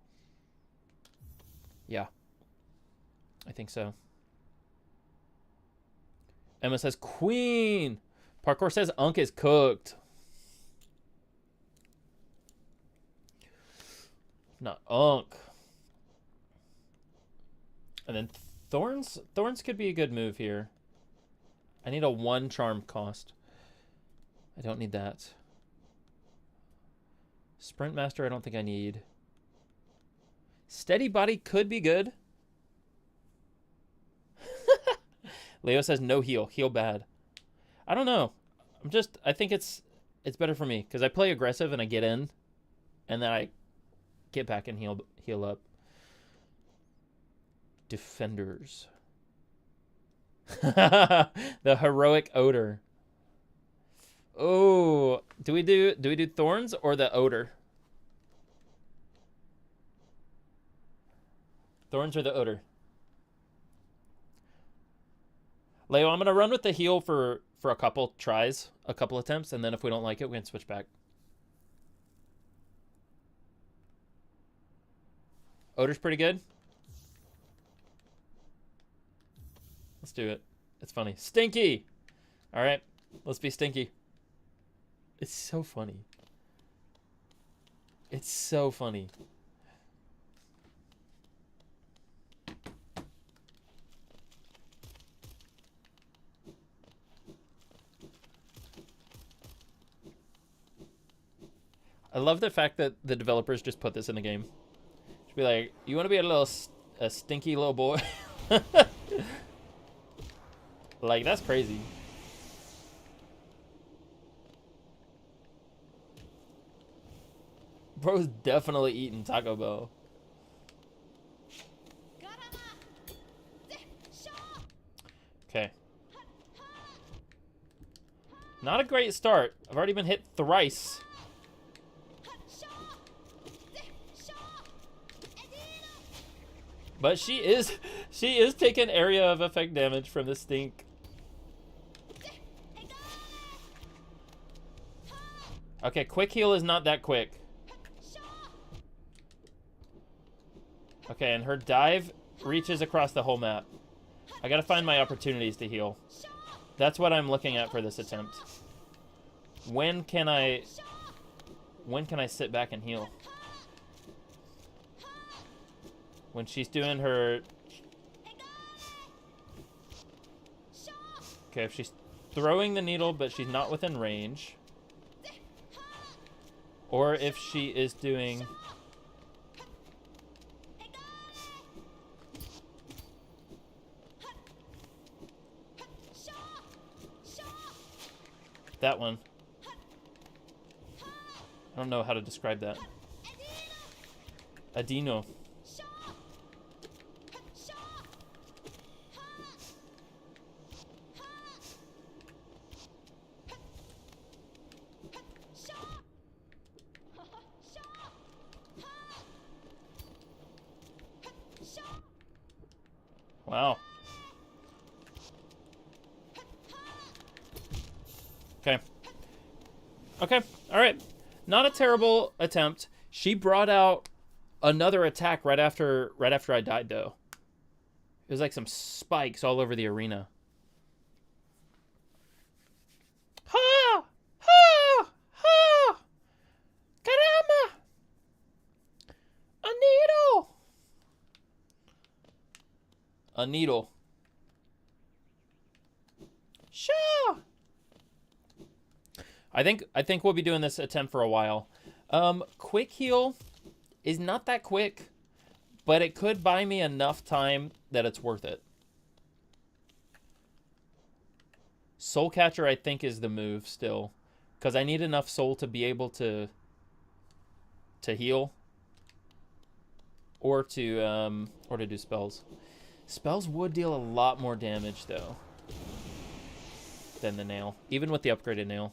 Yeah. I think so. Emma says, Queen! Parkour says, Unk is cooked. Not Unk. And then Thorns. Thorns could be a good move here. I need a 1 charm cost. I don't need that. Sprint Master, I don't think I need. Steady Body could be good. Leo says no heal. Heal bad. I don't know. I think it's better for me because I play aggressive and I get in, and then I get back and heal up. Defenders. The heroic odor. Oh, do we do thorns or the odor? Thorns or the odor? Leo, I'm gonna run with the heal for a couple tries, a couple attempts, and then if we don't like it, we can switch back. Odor's pretty good. Let's do it. It's funny. Stinky! Alright, let's be stinky. It's so funny. It's so funny. I love the fact that the developers just put this in the game. Should be like, you want to be a stinky little boy? Like, that's crazy. Bro's definitely eating Taco Bell. Okay. Not a great start. I've already been hit thrice. But she is taking area of effect damage from the stink. Okay, quick heal is not that quick. Okay, and her dive reaches across the whole map. I gotta find my opportunities to heal. That's what I'm looking at for this attempt. When can I sit back and heal? When she's doing her... Okay, if she's throwing the needle but she's not within range. Or if she is doing... that one. I don't know how to describe that. Adino. Wow. Okay. Okay. All right. Not a terrible attempt. She brought out another attack right after I died, though. It was like some spikes all over the arena. Ha! Ha! Ha! Caramba! A needle! A needle. Sure. I think we'll be doing this attempt for a while. Quick heal is not that quick, but it could buy me enough time that it's worth it. Soul Catcher, I think, is the move still, because I need enough soul to be able to heal, or to do spells. Spells would deal a lot more damage though than the nail, even with the upgraded nail.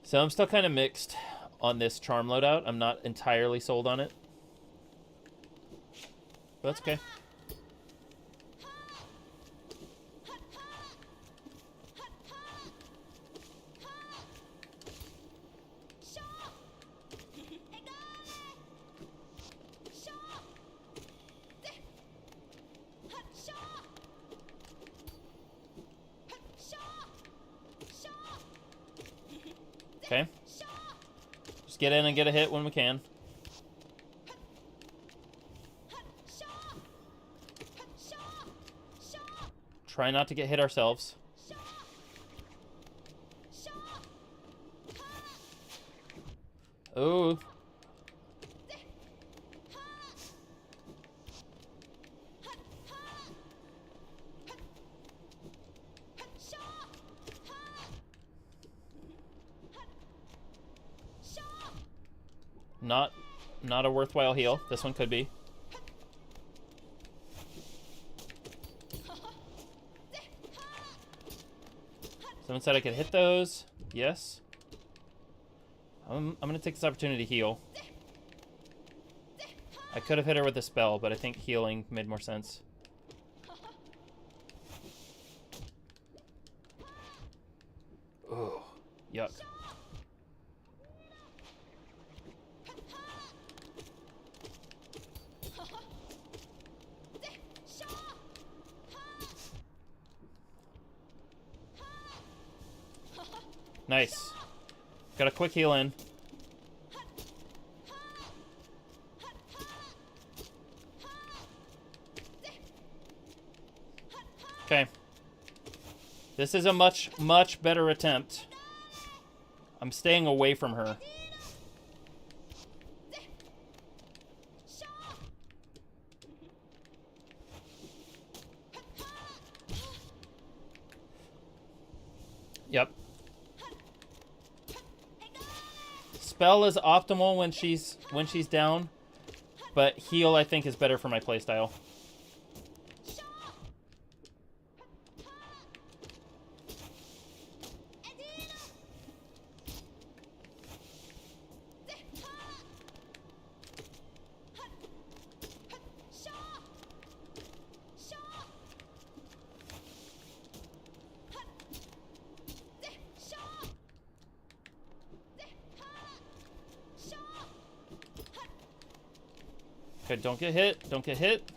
So I'm still kind of mixed on this charm loadout. I'm not entirely sold on it, but that's okay. Okay. Just get in and get a hit when we can. Try not to get hit ourselves. Oh. Not a worthwhile heal. This one could be. Someone said I could hit those. Yes. I'm gonna take this opportunity to heal. I could have hit her with a spell, but I think healing made more sense. Oh, yuck. Nice. Got a quick heal in. Okay. This is a much, much better attempt. I'm staying away from her. Yep. Spell is optimal when she's down, but heal I think is better for my playstyle. Okay, don't get hit. Don't get hit.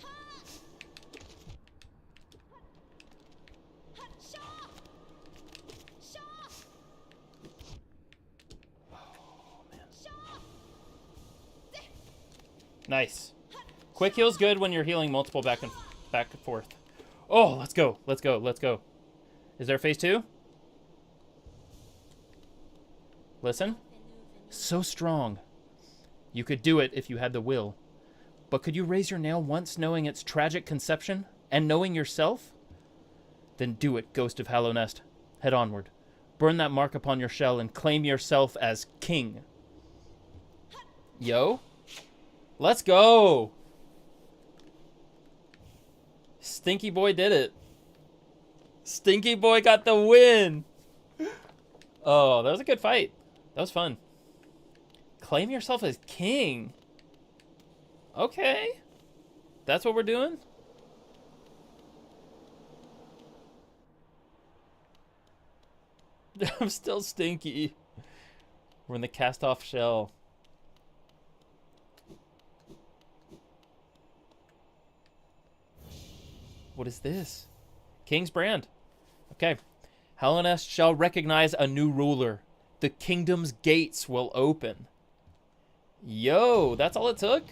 Oh, man. Nice. Quick heal's good when you're healing multiple back and forth. Oh, let's go. Let's go. Let's go. Is there phase 2? Listen. So strong. You could do it if you had the will. But could you raise your nail once knowing its tragic conception and knowing yourself? Then do it, Ghost of Hallow Nest. Head onward. Burn that mark upon your shell and claim yourself as king. Yo. Let's go. Stinky Boy did it. Stinky Boy got the win. Oh, that was a good fight. That was fun. Claim yourself as king. Okay. That's what we're doing? I'm still stinky. We're in the cast-off shell. What is this? King's brand. Okay. Hellenest shall recognize a new ruler. The kingdom's gates will open. Yo, that's all it took?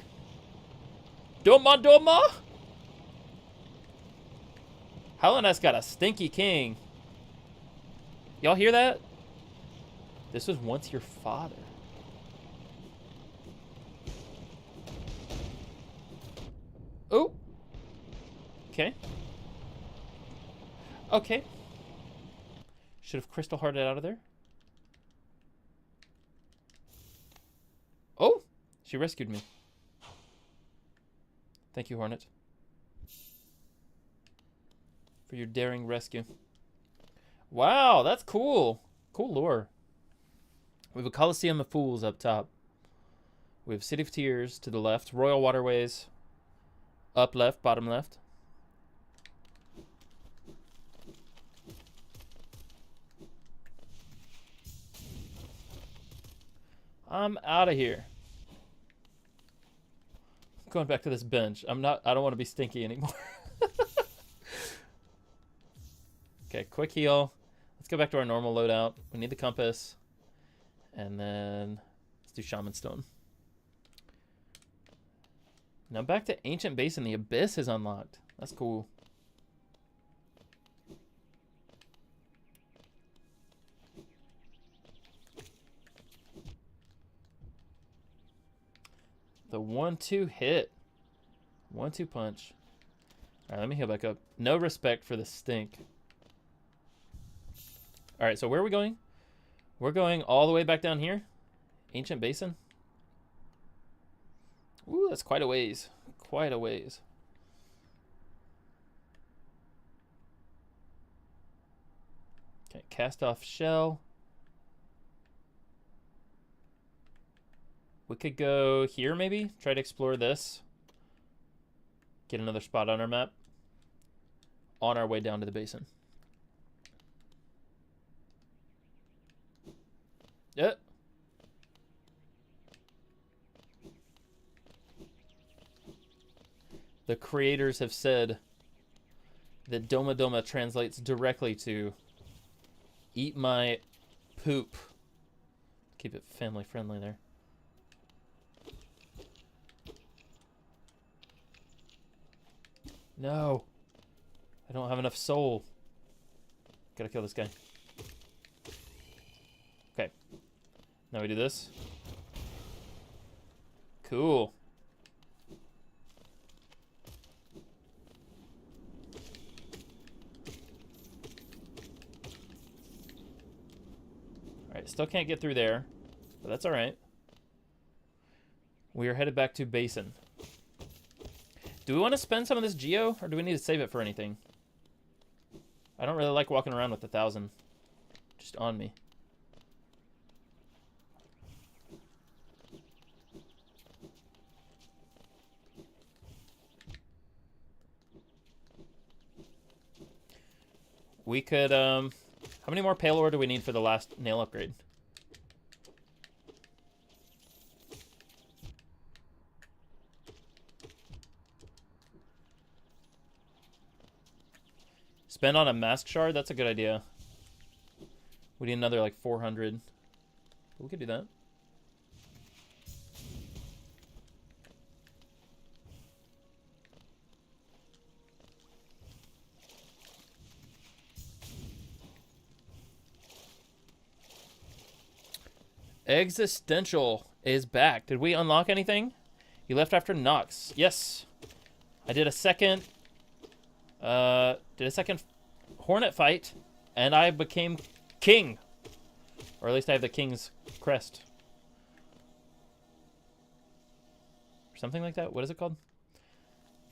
Doma Doma? Hellenest got a stinky king. Y'all hear that? This was once your father. Oh. Okay. Okay. Should have crystal hearted out of there. Oh! She rescued me. Thank you, Hornet. For your daring rescue. Wow, that's cool. Cool lore. We have a Coliseum of Fools up top. We have City of Tears to the left. Royal Waterways. Up left, bottom left. I'm out of here. I'm going back to this bench. I don't want to be stinky anymore. Okay, quick heal. Let's go back to our normal loadout. We need the compass. And then let's do Shaman Stone. Now back to Ancient Basin. The Abyss is unlocked. That's cool. The 1-2 hit. 1-2 punch. Alright, let me heal back up. No respect for the stink. Alright, so where are we going? We're going all the way back down here. Ancient Basin. Ooh, that's quite a ways. Quite a ways. Okay, cast off shell. We could go here maybe. Try to explore this. Get another spot on our map. On our way down to the basin. Yep. The creators have said that Doma Doma translates directly to eat my poop. Keep it family friendly there. No. I don't have enough soul. Gotta kill this guy. Okay. Now we do this. Cool. Alright, still can't get through there. But that's alright. We are headed back to Basin. Do we want to spend some of this geo, or do we need to save it for anything? I don't really like walking around with 1,000 just on me. We could, how many more pale ore do we need for the last nail upgrade? Spend on a mask shard? That's a good idea. We need another like 400. We could do that. Existential is back. Did we unlock anything? You left after Nox. Yes. I did a second Hornet fight, and I became king. Or at least I have the king's crest. Or something like that. What is it called?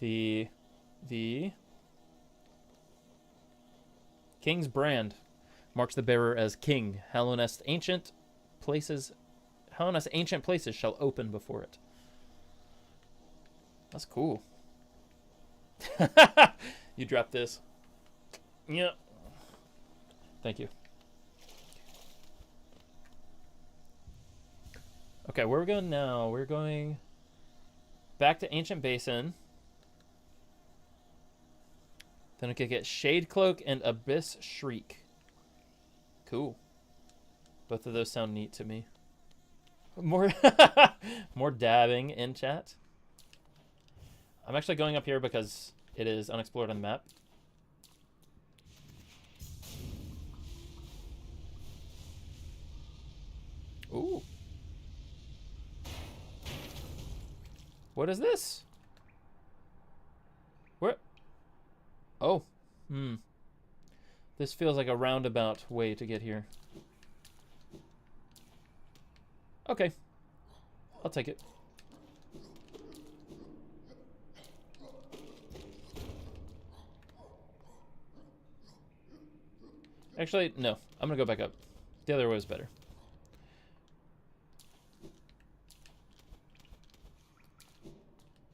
The king's brand marks the bearer as king. Hellenest ancient places shall open before it. That's cool. You drop this. Yeah. Thank you. Okay, where are we going now? We're going back to Ancient Basin. Then we could get Shade Cloak and Abyss Shriek. Cool. Both of those sound neat to me. More more dabbing in chat. I'm actually going up here because it is unexplored on the map. Ooh. What is this? Where? Oh. This feels like a roundabout way to get here. Okay. I'll take it. Actually, no. I'm gonna go back up. The other way was better.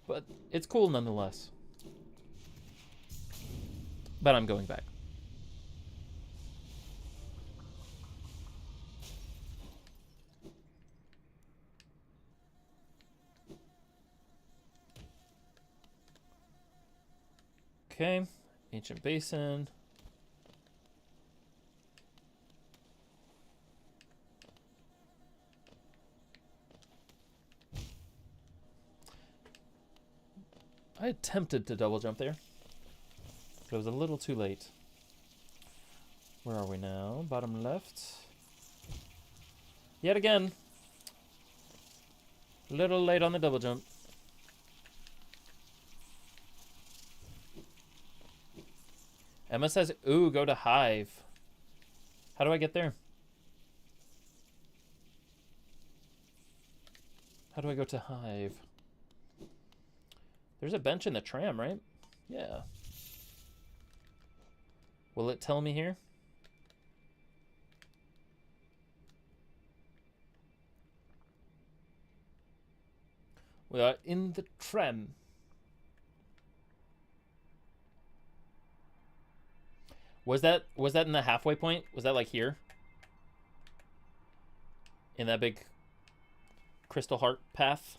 But it's cool nonetheless. But I'm going back. Okay. Ancient Basin. I attempted to double jump there. But it was a little too late. Where are we now? Bottom left. Yet again. A little late on the double jump. Emma says, ooh, go to Hive. How do I get there? How do I go to Hive? There's a bench in the tram, right? Yeah. Will it tell me here? We are in the tram. Was that in the halfway point? Was that like here? In that big crystal heart path?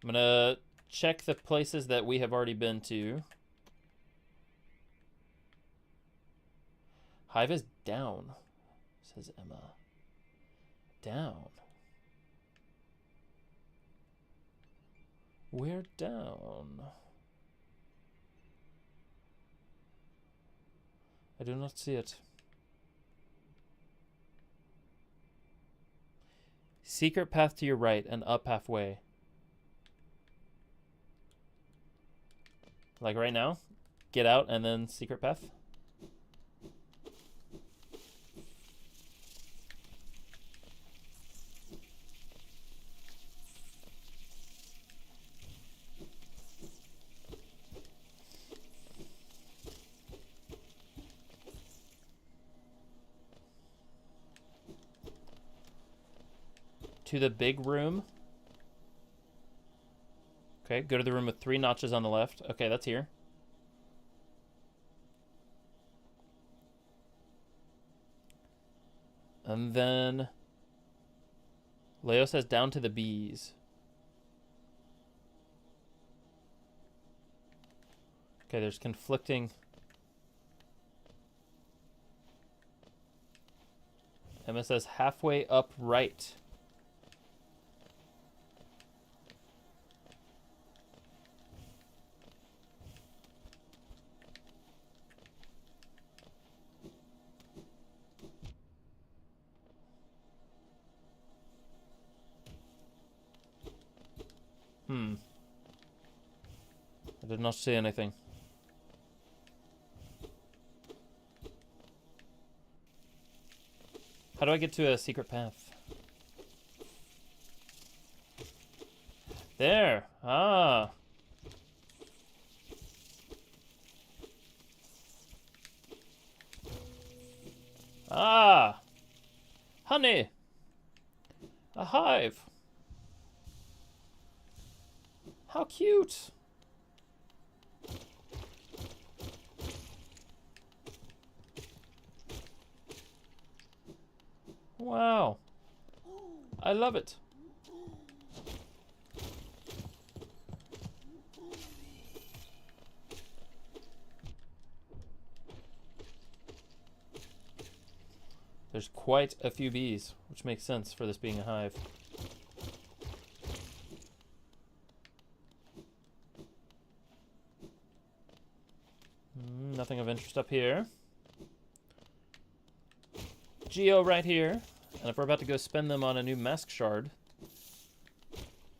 I'm gonna check the places that we have already been to. Hive is down, says Emma. Down. We're down. I do not see it. Secret path to your right and up halfway. Like right now? Get out and then secret path? To the big room. Okay, go to the room with 3 notches on the left. Okay, that's here. And then Leo says down to the bees. Okay, there's conflicting. Emma says halfway up right. I did not see anything. How do I get to a secret path? There. Ah. Ah. Honey. A hive. How cute. Wow. I love it. There's quite a few bees, which makes sense for this being a hive. Nothing of interest up here. Geo right here. And if we're about to go spend them on a new mask shard,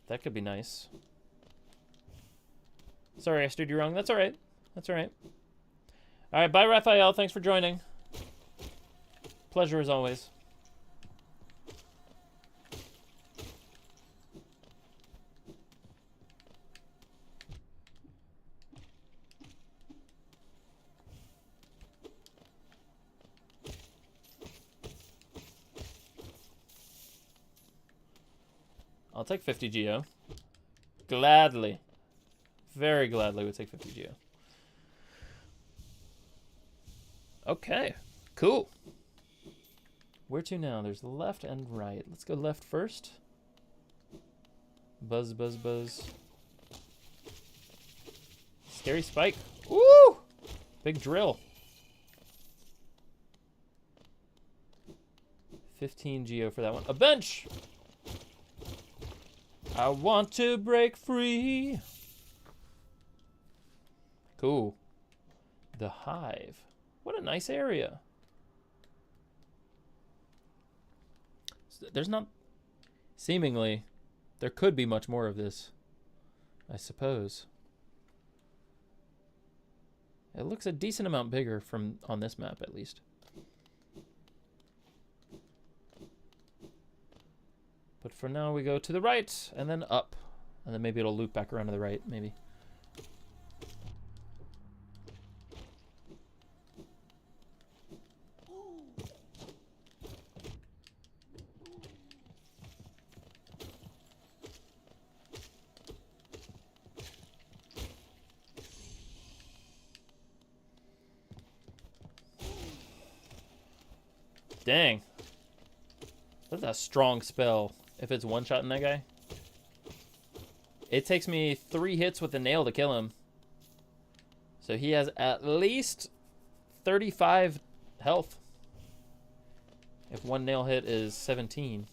that could be nice. Sorry, I steered you wrong. That's all right. That's all right. All right, bye, Raphael. Thanks for joining. Pleasure as always. I'll take 50 Geo. Gladly. Very gladly would take 50 Geo. Okay. Cool. Where to now? There's left and right. Let's go left first. Buzz, buzz, buzz. Scary spike. Woo! Big drill. 15 Geo for that one. A bench! I want to break free. Cool. The hive. What a nice area. There's not... Seemingly, there could be much more of this, I suppose. It looks a decent amount bigger from on this map, at least. But for now, we go to the right, and then up. And then maybe it'll loop back around to the right, maybe. Dang. That's a strong spell. If it's one-shotting that guy. It takes me 3 hits with the nail to kill him. So he has at least 35 health. If one nail hit is 17.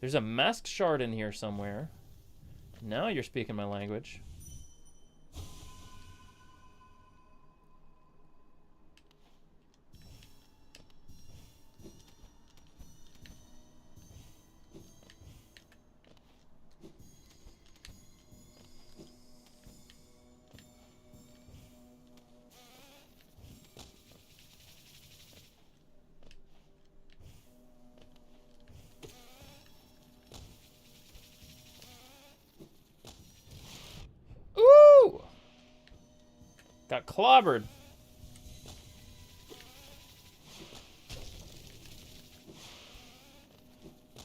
There's a mask shard in here somewhere. Now you're speaking my language. Got clobbered.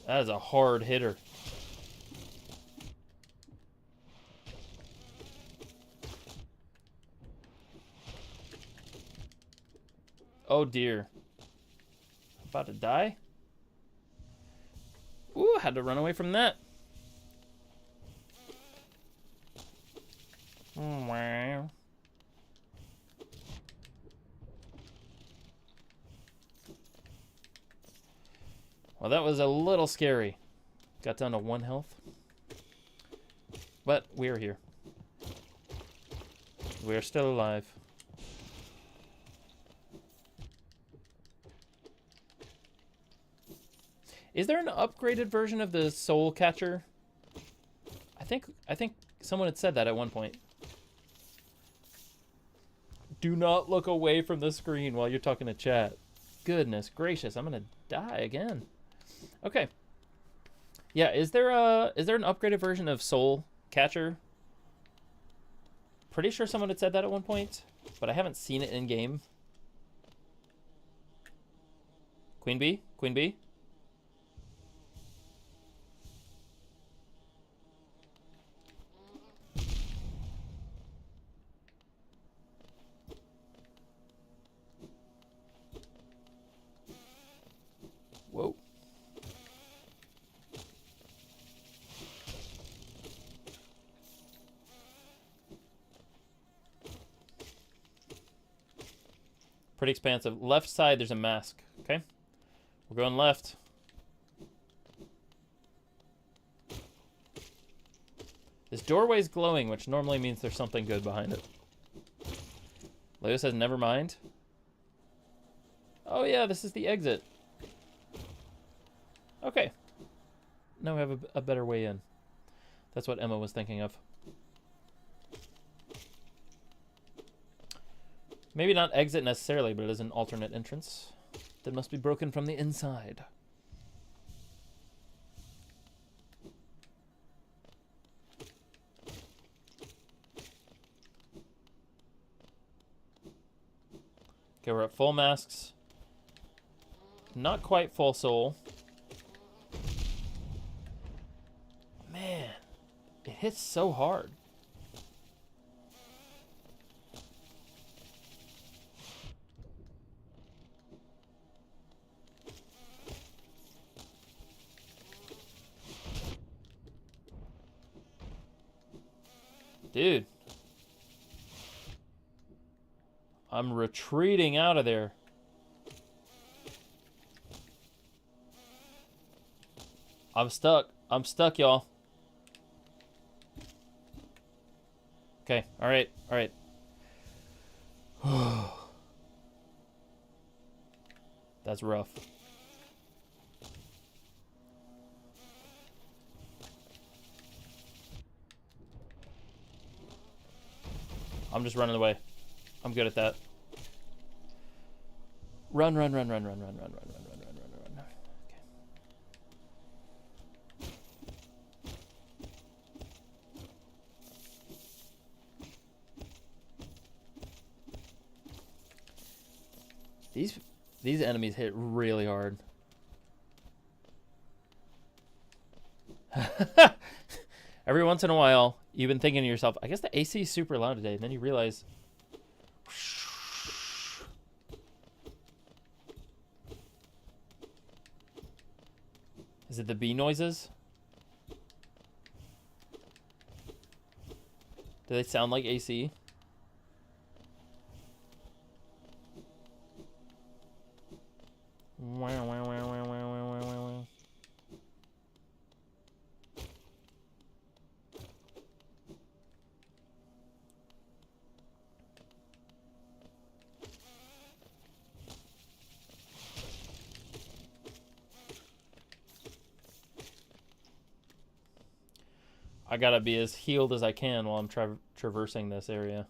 That is a hard hitter. Oh dear. About to die? Ooh, had to run away from that. Wow. Well, that was a little scary. Got down to 1 health. But we're here. We're still alive. Is there an upgraded version of the soul catcher? I think someone had said that at one point. Do not look away from the screen while you're talking to chat. Goodness gracious, I'm gonna die again. Okay. Yeah, is there an upgraded version of Soul Catcher? Pretty sure someone had said that at one point, but I haven't seen it in game. Queen bee? Queen bee? Whoa. Pretty expansive. Left side, there's a mask. Okay. We're going left. This doorway's glowing, which normally means there's something good behind it. Leo says, never mind. Oh, yeah, this is the exit. Okay. Now we have a better way in. That's what Emma was thinking of. Maybe not exit necessarily, but it is an alternate entrance that must be broken from the inside. Okay, we're at full masks. Not quite full soul. Man, it hits so hard. Dude. I'm retreating out of there. I'm stuck. I'm stuck, y'all. Okay, alright, alright. That's rough. I'm just running away. I'm good at that. Run, run, run, run, run, run, run, run, run, run, run, run, run. Okay. These enemies hit really hard. Every once in a while, you've been thinking to yourself, I guess the AC is super loud today, and then you realize... Is it the bee noises? Do they sound like AC? I gotta be as healed as I can while I'm traversing this area.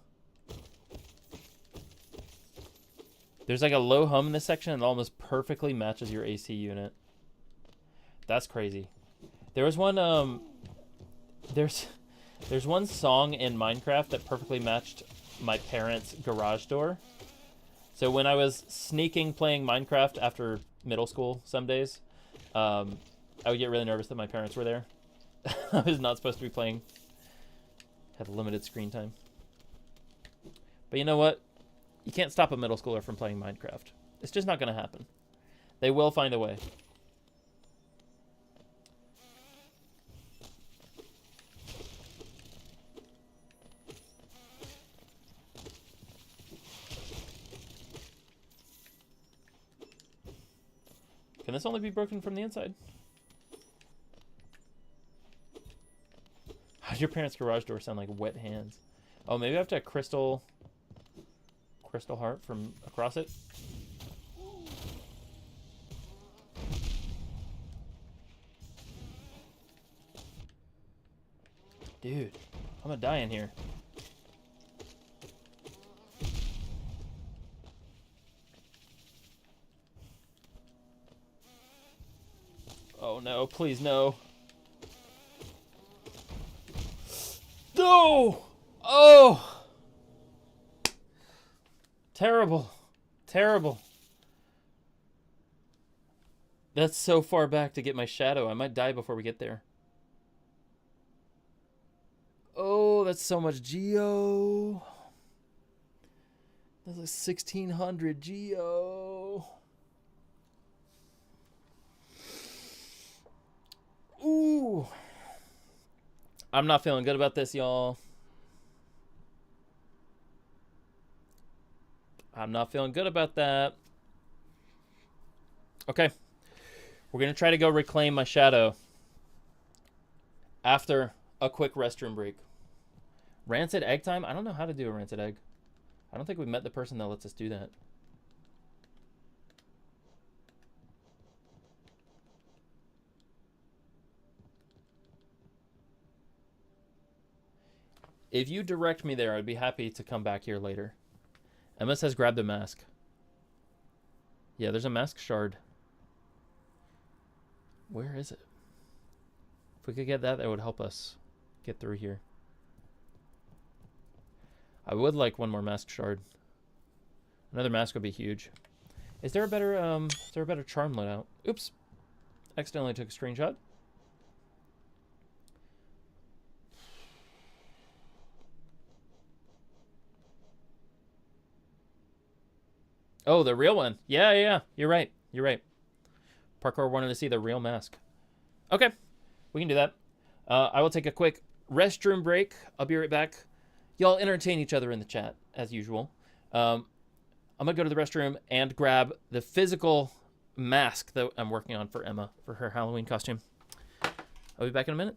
There's like a low hum in this section and it almost perfectly matches your AC unit. That's crazy. There was one there's one song in Minecraft that perfectly matched my parents' garage door. So when I was sneaking playing Minecraft after middle school some days, I would get really nervous that my parents were there. I was not supposed to be playing. Had limited screen time. But you know what? You can't stop a middle schooler from playing Minecraft. It's just not going to happen. They will find a way. Can this only be broken from the inside? How does your parents' garage door sound like wet hands? Oh, maybe I have to crystal heart from across it. Dude, I'm gonna die in here. Oh no, please no. No! Oh! Terrible. Terrible. That's so far back to get my shadow. I might die before we get there. Oh, that's so much geo. That's like 1600 geo. Ooh. I'm not feeling good about this, y'all. I'm not feeling good about that. Okay. We're going to try to go reclaim my shadow after a quick restroom break. Rancid egg time? I don't know how to do a rancid egg. I don't think we met the person that lets us do that. If you direct me there, I'd be happy to come back here later. Emma says grab the mask. Yeah, there's a mask shard. Where is it? If we could get that, that would help us get through here. I would like one more mask shard. Another mask would be huge. Is there a better charm loadout? Oops. Accidentally took a screenshot. Oh, the real one. Yeah. You're right. Parkour wanted to see the real mask. Okay. We can do that. I will take a quick restroom break. I'll be right back. Y'all entertain each other in the chat, as usual. I'm going to go to the restroom and grab the physical mask that I'm working on for Emma for her Halloween costume. I'll be back in a minute.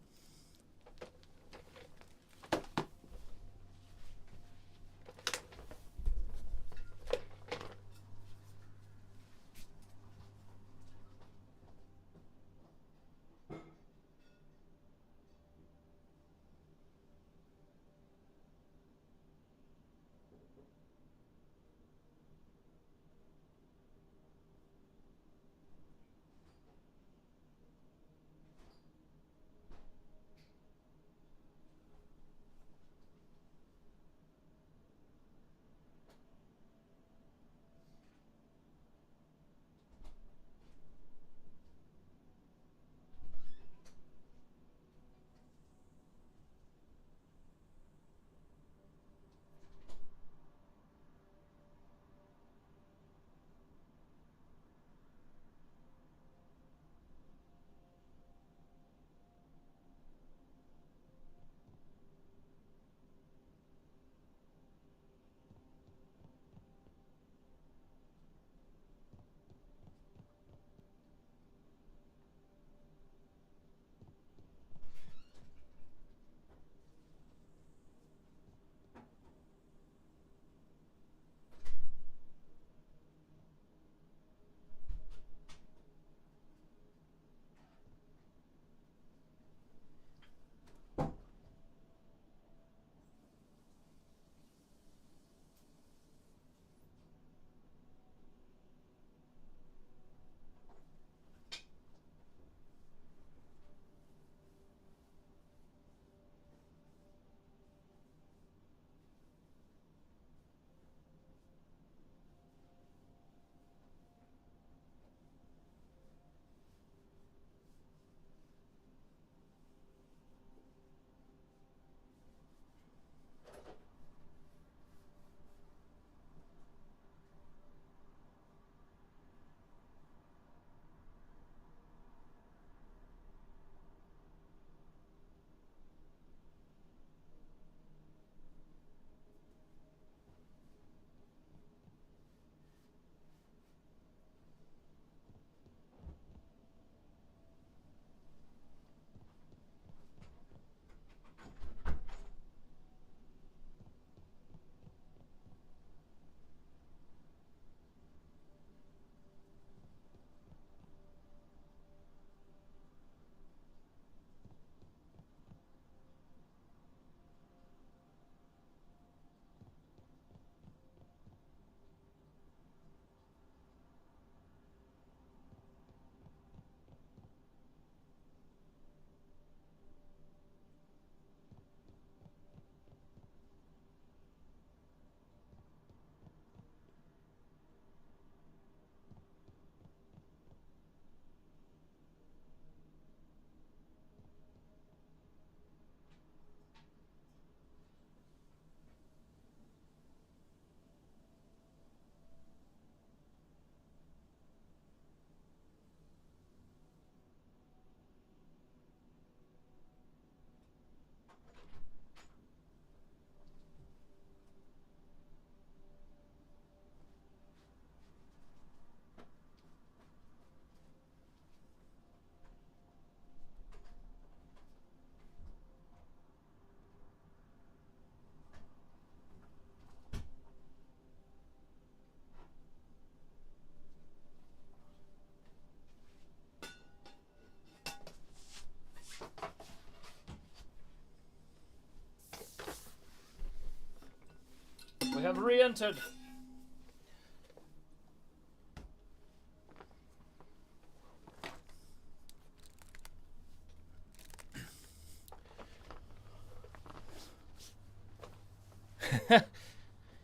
We have re-entered.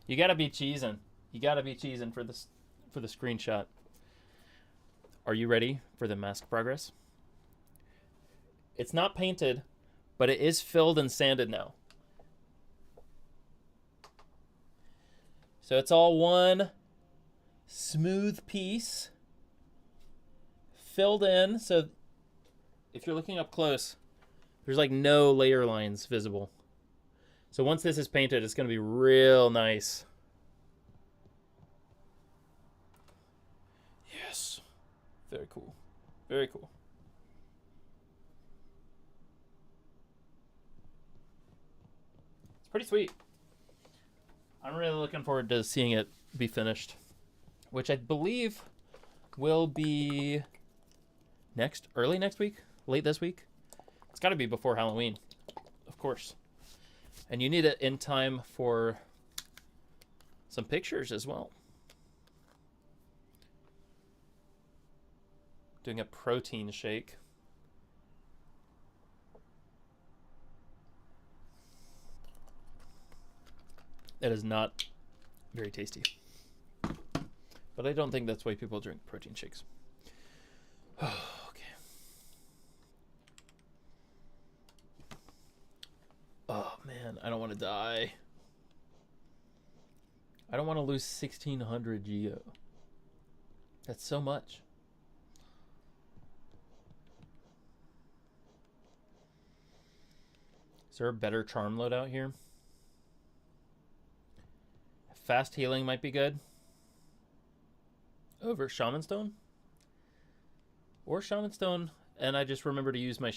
You gotta be cheesing. You gotta be cheesing for this, for the screenshot. Are you ready for the mask progress? It's not painted, but it is filled and sanded now. So it's all one smooth piece filled in. So if you're looking up close, there's like no layer lines visible. So once this is painted, it's going to be real nice. Yes. Very cool. Very cool. It's pretty sweet. I'm really looking forward to seeing it be finished, which I believe will be early next week, late this week. It's got to be before Halloween, of course. And you need it in time for some pictures as well. Doing a protein shake. That is not very tasty. But I don't think that's why people drink protein shakes. Okay. Oh man, I don't want to die. I don't want to lose 1600 geo. That's so much. Is there a better charm loadout here? Fast healing might be good. Over Shaman Stone? Or Shaman Stone, and I just remember to use my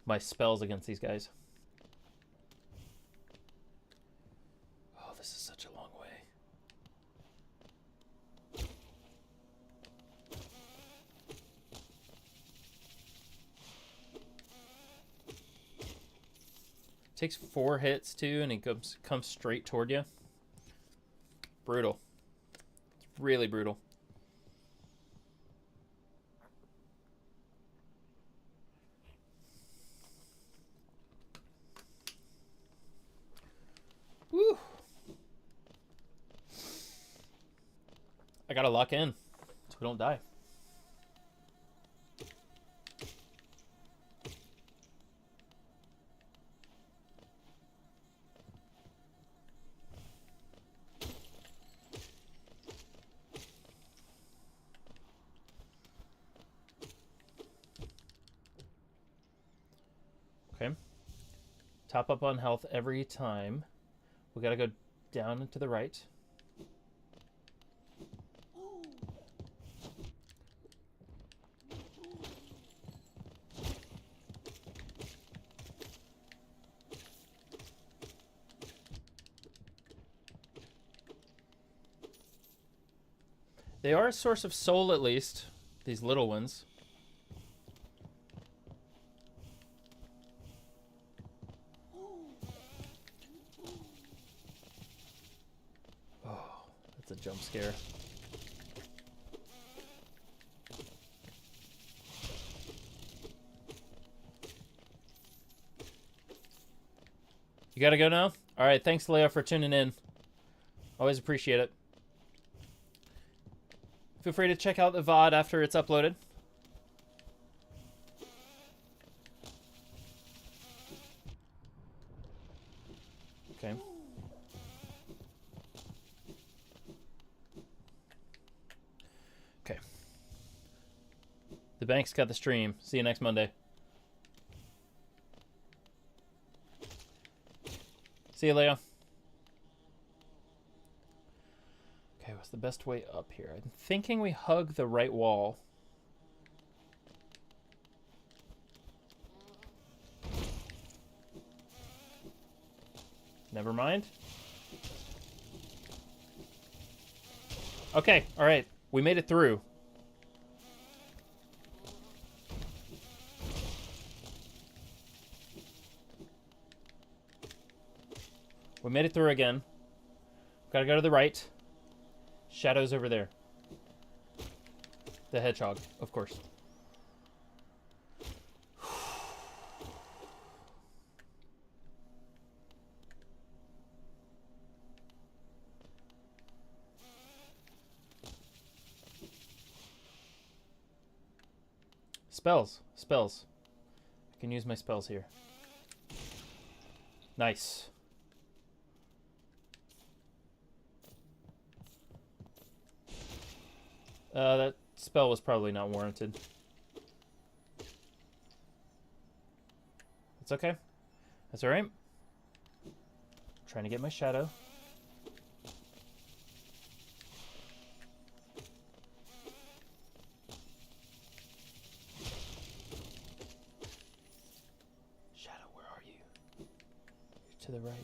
my spells against these guys. Oh, this is such a long way. Takes 4 hits too, and he comes straight toward you. Brutal. It's really brutal. Woo! I gotta lock in so we don't die. Okay. Top up on health every time. We gotta go down and to the right. They are a source of soul, at least. These little ones. Oh, that's a jump scare. You gotta go now? Alright, thanks, Leah, for tuning in. Always appreciate it. Feel free to check out the VOD after it's uploaded. Okay. Okay. The bank's got the stream. See you next Monday. See you, Leah. Okay, what's the best way up here? I'm thinking we hug the right wall. Never mind. Okay, all right. We made it through. We made it through again. Gotta go to the right. Shadow's over there. The hedgehog, of course. Spells. Spells. I can use my spells here. Nice. That spell was probably not warranted. It's okay. That's alright. Trying to get my shadow. Shadow, where are you? You're to the right.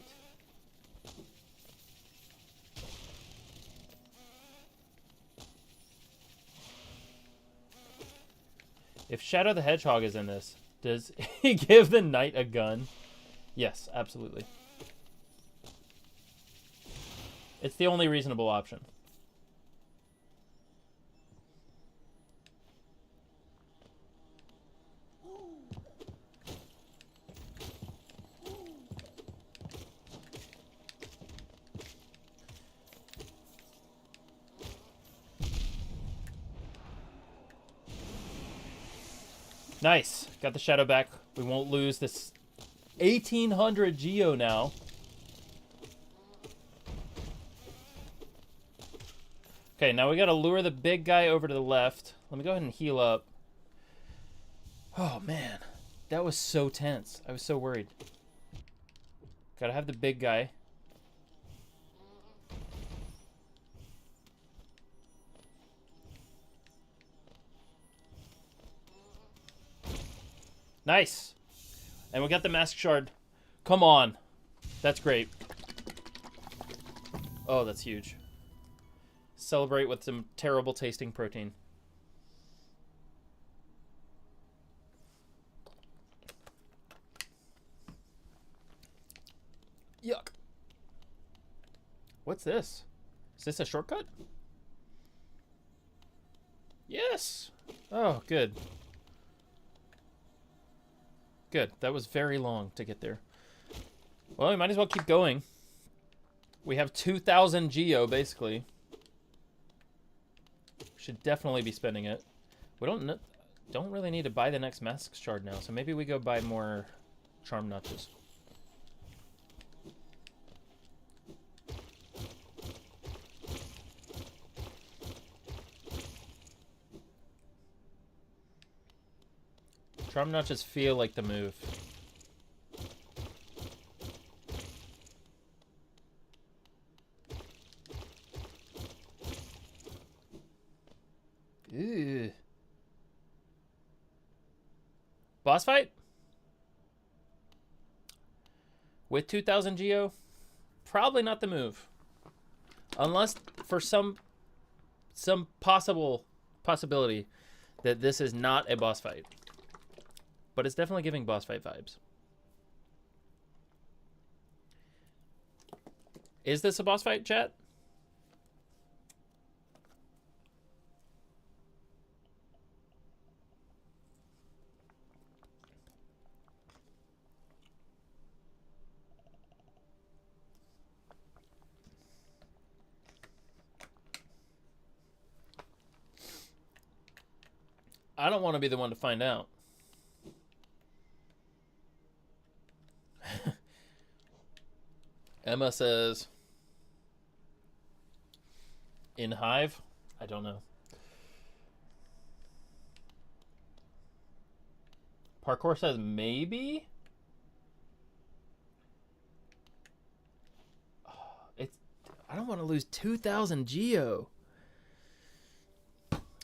If Shadow the Hedgehog is in this, does he give the knight a gun? Yes, absolutely. It's the only reasonable option. Nice. Got the shadow back. We won't lose this 1800 Geo now. Okay, now we gotta lure the big guy over to the left. Let me go ahead and heal up. Oh, man. That was so tense. I was so worried. Gotta have the big guy. Nice. And we got the mask shard. Come on. That's great. Oh, that's huge. Celebrate with some terrible tasting protein. Yuck. What's this? Is this a shortcut? Yes. Oh, good. Good. That was very long to get there. Well, we might as well keep going. We have 2,000 Geo, basically. Should definitely be spending it. We don't really need to buy the next mask shard now, so maybe we go buy more charm notches. Charm notches feel like the move. Ew. Boss fight? With 2,000 Geo? Probably not the move. Unless for some possibility that this is not a boss fight. But it's definitely giving boss fight vibes. Is this a boss fight, chat? I don't want to be the one to find out. Emma says, in Hive? I don't know. Parkour says maybe? I don't want to lose 2,000 Geo.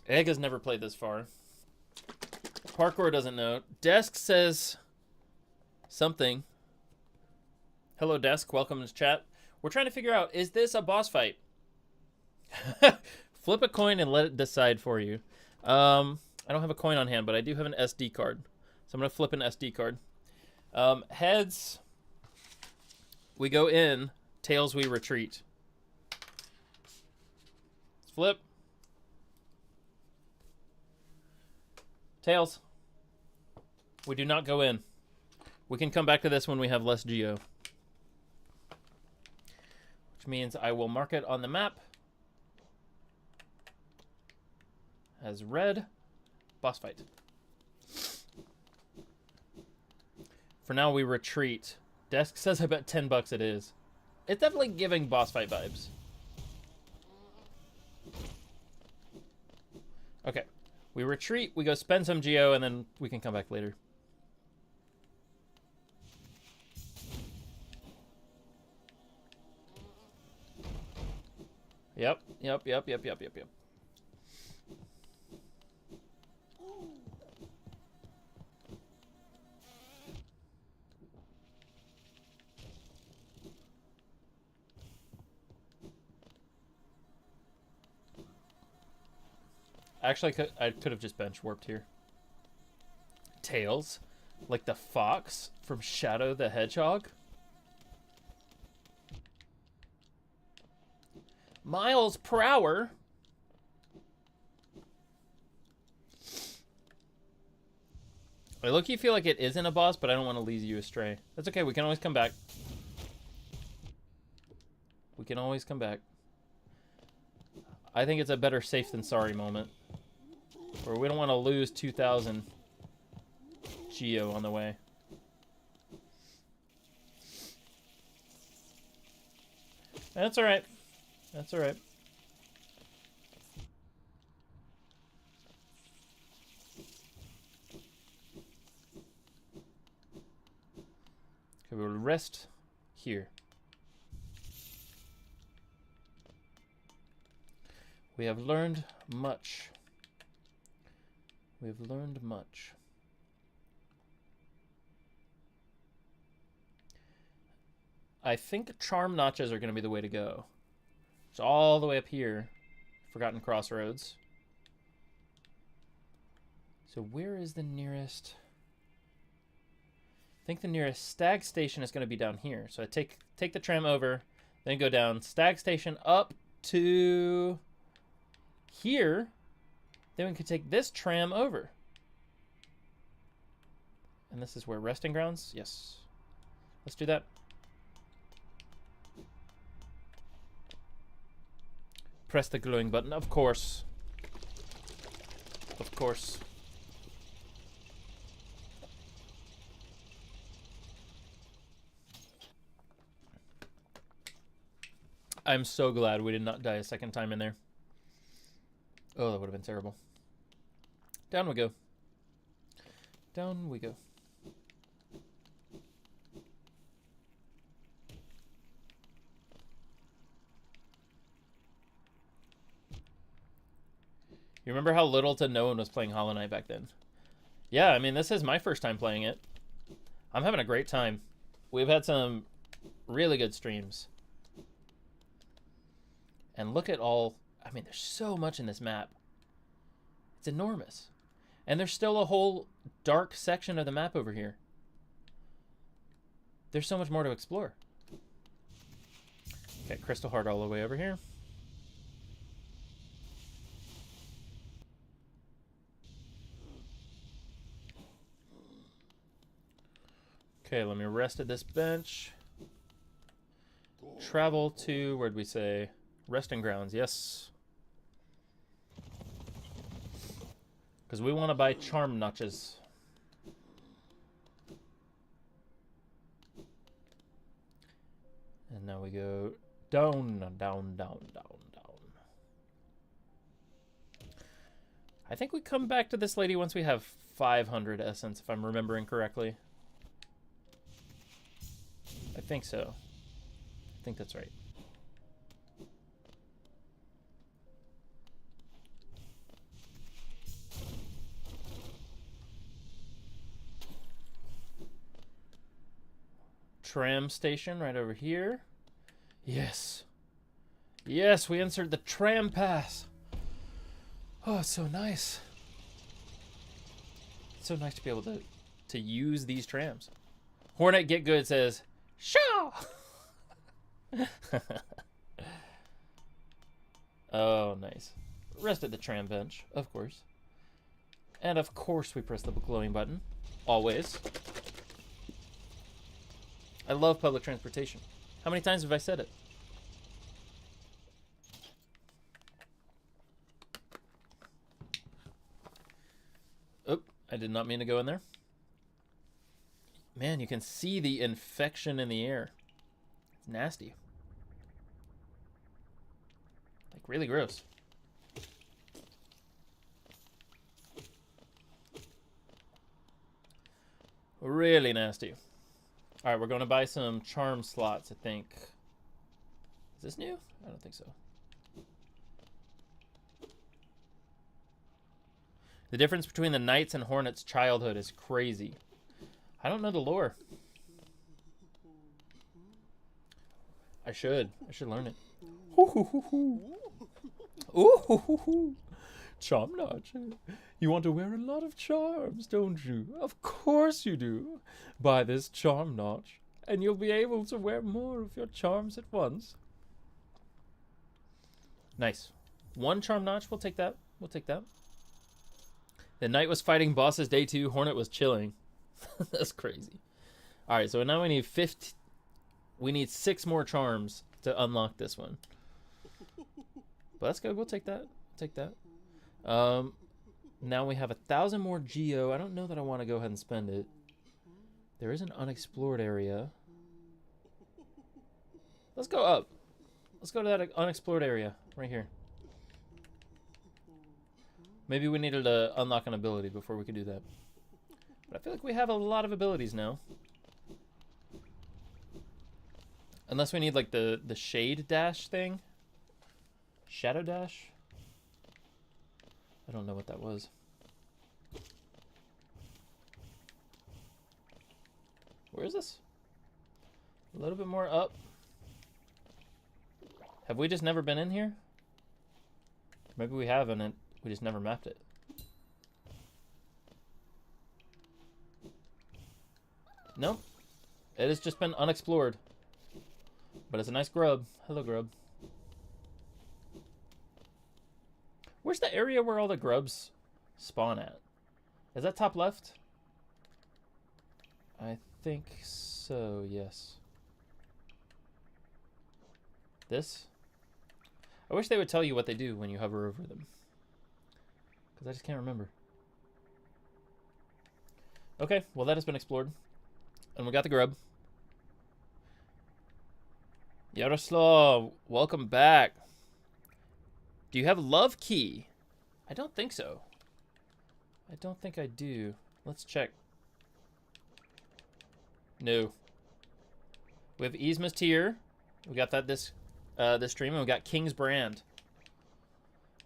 Egg has never played this far. Parkour doesn't know. Desk says something. Hello, Desk. Welcome to chat. We're trying to figure out, is this a boss fight? Flip a coin and let it decide for you. I don't have a coin on hand, but I do have an SD card. So I'm going to flip an SD card. Heads, we go in. Tails, we retreat. Let's flip. Tails. We do not go in. We can come back to this when we have less geo. Which means I will mark it on the map as red. Boss fight. For now, we retreat. Desk says I bet $10 it is. It's definitely giving boss fight vibes. Okay. We retreat, we go spend some geo, and then we can come back later. Yep. Actually, I could have just bench warped here. Tails, like the fox from Shadow the Hedgehog. Miles per hour. I low-key feel like it isn't a boss, but I don't want to lead you astray. That's okay, we can always come back. We can always come back. I think it's a better safe than sorry moment. Where we don't want to lose 2,000 geo on the way. That's alright. That's alright. Okay, we'll rest here. We have learned much. We've learned much. I think charm notches are going to be the way to go. It's all the way up here. Forgotten Crossroads. So where is the nearest? I think the nearest Stag Station is going to be down here. So I take the tram over, then go down Stag Station up to here. Then we could take this tram over. And this is where resting grounds? Yes. Let's do that. Press the glowing button, of course. Of course. I'm so glad we did not die a second time in there. Oh, that would have been terrible. Down we go. Down we go. You remember how little to no one was playing Hollow Knight back then? Yeah, I mean, this is my first time playing it. I'm having a great time. We've had some really good streams. And look at all... I mean, there's so much in this map. It's enormous. And there's still a whole dark section of the map over here. There's so much more to explore. Okay, Crystal Heart all the way over here. Okay, let me rest at this bench. Travel to, where'd we say? Resting grounds, yes. Because we want to buy charm notches. And now we go down, down, down, down, down. I think we come back to this lady once we have 500 essence, if I'm remembering correctly. I think so. I think that's right. Tram station right over here. Yes. Yes, we entered the tram pass. Oh, it's so nice. It's so nice to be able to use these trams. Hornet Get Good says, "Shaw." Oh, nice. Rest at the tram bench, of course. And of course we press the glowing button. Always. I love public transportation. How many times have I said it? Oh, I did not mean to go in there. Man, you can see the infection in the air. It's nasty. Like, really gross. Really nasty. All right, we're going to buy some charm slots, I think. Is this new? I don't think so. The difference between the Knights and Hornets' childhood is crazy. I don't know the lore. I should learn it. Ooh, charm notch. You want to wear a lot of charms, don't you? Of course you do. Buy this charm notch, and you'll be able to wear more of your charms at once. Nice. One charm notch. We'll take that. We'll take that. The Knight was fighting bosses day 2. Hornet was chilling. That's crazy. All right, so now we need 50. We need 6 more charms to unlock this one. But that's good. We'll take that. Take that. Now we have 1,000 more geo. I don't know that I want to go ahead and spend it. There is an unexplored area. Let's go up. Let's go to that unexplored area right here. Maybe we needed to unlock an ability before we could do that. But I feel like we have a lot of abilities now. Unless we need like the shade dash thing. Shadow dash? I don't know what that was. Where is this? A little bit more up. Have we just never been in here? Maybe we have and we just never mapped it. Nope. It has just been unexplored. But it's a nice grub. Hello, grub. Where's the area where all the grubs spawn at? Is that top left? I think so, yes. This? I wish they would tell you what they do when you hover over them. Because I just can't remember. Okay, well that has been explored. And we got the grub. Yaroslav, welcome back. Do you have love key? I don't think so. I don't think I do. Let's check. No. We have Yzma's Tear. We got that this stream, and we got King's Brand.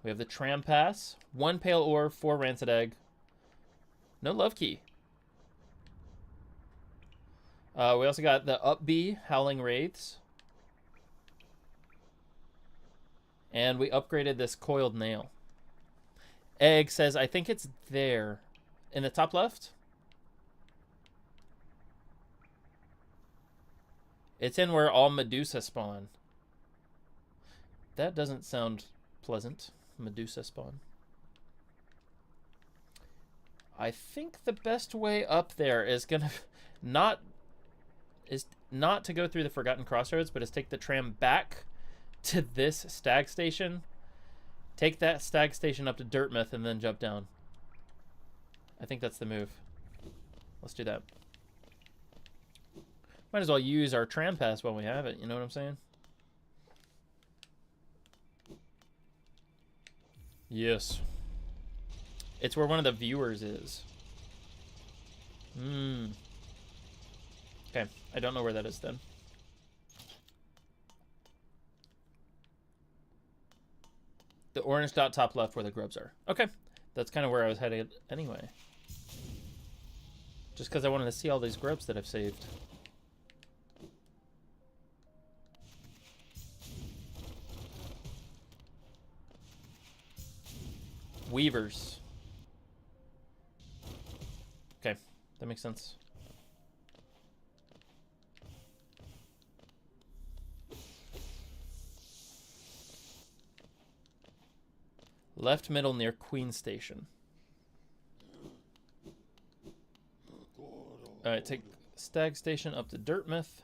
We have the Tram Pass, 1 Pale Ore, 4 Rancid Egg. No love key. We also got the Up B, Howling Wraiths. And we upgraded this Coiled Nail. Egg says, I think it's there. In the top left? It's in where all Medusa spawn. That doesn't sound pleasant. Medusa spawn. I think the best way up there is gonna not to go through the Forgotten Crossroads, but is take the tram back to this stag station. Take that stag station up to Dirtmouth and then jump down. I think that's the move. Let's do that. Might as well use our tram pass while we have it, you know what I'm saying? Yes. It's where one of the viewers is. Okay, I don't know where that is then. The orange dot top left where the grubs are. Okay, that's kind of where I was headed anyway. Just because I wanted to see all these grubs that I've saved. Weavers. Okay, that makes sense. Left middle near Queen Station. Alright, take Stag Station up to Dirtmouth.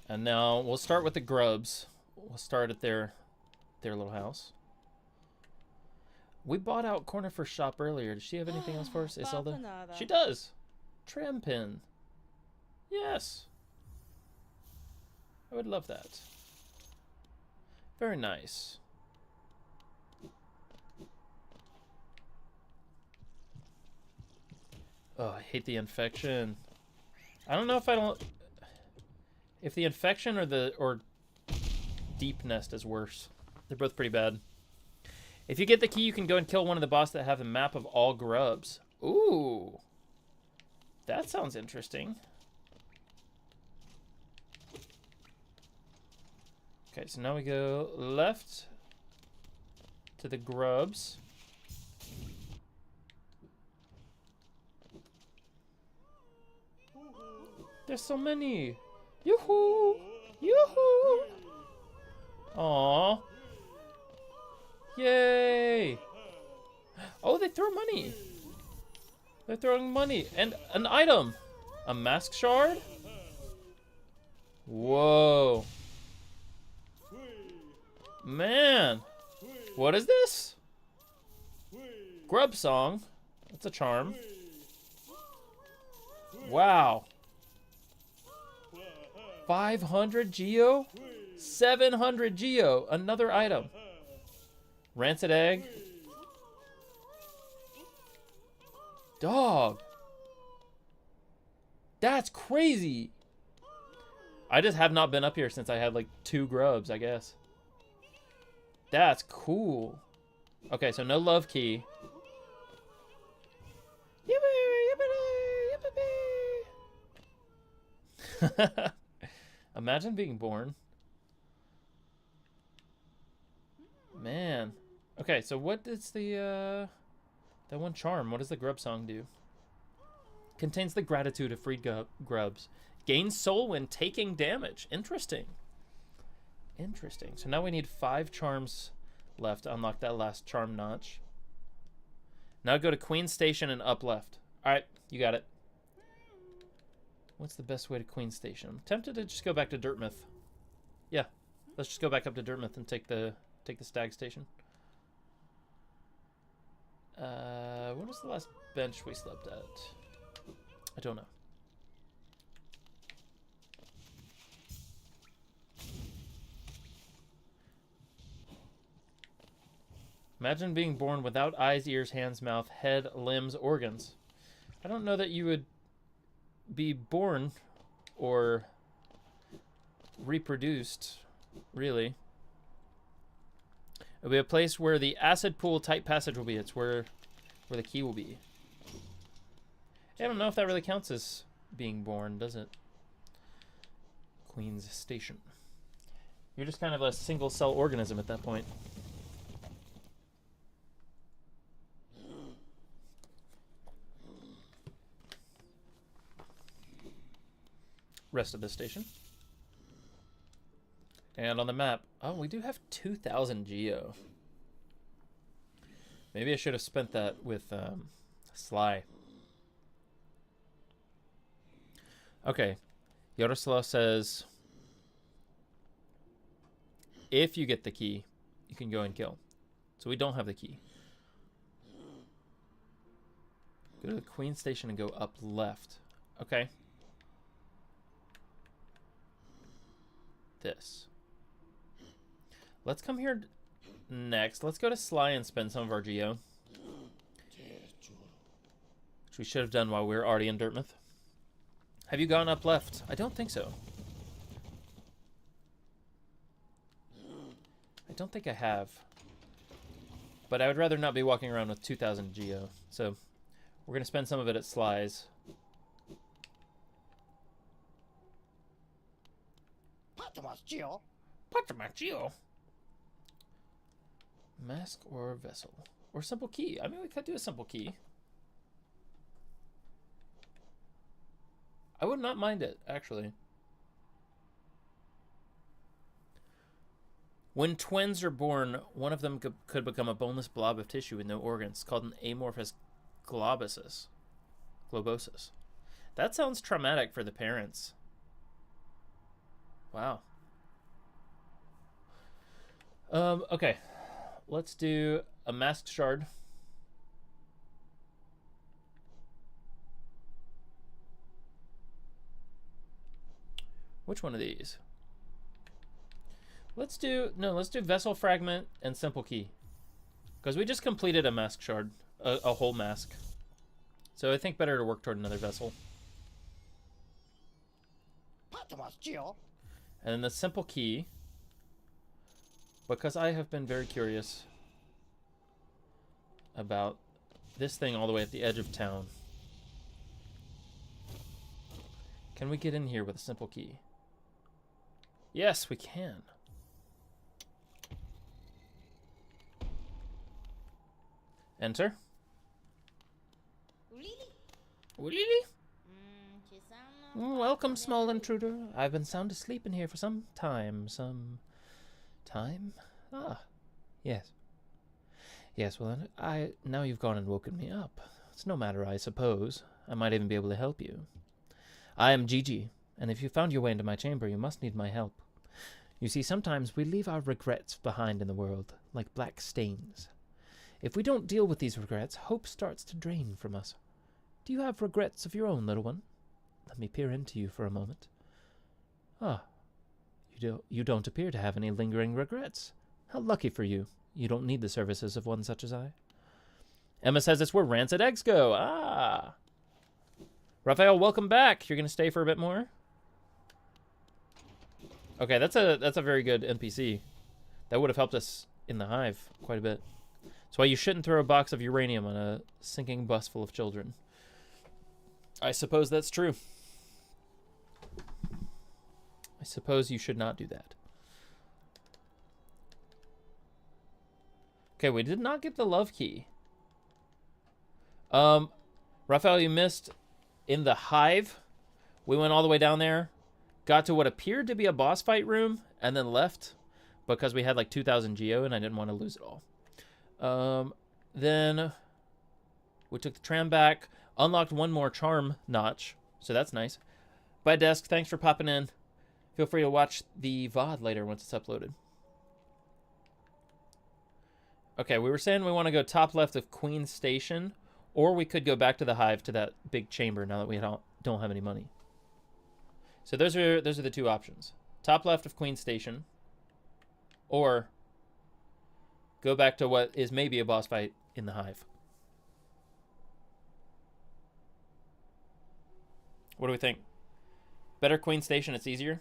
And now we'll start with the grubs. We'll start at their little house. We bought out Corner for Shop earlier. Does she have anything else for us, Iselda? She does. Tram pin. Yes. I would love that. Very nice. Oh, I hate the infection. I don't know if I don't... If the infection or deep nest is worse. They're both pretty bad. If you get the key, you can go and kill one of the boss that have a map of all grubs. Ooh. That sounds interesting. Okay, so now we go left to the grubs. There's so many. Yoo-hoo! Yoo-hoo! Aww. Yay! Oh, they throw money. They're throwing money. And an item. A mask shard? Whoa. Man. What is this? Grub song. That's a charm. Wow. 500 geo? 700 geo. Another item. Rancid egg. Dog. That's crazy. I just have not been up here since I had like 2 grubs, I guess. That's cool. Okay, so no love key. Imagine being born. Man. Okay, so what is the, that one charm? What does the grub song do? Contains the gratitude of freed grubs. Gains soul when taking damage. Interesting. Interesting. So now we need 5 charms left to unlock that last charm notch. Now go to Queen Station and up left. Alright, you got it. What's the best way to Queen Station? I'm tempted to just go back to Dirtmouth. Yeah, let's just go back up to Dirtmouth and take the Stag Station. When was the last bench we slept at? I don't know. Imagine being born without eyes, ears, hands, mouth, head, limbs, organs. I don't know that you would be born or reproduced, really. It'll be a place where the acid pool type passage will be. It's where the key will be. I don't know if that really counts as being born, does it? Queen's Station. You're just kind of a single cell organism at that point. Rest of the station. And on the map, oh, we do have 2,000 geo. Maybe I should have spent that with Sly. Okay, Yaroslav says, if you get the key, you can go and kill. So we don't have the key. Go to the Queen Station and go up left. Okay. This. Let's come here next. Let's go to Sly and spend some of our geo. Which we should have done while we were already in Dirtmouth. Have you gone up left? I don't think so. I don't think I have. But I would rather not be walking around with 2,000 geo. So we're going to spend some of it at Sly's. Mask or vessel. Or simple key. I mean, we could do a simple key. I would not mind it, actually. When twins are born, one of them could become a boneless blob of tissue with no organs, called an amorphous globosis. That sounds traumatic for the parents. Wow. Okay. Let's do a masked shard. Which one of these? Let's do vessel fragment and simple key. Because we just completed a mask shard, a whole mask. So I think better to work toward another vessel. And then the simple key, because I have been very curious about this thing all the way at the edge of town. Can we get in here with a simple key? Yes, we can. Enter. Ulili? Welcome, small intruder. I've been sound asleep in here for some time. Ah, yes. Yes, well, now you've gone and woken me up. It's no matter, I suppose. I might even be able to help you. I am Gigi, and if you found your way into my chamber, you must need my help. You see, sometimes we leave our regrets behind in the world, like black stains. If we don't deal with these regrets, hope starts to drain from us. Do you have regrets of your own, little one? Let me peer into you for a moment. Ah, you don't appear to have any lingering regrets. How lucky for you. You don't need the services of one such as I. Emma says it's where rancid eggs go. Ah. Raphael, welcome back. You're going to stay for a bit more? Okay, that's a very good NPC. That would have helped us in the hive quite a bit. That's why you shouldn't throw a box of uranium on a sinking bus full of children. I suppose that's true. I suppose you should not do that. Okay, we did not get the love key. Raphael, you missed in the hive. We went all the way down there, got to what appeared to be a boss fight room, and then left because we had like 2,000 geo and I didn't want to lose it all. Then we took the tram back, unlocked one more charm notch, so that's nice. Bye, Desk. Thanks for popping in. Feel free to watch the VOD later once it's uploaded. Okay, we were saying we want to go top left of Queen Station, or we could go back to the hive to that big chamber now that we don't have any money. So those are the two options. Top left of Queen Station, or go back to what is maybe a boss fight in the hive. What do we think? Better Queen Station, it's easier?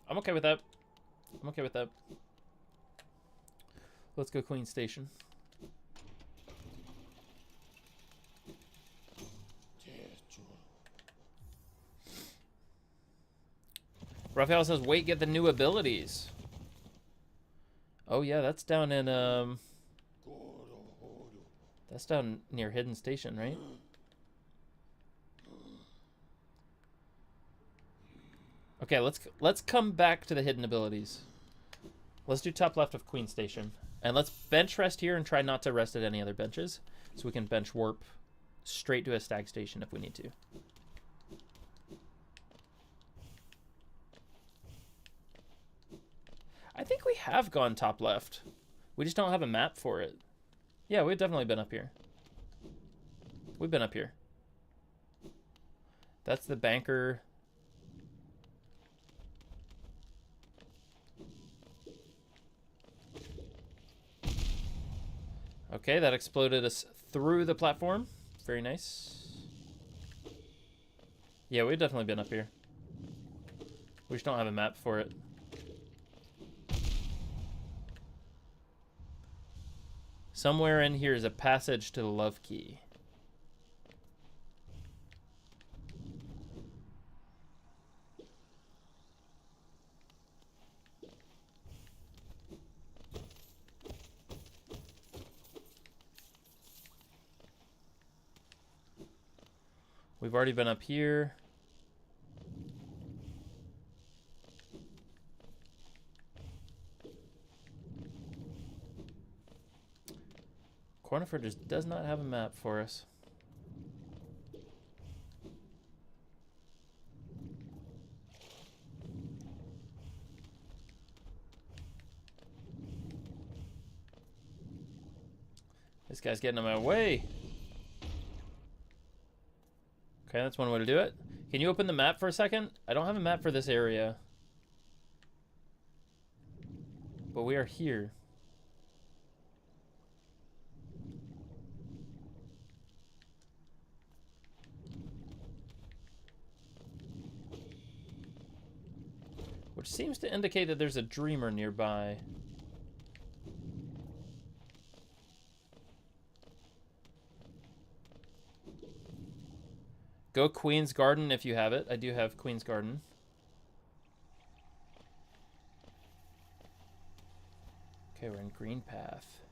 I'm okay with that. I'm okay with that. Let's go Queen Station. Raphael says, wait, get the new abilities. Oh, yeah, that's down in, that's down near Hidden Station, right? Okay, let's come back to the hidden abilities. Let's do top left of Queen Station. And let's bench rest here and try not to rest at any other benches. So we can bench warp straight to a stag station if we need to. I think we have gone top left. We just don't have a map for it. Yeah, we've definitely been up here. We've been up here. That's the banker. Okay, that exploded us through the platform. Very nice. Yeah, we've definitely been up here. We just don't have a map for it. Somewhere in here is a passage to the love key. We've already been up here. Cornifer just does not have a map for us. This guy's getting in my way. Okay, that's one way to do it. Can you open the map for a second? I don't have a map for this area. But we are here. Which seems to indicate that there's a dreamer nearby. Go Queen's Garden if you have it. I do have Queen's Garden. Okay, we're in Green Path.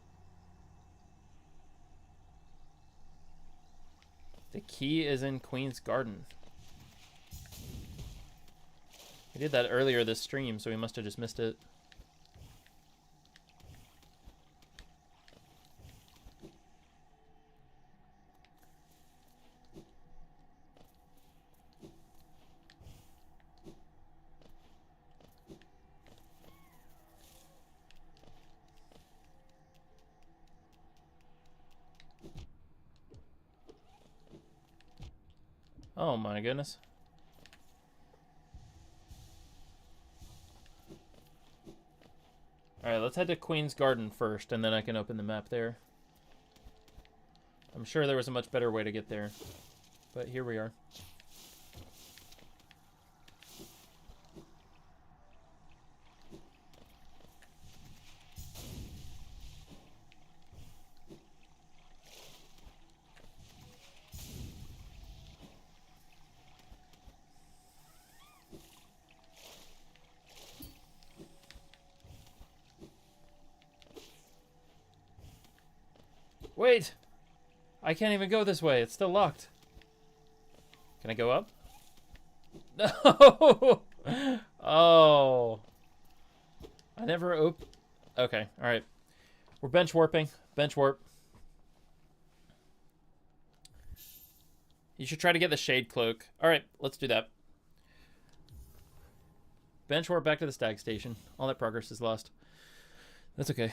The key is in Queen's Garden. We did that earlier this stream, so we must have just missed it. Oh my goodness. Alright, let's head to Queen's Garden first, and then I can open the map there. I'm sure there was a much better way to get there, but here we are. Wait! I can't even go this way. It's still locked. Can I go up? No! Oh. I never Okay, alright. We're bench warping. Bench warp. You should try to get the shade cloak. Alright, let's do that. Bench warp back to the stag station. All that progress is lost. That's okay.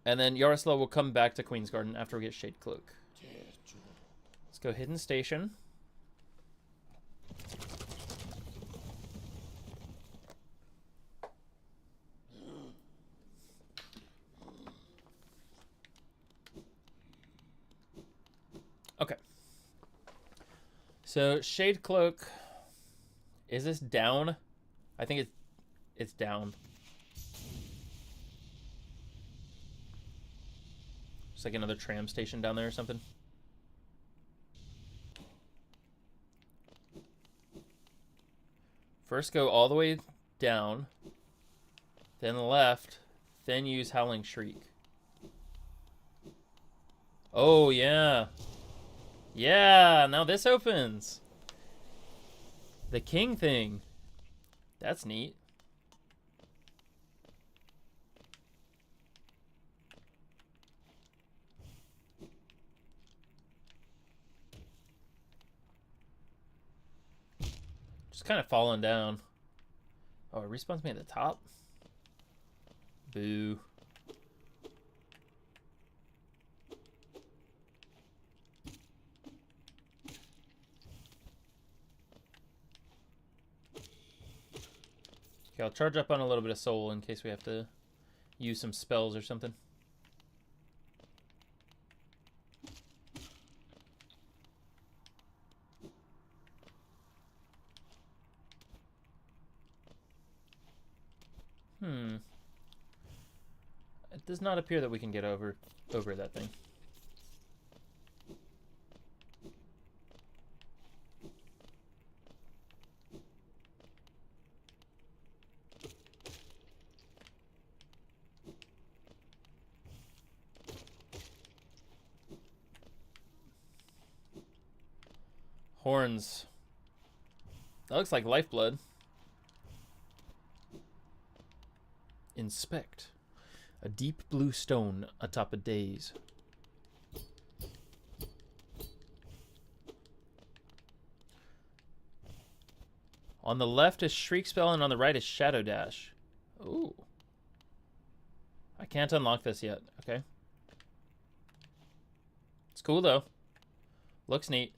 And then Yaroslav will come back to Queen's Garden after we get Shade Cloak. Let's go Hidden Station. Okay. So Shade Cloak. Is this down? I think it's down. It's like another tram station down there or something. First go all the way down, then left, then use Howling Shriek. Oh, yeah. Yeah, now this opens. The king thing. That's neat. Just kind of falling down. Oh, it respawns me at the top? Boo. Okay, I'll charge up on a little bit of soul in case we have to use some spells or something. It does not appear that we can get over that thing. Horns. That looks like lifeblood. Inspect. A deep blue stone atop a daze. On the left is Shriek Spell, and on the right is Shadow Dash. Ooh. I can't unlock this yet. Okay. It's cool, though. Looks neat.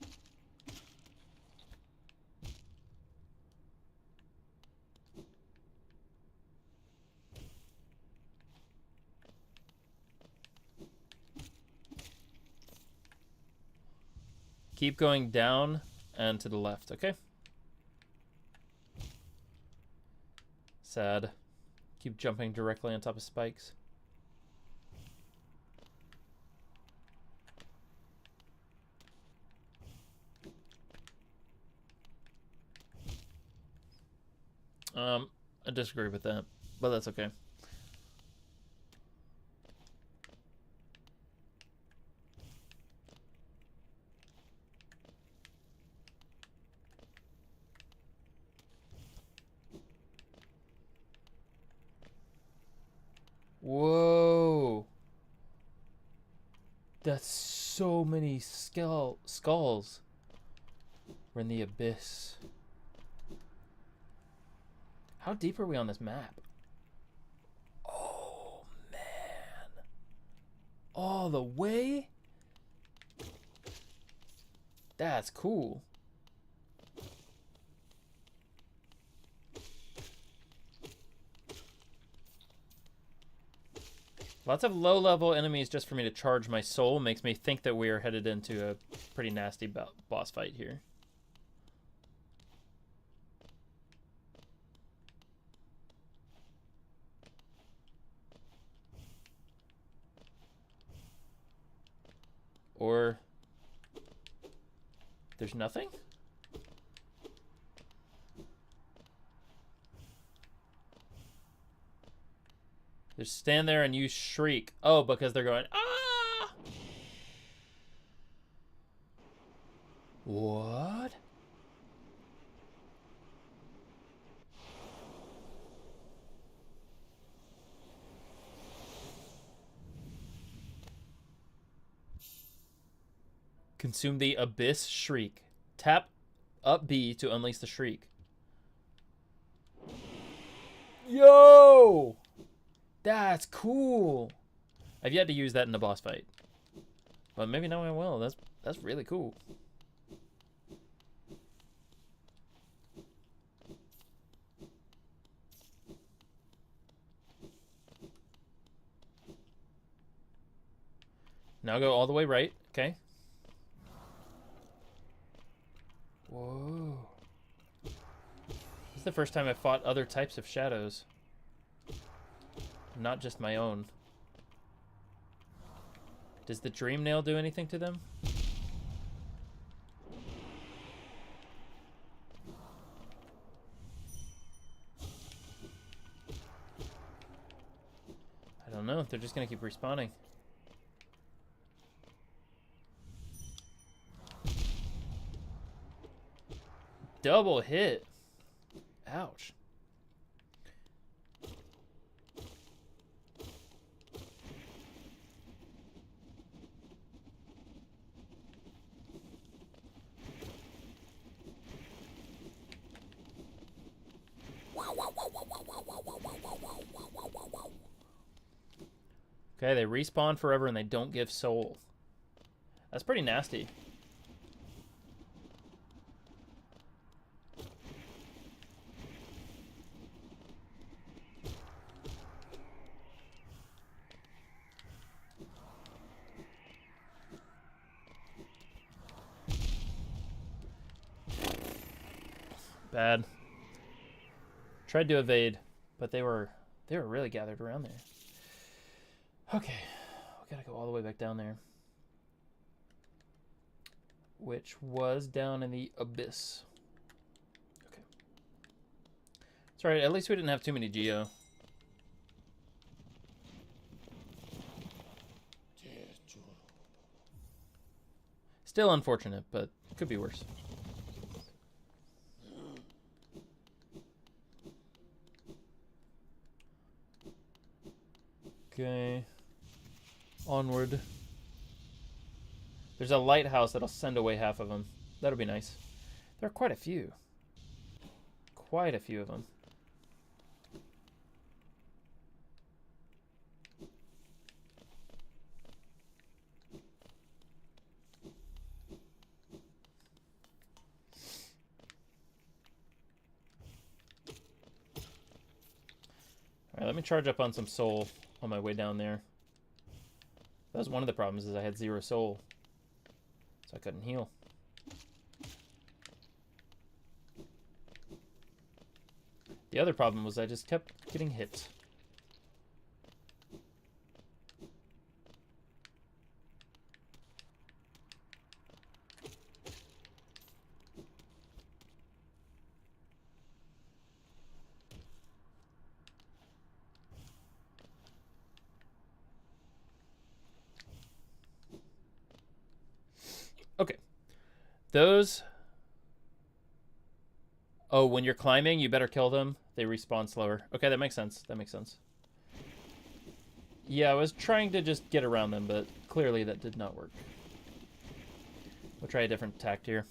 Keep going down and to the left, okay? Sad. Keep jumping directly on top of spikes. I disagree with that, but that's okay. Whoa. That's so many skulls. We're in the abyss. How deep are we on this map? Oh, man. All the way? That's cool. Lots of low-level enemies just for me to charge my soul makes me think that we are headed into a pretty nasty boss fight here. Or there's nothing? Just stand there and you shriek. Oh, because they're going, ah! What? Consume the Abyss Shriek. Tap up B to unleash the shriek. Yo! That's cool. I've yet to use that in a boss fight. But maybe now I will. That's really cool. Now go all the way right. Okay. Whoa. This is the first time I've fought other types of shadows. Not just my own. Does the dream nail do anything to them? I don't know. They're just gonna keep respawning. Double hit. Ouch. Okay, they respawn forever and they don't give soul. That's pretty nasty. Bad. Tried to evade, but they were really gathered around there. Okay, we gotta go all the way back down there. Which was down in the abyss. Okay. It's alright, at least we didn't have too many Geo. Still unfortunate, but it could be worse. Okay. Onward. There's a lighthouse that'll send away half of them. That'll be nice. There are quite a few. Quite a few of them. Alright, let me charge up on some soul on my way down there. That was one of the problems, is I had 0 soul. So I couldn't heal. The other problem was I just kept getting hit. Okay. Those... Oh, when you're climbing, you better kill them. They respawn slower. Okay, that makes sense. That makes sense. Yeah, I was trying to just get around them, but clearly that did not work. We'll try a different tact here.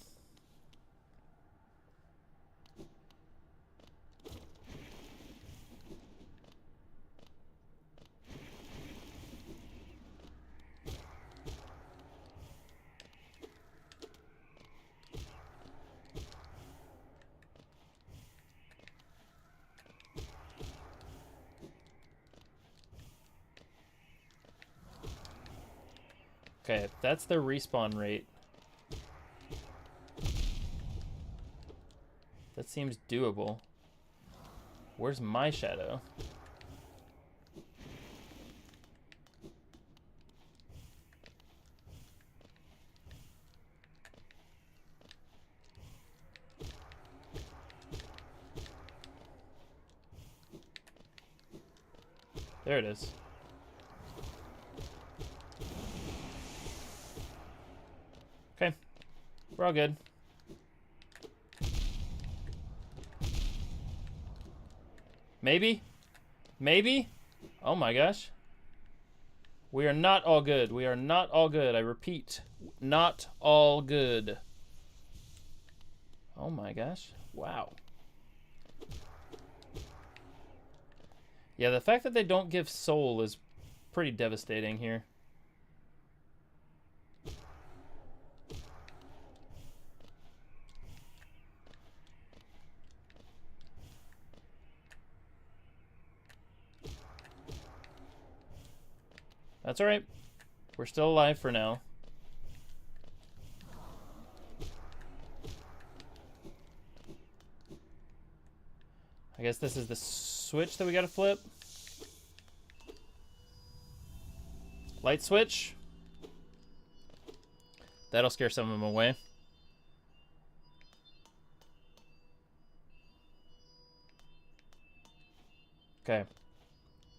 Okay, that's their respawn rate. That seems doable. Where's my shadow? There it is. Okay, we're all good. Maybe? Maybe? Oh my gosh. We are not all good. We are not all good. I repeat, not all good. Oh my gosh. Wow. Yeah, the fact that they don't give soul is pretty devastating here. That's all right. We're still alive for now. I guess this is the switch that we gotta flip. Light switch. That'll scare some of them away. Okay.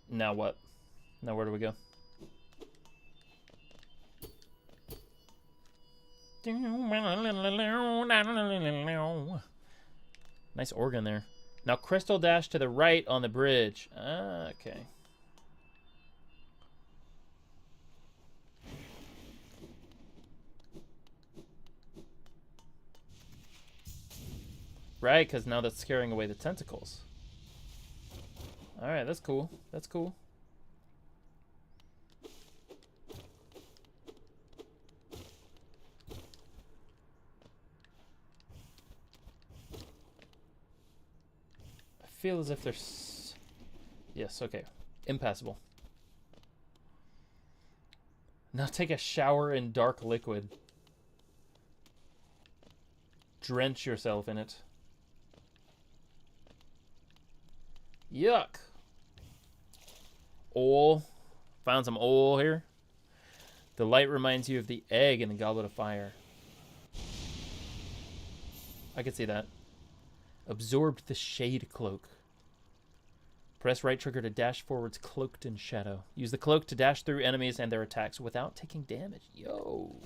Now what? Now where do we go? Nice organ there. Now crystal dash to the right on the bridge. Ah, okay. Right, because now that's scaring away the tentacles. Alright, that's cool. That's cool. I feel as if there's... Yes, okay. Impassable. Now take a shower in dark liquid. Drench yourself in it. Yuck. Oil. Found some oil here. The light reminds you of the egg in the Goblet of Fire. I could see that. Absorbed the shade cloak. Press right trigger to dash forwards cloaked in shadow. Use the cloak to dash through enemies and their attacks without taking damage. Yo.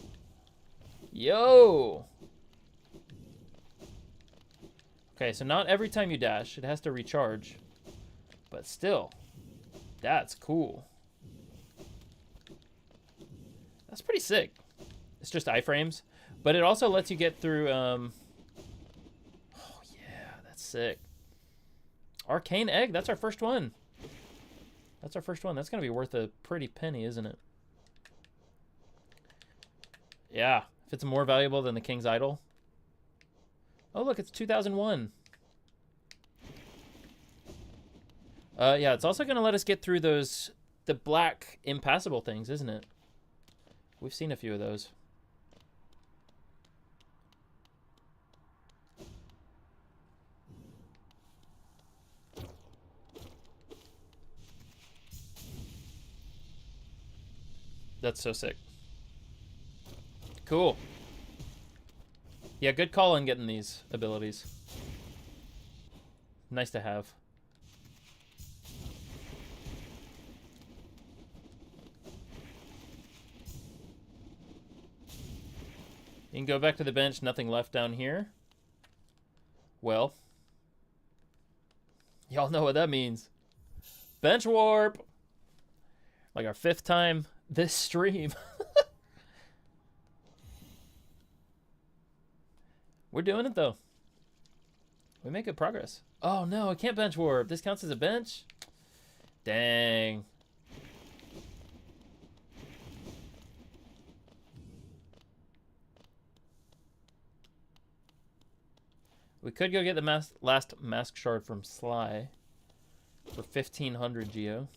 Yo. Okay, so not every time you dash, it has to recharge. But still, that's cool. That's pretty sick. It's just iframes, but it also lets you get through. Oh yeah, that's sick. Arcane egg. That's our first one. That's our first one. That's gonna be worth a pretty penny, isn't it? Yeah, if it's more valuable than the King's Idol. Oh look, it's 2001. Yeah, it's also gonna let us get through the black impassable things, isn't it? We've seen a few of those. That's so sick. Cool. Yeah, good call on getting these abilities. Nice to have. You can go back to the bench. Nothing left down here. Well, y'all know what that means. Bench warp. Like our 5th time this stream. We're doing it, though. We make good progress. Oh, no, I can't bench warp. This counts as a bench? Dang. We could go get the last mask shard from Sly for 1,500 Geo.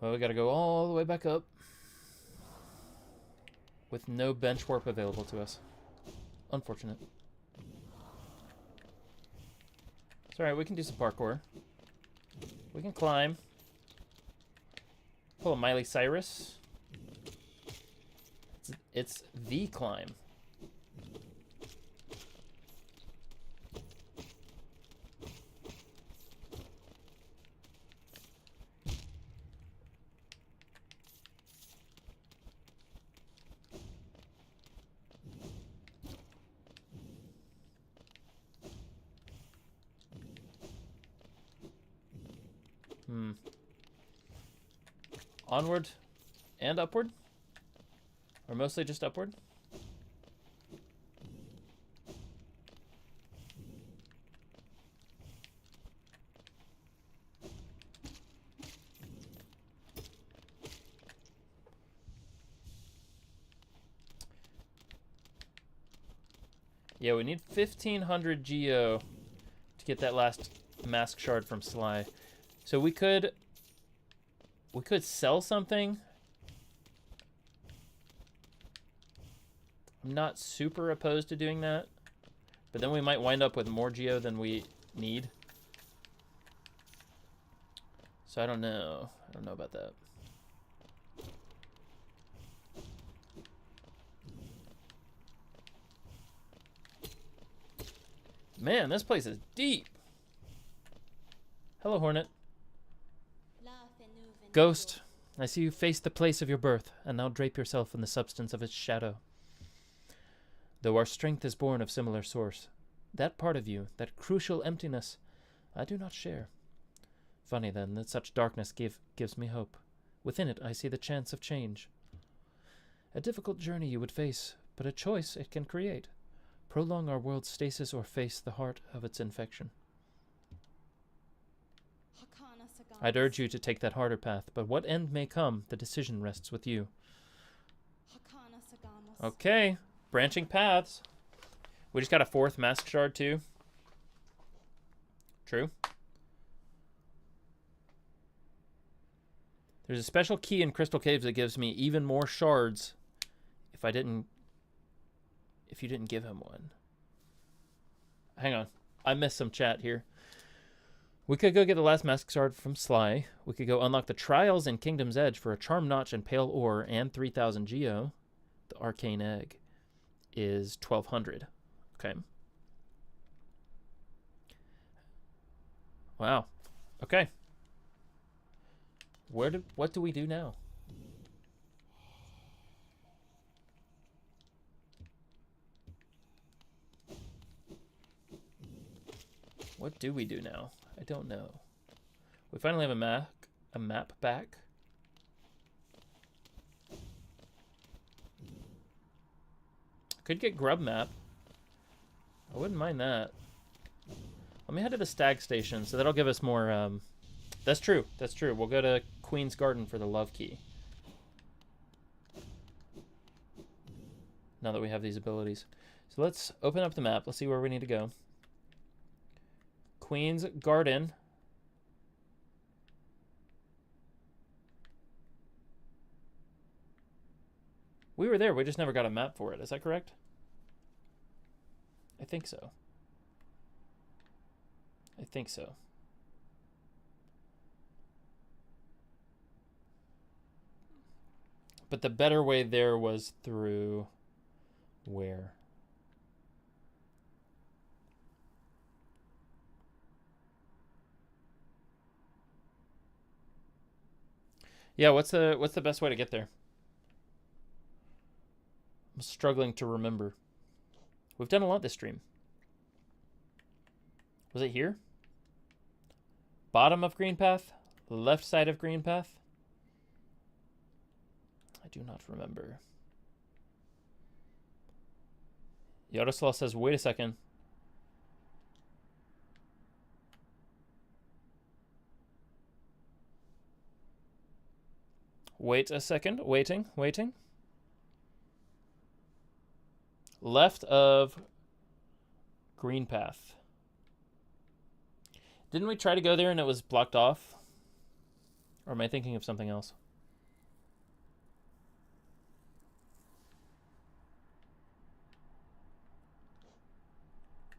Well, we gotta go all the way back up with no bench warp available to us. Unfortunate. It's alright, we can do some parkour. We can climb. Pull a Miley Cyrus. It's the climb. Onward and upward? Or mostly just upward? Yeah, we need 1,500 Geo to get that last mask shard from Sly. So we could sell something. I'm not super opposed to doing that, but then we might wind up with more Geo than we need. So I don't know. I don't know about that. Man, this place is deep. Hello, Hornet. Ghost, I see you face the place of your birth, and now drape yourself in the substance of its shadow. Though our strength is born of similar source, that part of you, that crucial emptiness, I do not share. Funny, then, that such darkness gives me hope. Within it I see the chance of change. A difficult journey you would face, but a choice it can create. Prolong our world's stasis or face the heart of its infection. I'd urge you to take that harder path, but what end may come, the decision rests with you. Okay, branching paths. We just got a 4th mask shard too. True. There's a special key in Crystal Caves that gives me even more shards if you didn't give him one. Hang on. I missed some chat here. We could go get the last mask shard from Sly. We could go unlock the trials in Kingdom's Edge for a charm notch and pale ore and 3,000 Geo. The arcane egg. is 1200. Okay. Wow. Okay. What do we do now? What do we do now? I don't know. We finally have a map back. Could get grub map. I wouldn't mind that. Let me head to the stag station, so that'll give us more, That's true. That's true. We'll go to Queen's Garden for the love key. Now that we have these abilities. So let's open up the map. Let's see where we need to go. Queen's Garden. We were there. We just never got a map for it. Is that correct? I think so. I think so. But the better way there was through where? Yeah, what's the best way to get there? I'm struggling to remember. We've done a lot this stream. Was it here? Bottom of Green Path? Left side of Green Path? I do not remember. Yaroslav says, wait a second. Wait a second. Waiting. Left of Green Path. Didn't we try to go there and it was blocked off? Or am I thinking of something else?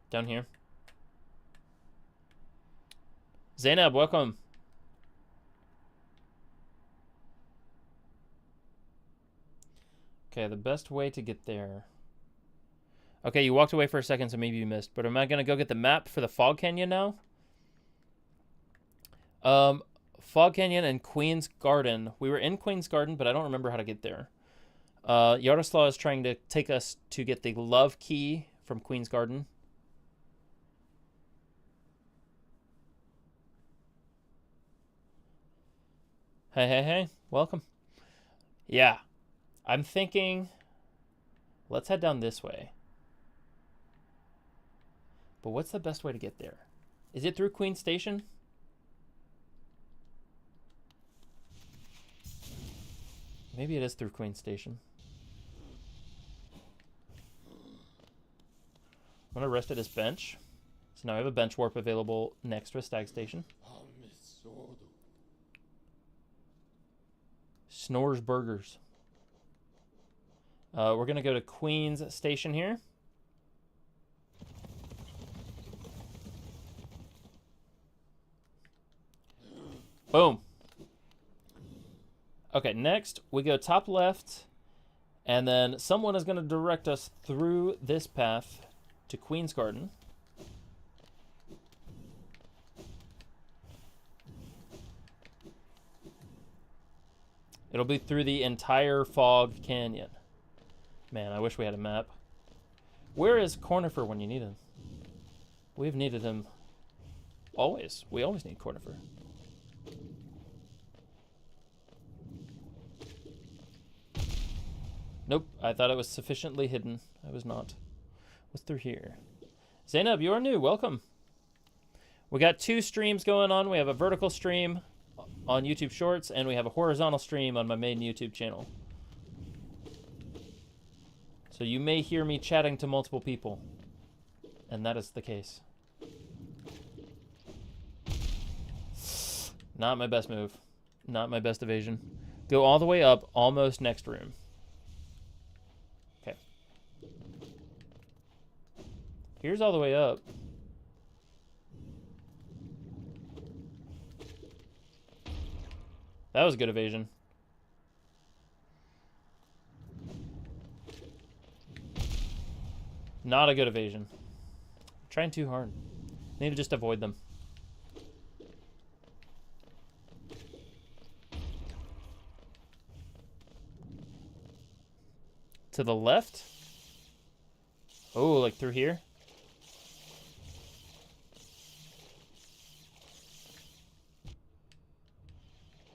Down here. Zainab, welcome. Okay, the best way to get there. Okay, you walked away for a second, so maybe you missed. But am I going to go get the map for the Fog Canyon now? Fog Canyon and Queen's Garden. We were in Queen's Garden, but I don't remember how to get there. Yaroslav is trying to take us to get the love key from Queen's Garden. Hey. Welcome. Yeah. I'm thinking, let's head down this way. But what's the best way to get there? Is it through Queen Station? Maybe it is through Queen Station. I'm going to rest at this bench. So now I have a bench warp available next to a stag station. Snores Burgers. We're going to go to Queen's Station here. Boom. Okay, next we go top left, and then someone is going to direct us through this path to Queen's Garden. It'll be through the entire Fog Canyon. Man, I wish we had a map. Where is Cornifer when you need him? We've needed him always. We always need Cornifer. Nope, I thought it was sufficiently hidden. I was not. What's through here? Zainab, you are new. Welcome. We got 2 streams going on. We have a vertical stream on YouTube Shorts, and we have a horizontal stream on my main YouTube channel. So you may hear me chatting to multiple people, and that is the case. Not my best move. Not my best evasion. Go all the way up, almost next room. Okay. Here's all the way up. That was good evasion. Not a good evasion. Trying too hard. Need to just avoid them. To the left? Oh, like through here?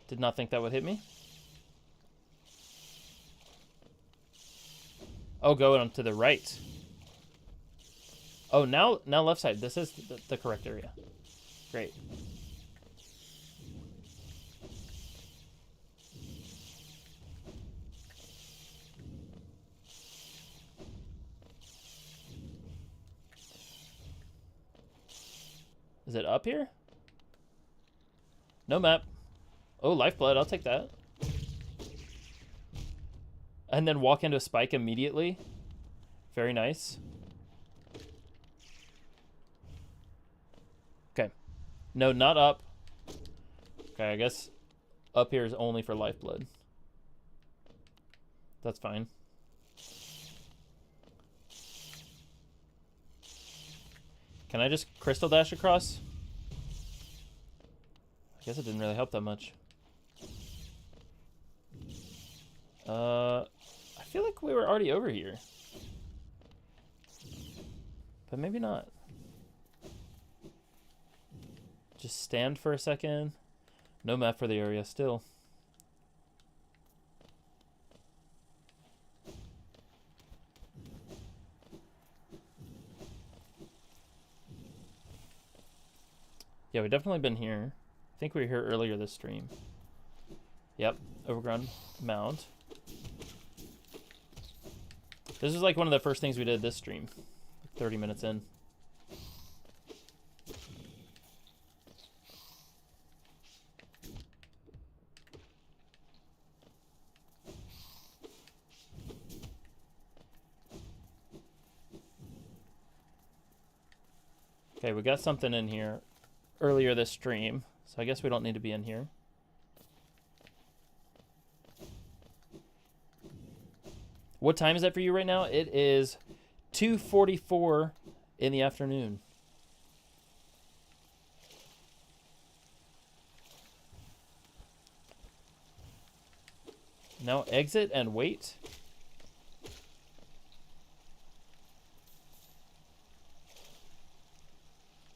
Did not think that would hit me. Oh, going to the right. Oh, now left side. This is the correct area. Great. Is it up here? No map. Oh, lifeblood. I'll take that. And then walk into a spike immediately. Very nice. Okay. No, not up. Okay, I guess up here is only for lifeblood. That's fine. Can I just crystal dash across? I guess it didn't really help that much. I feel like we were already over here. But maybe not. Just stand for a second. No map for the area still. Yeah, we've definitely been here. I think we were here earlier this stream. Yep, overgrown mound. This is like one of the first things we did this stream. 30 minutes in. Okay, we got something in here earlier this stream, so I guess we don't need to be in here. What time is that for you right now? It is 2:44 in the afternoon. Now exit and wait.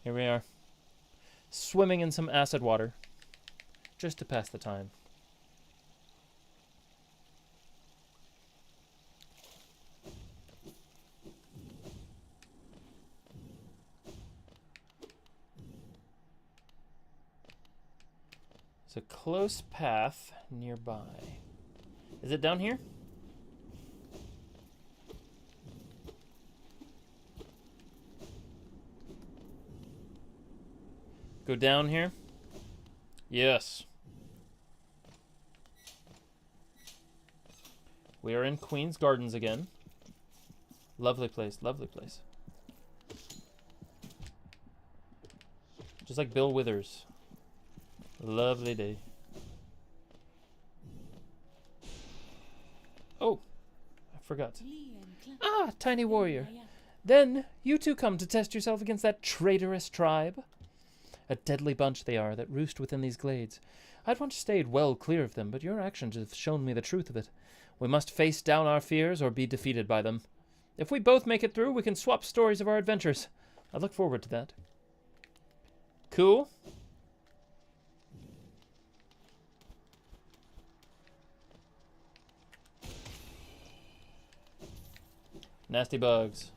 Here we are. Swimming in some acid water. Just to pass the time. It's a close path nearby. Is it down here? Go down here? Yes. We are in Queen's Gardens again. Lovely place, lovely place. Just like Bill Withers. Lovely day. Oh, I forgot. Ah, tiny warrior. Then you two come to test yourself against that traitorous tribe. A deadly bunch they are that roost within these glades. I'd once stayed well clear of them, but your actions have shown me the truth of it. We must face down our fears or be defeated by them. If we both make it through, we can swap stories of our adventures. I look forward to that. Cool. Nasty bugs.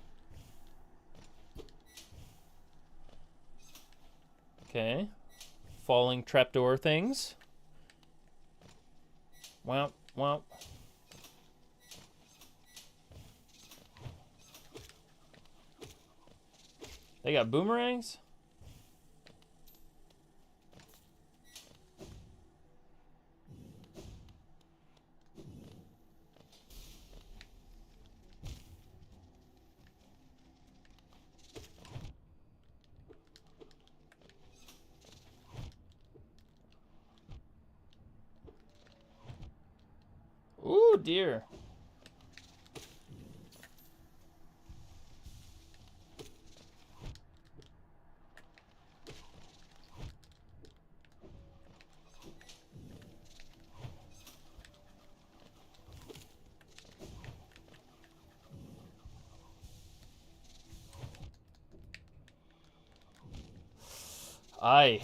Okay. Falling trapdoor things. Wow, wow. They got boomerangs? Ooh, dear. Aye.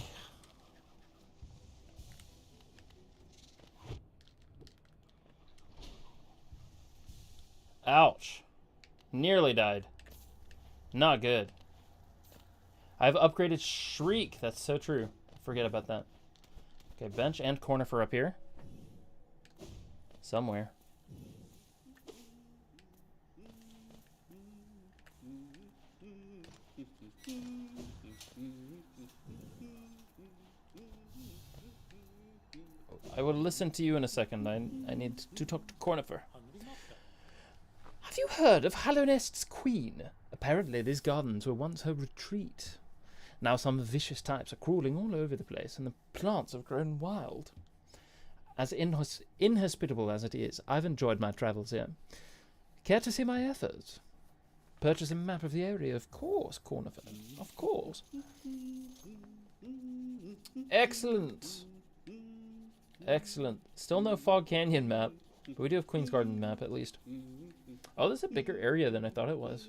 Ouch. Nearly died. Not good. I've upgraded Shriek. That's so true. Forget about that. Okay, bench and corner for up here. Somewhere. I will listen to you in a second. I need to talk to Cornifer. Have you heard of Hallowest's queen? Apparently these gardens were once her retreat. Now some vicious types are crawling all over the place, and the plants have grown wild. As inhospitable as it is, I've enjoyed my travels here. Care to see my efforts? Purchase a map of the area, of course, Cornifer. Of course. Excellent. Excellent. Still no Fog Canyon map, but we do have Queen's Garden map at least. Oh, this is a bigger area than I thought it was.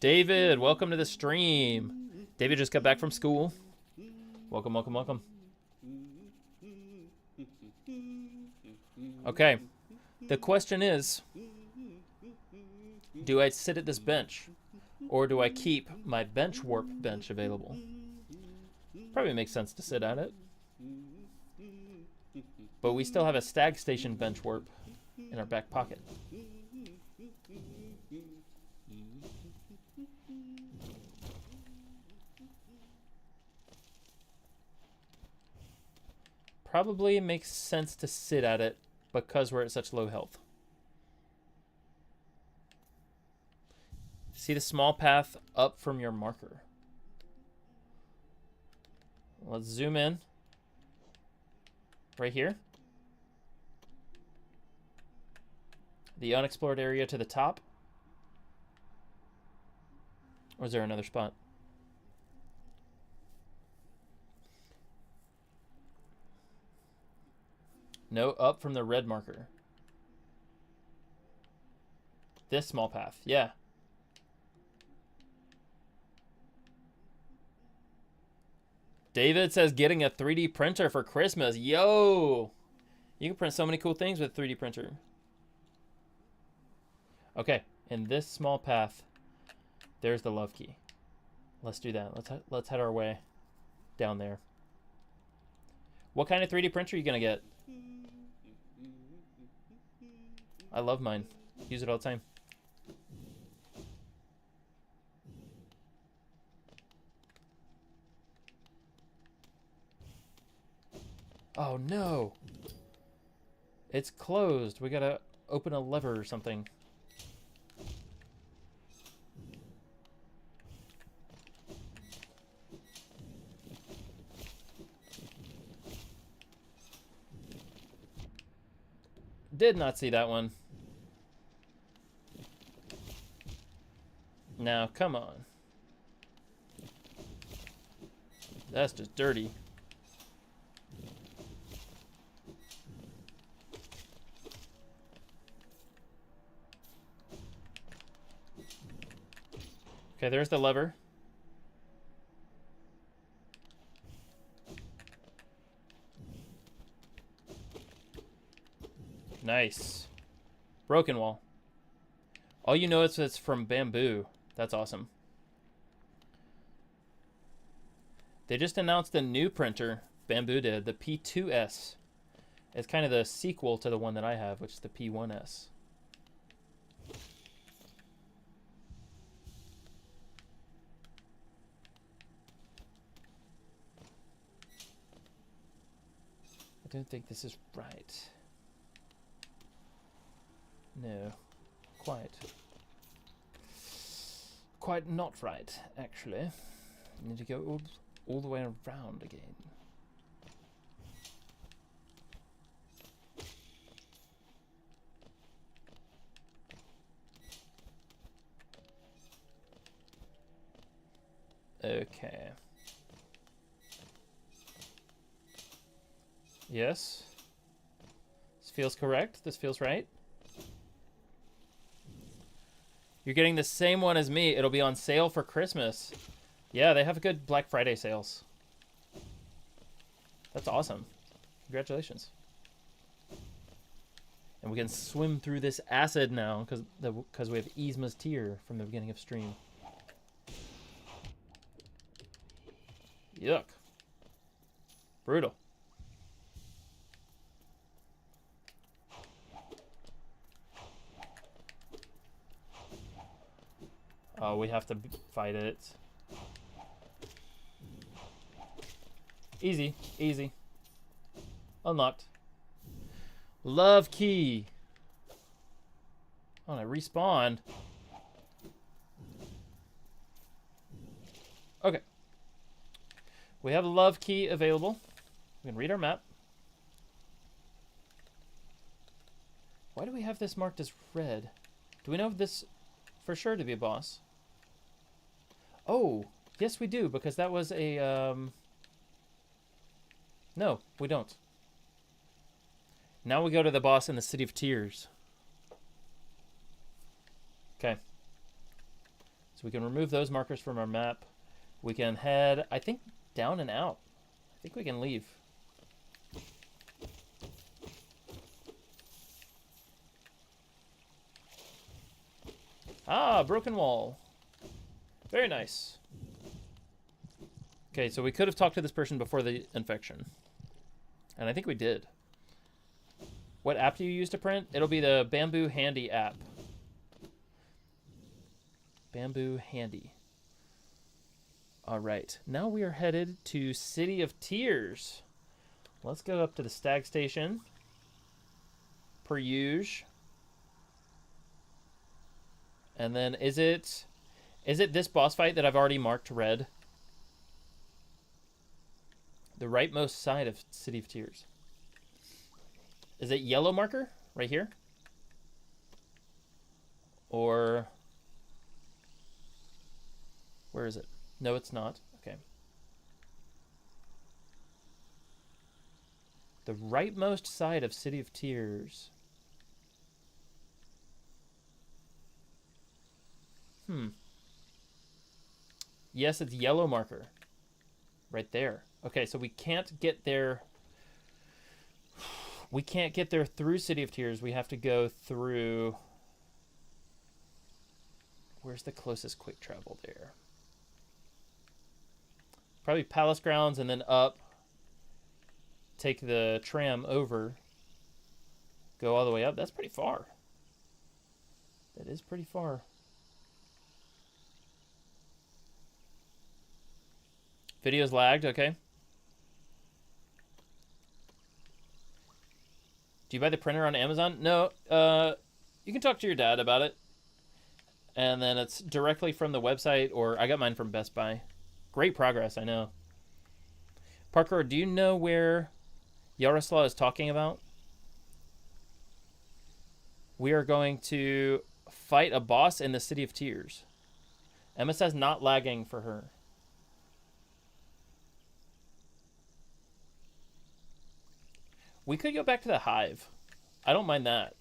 David, welcome to the stream. David just got back from school. Welcome, welcome, welcome. Okay. The question is, do I sit at this bench, or do I keep my bench warp bench available? Probably makes sense to sit at it. But we still have a Stag Station bench warp in our back pocket. Probably makes sense to sit at it because we're at such low health. See the small path up from your marker. Let's zoom in. Right here. The unexplored area to the top. Or is there another spot? No, up from the red marker. This small path, yeah. David says getting a 3D printer for Christmas. Yo! You can print so many cool things with a 3D printer. Okay, in this small path, there's the love key. Let's do that. Let's head our way down there. What kind of 3D printer are you gonna get? I love mine. Use it all the time. Oh no! It's closed. We gotta open a lever or something. Did not see that one. Now, come on. That's just dirty. Okay, there's the lever. Nice. Broken wall. All you know is it's from bamboo. That's awesome. They just announced a new printer. Bamboo did. The P2S. It's kind of the sequel to the one that I have, which is the P1S. I don't think this is right. No. Quite not right, actually. Need to go all the way around again. Okay. Yes. This feels correct. This feels right. You're getting the same one as me. It'll be on sale for Christmas. Yeah, they have good Black Friday sales. That's awesome. Congratulations. And we can swim through this acid now because we have Yzma's Tear from the beginning of stream. Yuck. Brutal. Oh, we have to fight it. Easy, easy. Unlocked. Love key. Oh, and I respawned. Okay. We have a love key available. We can read our map. Why do we have this marked as red? Do we know this for sure to be a boss? Oh, yes we do, because that was a, No, we don't. Now we go to the boss in the City of Tears. Okay. So we can remove those markers from our map. We can head, I think, down and out. I think we can leave. Ah, broken wall. Very nice. Okay, so we could have talked to this person before the infection. And I think we did. What app do you use to print? It'll be the Bamboo Handy app. Bamboo Handy. All right. Now we are headed to City of Tears. Let's go up to the Stag Station. Per usual. And then is it this boss fight that I've already marked red? The rightmost side of City of Tears. Is it yellow marker right here? Or where is it? No, it's not. Okay. The rightmost side of City of Tears. Yes, it's yellow marker. Right there. Okay, so we can't get there. We can't get there through City of Tears. We have to go through... Where's the closest quick travel there? Probably Palace Grounds and then up. Take the tram over. Go all the way up. That's pretty far. That is pretty far. Video's lagged, okay. Do you buy the printer on Amazon? No, you can talk to your dad about it. And then it's directly from the website, or I got mine from Best Buy. Great progress, I know. Parker, do you know where Yaroslav is talking about? We are going to fight a boss in the City of Tears. Emma says not lagging for her. We could go back to the Hive. I don't mind that.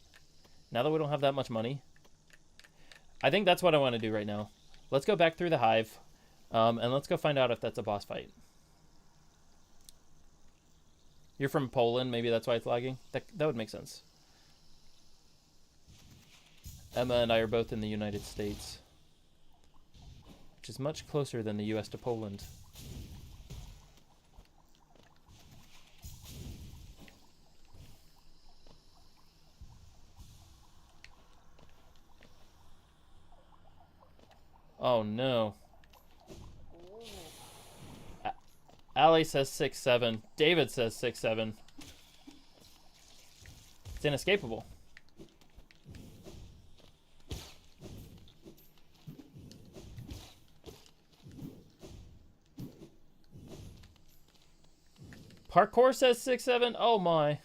Now that we don't have that much money. I think that's what I want to do right now. Let's go back through the Hive. And let's go find out if that's a boss fight. You're from Poland. Maybe that's why it's lagging. That would make sense. Emma and I are both in the United States. Which is much closer than the US to Poland. Oh no. Allie says 6-7. David says 6-7. It's inescapable. Parkour says 6-7. Oh my.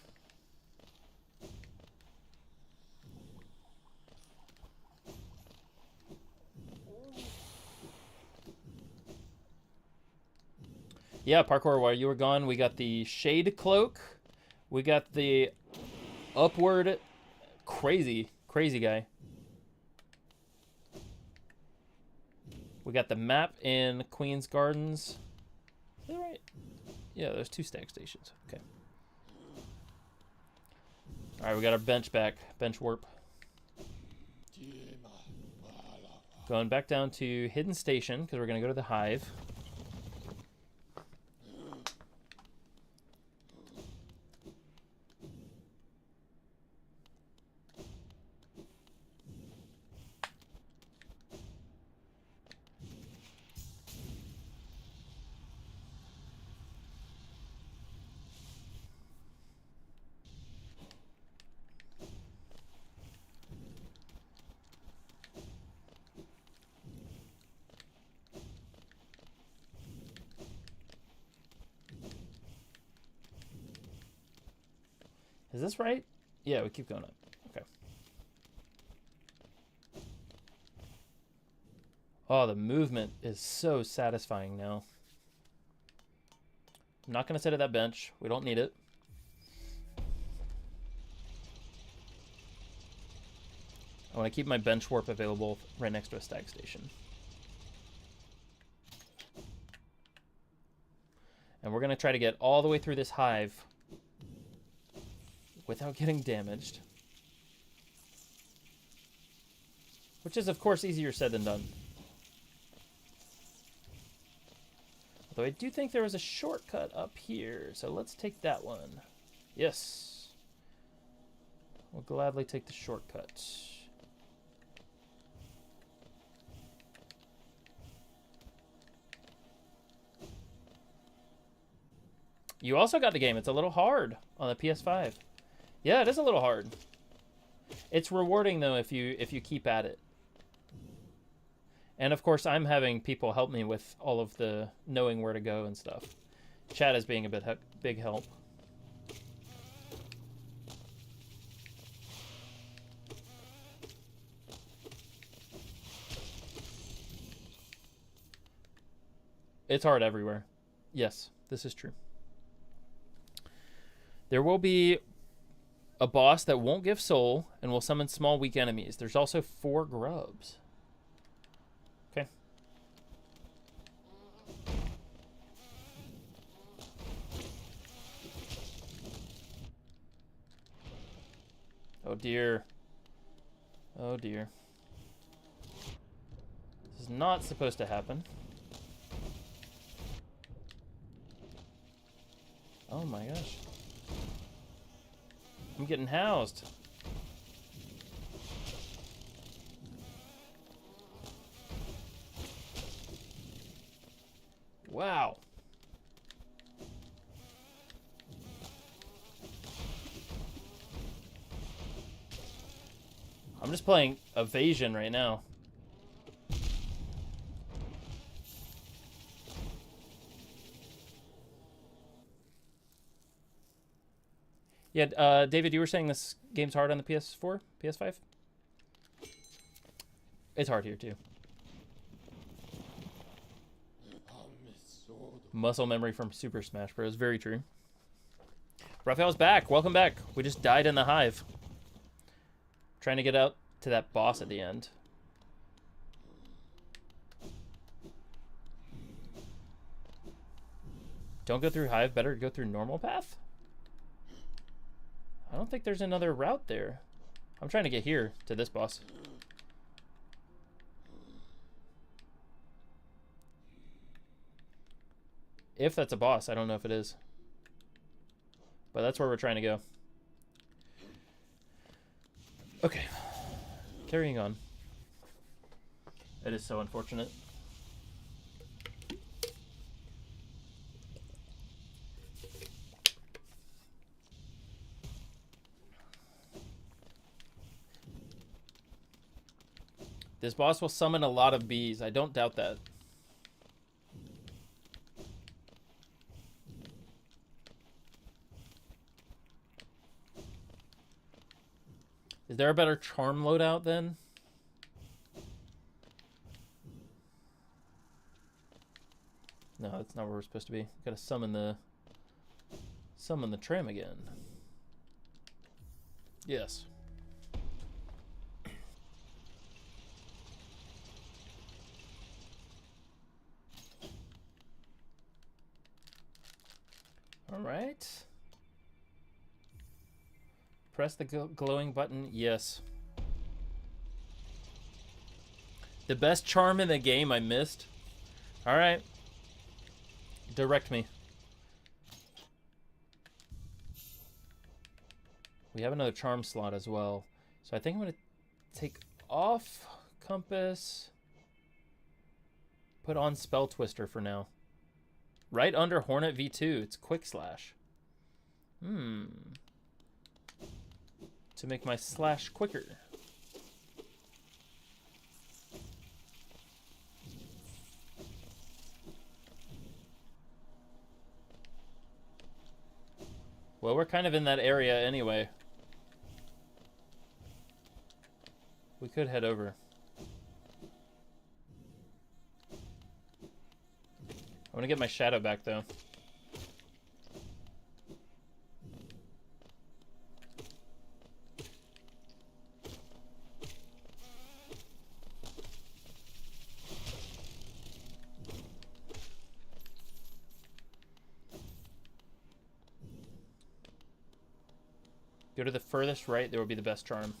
Yeah, Parkour, while you were gone, we got the Shade Cloak. We got the Upward Crazy guy. We got the map in Queen's Gardens. Is that right? Yeah, there's 2 stag stations. Okay. All right, we got our bench back. Bench warp. Going back down to Hidden Station because we're going to go to the Hive. Is this right? Yeah, we keep going up. Okay. Oh, the movement is so satisfying now. I'm not going to sit at that bench. We don't need it. I want to keep my bench warp available right next to a stag station. And we're going to try to get all the way through this hive without getting damaged. Which is, of course, easier said than done. Although I do think there was a shortcut up here, so let's take that one. Yes. We'll gladly take the shortcut. You also got the game. It's a little hard on the PS5. Yeah, it is a little hard. It's rewarding though if you keep at it. And of course, I'm having people help me with all of the knowing where to go and stuff. Chat is being a big help. It's hard everywhere. Yes, this is true. There will be a boss that won't give soul and will summon small weak enemies. There's also 4 grubs. Okay. Oh dear. Oh dear. This is not supposed to happen. Oh my gosh. I'm getting housed. Wow. I'm just playing evasion right now. Yeah, David, you were saying this game's hard on the PS4, PS5? It's hard here, too. Muscle memory from Super Smash Bros. Very true. Raphael's back. Welcome back. We just died in the hive. Trying to get out to that boss at the end. Don't go through hive. Better go through normal path? I don't think there's another route there. I'm trying to get here to this boss. If that's a boss, I don't know if it is. But that's where we're trying to go. Okay. Carrying on. It is so unfortunate. This boss will summon a lot of bees. I don't doubt that. Is there a better charm loadout then? No, that's not where we're supposed to be. Gotta summon the tram again. Yes. right. Press the glowing button. Yes. The best charm in the game I missed. All right. Direct me. We have another charm slot as well. So I think I'm going to take off compass. Put on spell twister for now. Right under Hornet V2. It's quick slash. To make my slash quicker. Well, we're kind of in that area anyway. We could head over. I want to get my shadow back, though. Go to the furthest right, there will be the best charm.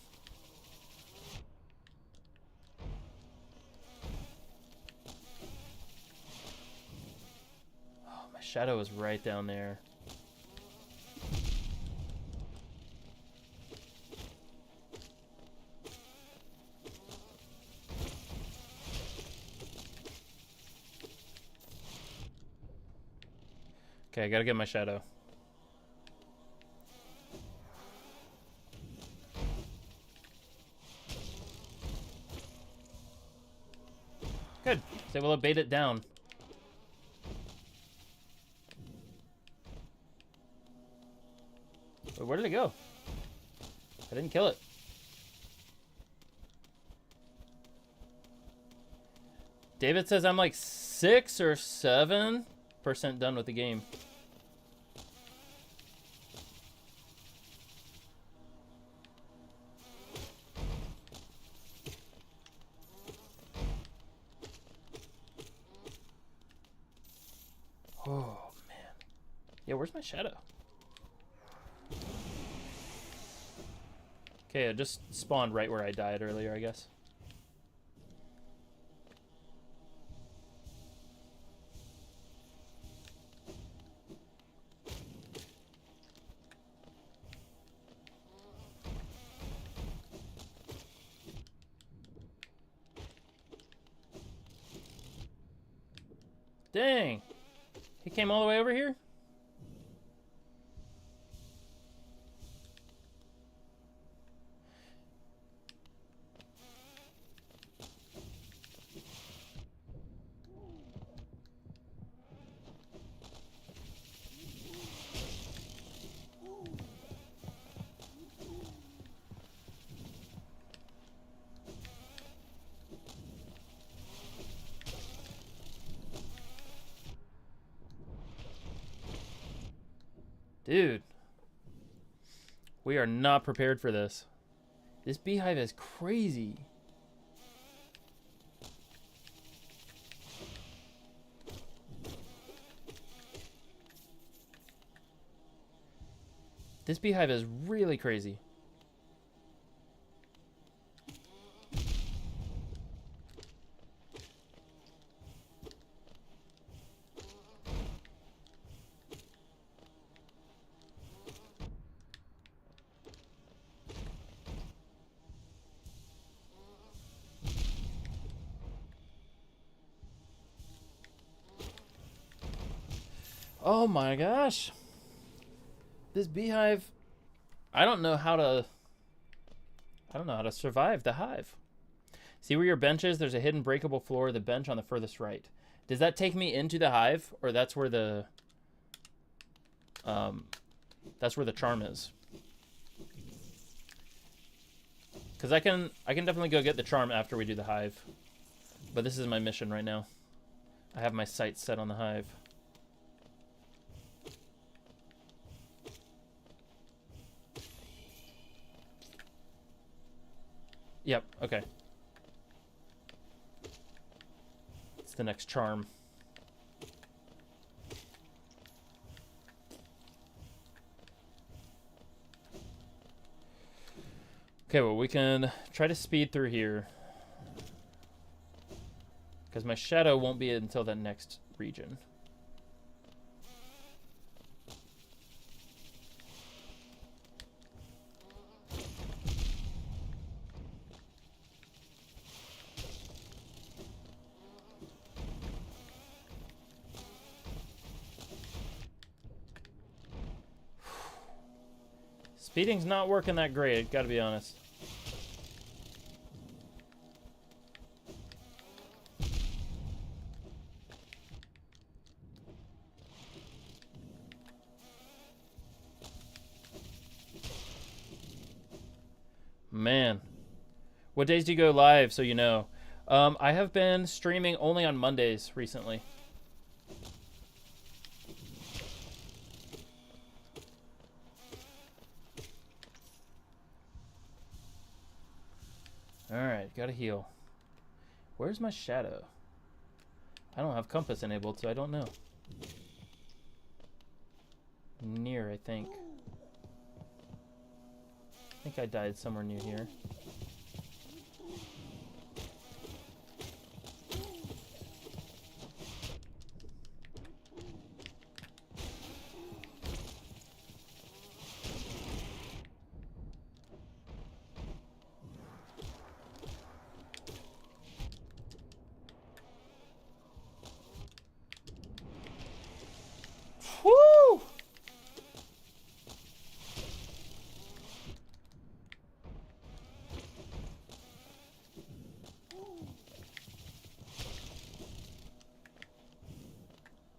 Oh, my shadow is right down there. Okay, I gotta get my shadow. Good. So we'll bait it down. But where did it go? I didn't kill it. David says I'm like 6 or 7% done with the game. Oh, man. Yeah, where's my shadow? Okay, it just spawned right where I died earlier, I guess. Dang! He came all the way over here? Dude. We are not prepared for this. This beehive is crazy. This beehive is really crazy. Oh my gosh. This beehive, I don't know how to survive the hive. See where your bench is? There's a hidden breakable floor, the bench on the furthest right. Does that take me into the hive, or that's where the charm is? Because I can definitely go get the charm after we do the hive. But this is my mission right now. I have my sights set on the hive. Yep, okay. It's the next charm. Okay, well, we can try to speed through here. Because my shadow won't be until the next region. Speeding's not working that great, gotta be honest. Man. What days do you go live, so you know? I have been streaming only on Mondays recently. Alright, gotta heal. Where's my shadow? I don't have compass enabled, so I don't know. Near, I think. I think I died somewhere near here. Woo!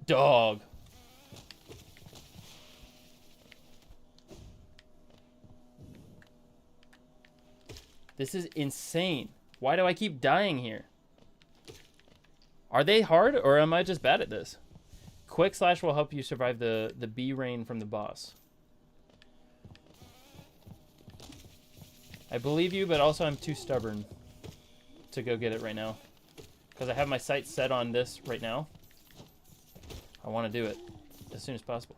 Dog. This is insane. Why do I keep dying here? Are they hard, or am I just bad at this? Quick slash will help you survive the bee rain from the boss. I believe you, but also I'm too stubborn to go get it right now. Because I have my sights set on this right now. I want to do it as soon as possible.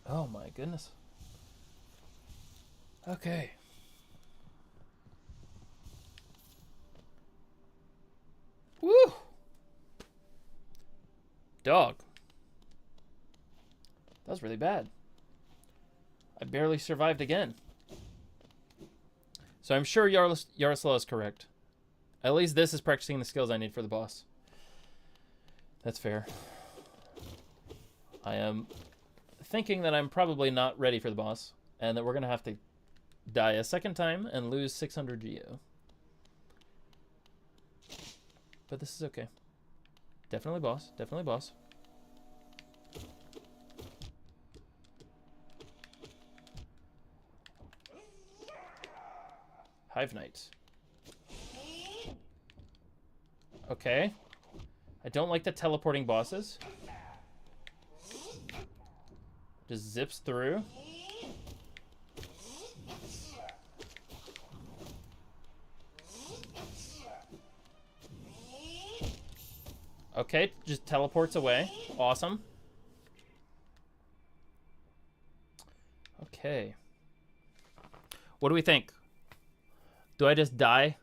Oh my goodness. Okay. Woo! Dog. That was really bad. I barely survived again. So I'm sure Yaroslav is correct. At least this is practicing the skills I need for the boss. That's fair. I am thinking that I'm probably not ready for the boss, and that we're going to have to die a second time and lose 600 Geo. But this is okay. Definitely boss. Definitely boss. Hive Knight. Okay. I don't like the teleporting bosses. Just zips through. Okay, just teleports away. Awesome. Okay. What do we think? Do I just die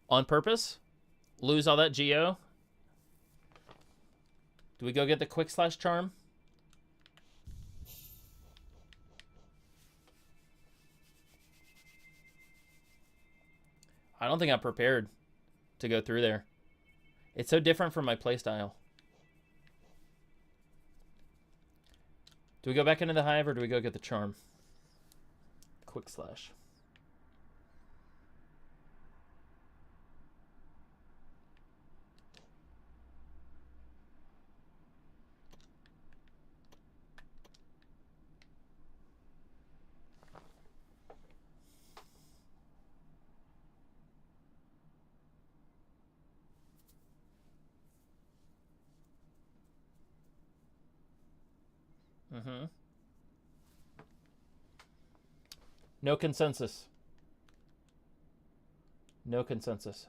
on purpose? Lose all that Geo? Do we go get the quick slash charm? I don't think I'm prepared to go through there. It's so different from my playstyle. Do we go back into the hive or do we go get the charm? Quick slash. Mm-hmm. No consensus. No consensus.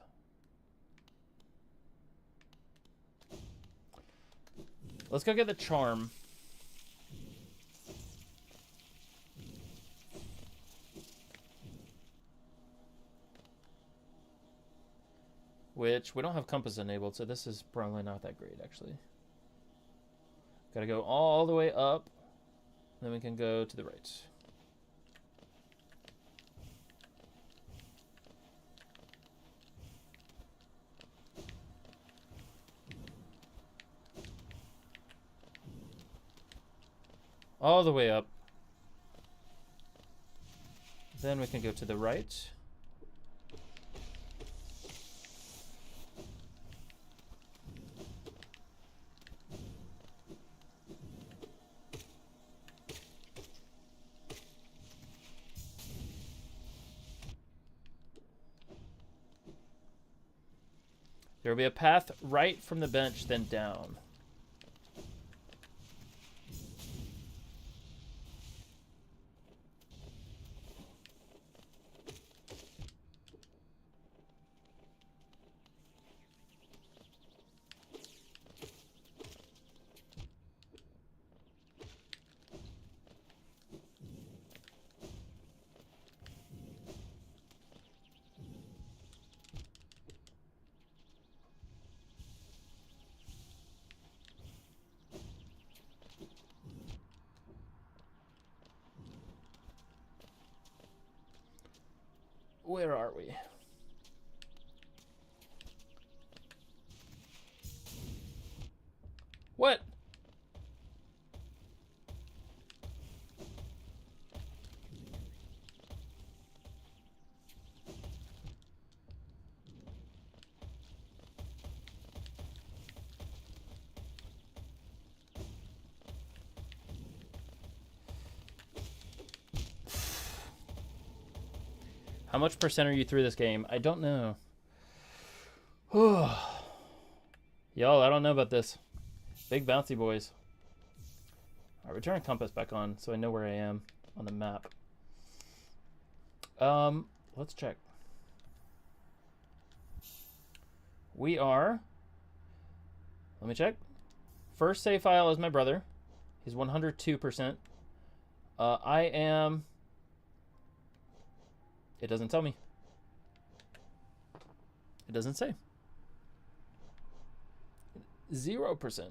Let's go get the charm. which we don't have compass enabled, so this is probably not that great, actually. Gotta go all the way up, then we can go to the right. All the way up. Then we can go to the right. There will be a path right from the bench, then down. Where are we? What? How much percent are you through this game? I don't know. Y'all, I don't know about this. Big bouncy boys. Alright, we're turning compass back on so I know where I am on the map. Let's check. We are... Let me check. First save file is my brother. He's 102%. I am... It doesn't tell me. It doesn't say. 0%.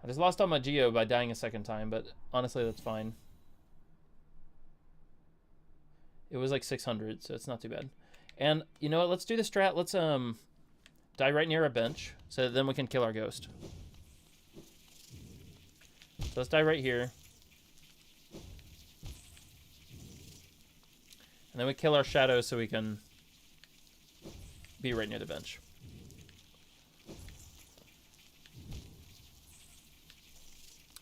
I just lost all my geo by dying a second time, but honestly, that's fine. It was like 600, so it's not too bad. And you know what? Let's do the strat. Let's die right near a bench, so then we can kill our ghost. So let's die right here. And then we kill our shadow so we can be right near the bench.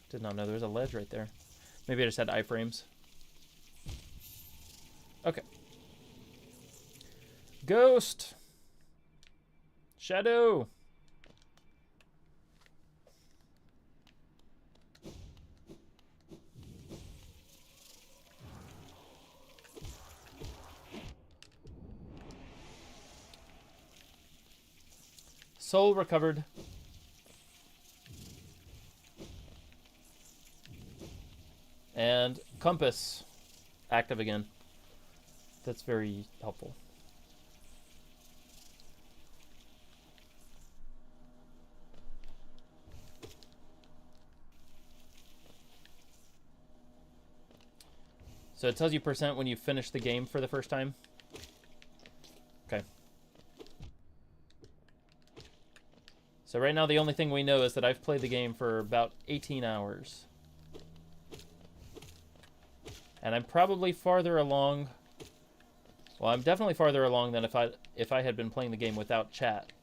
Did not know there was a ledge right there. Maybe I just had iframes. Okay. Ghost. Shadow. Soul recovered. And compass active again. That's very helpful. So it tells you percent when you finish the game for the first time. Okay. So right now the only thing we know is that I've played the game for about 18 hours. And I'm probably farther along. Well, I'm definitely farther along than if I had been playing the game without chat.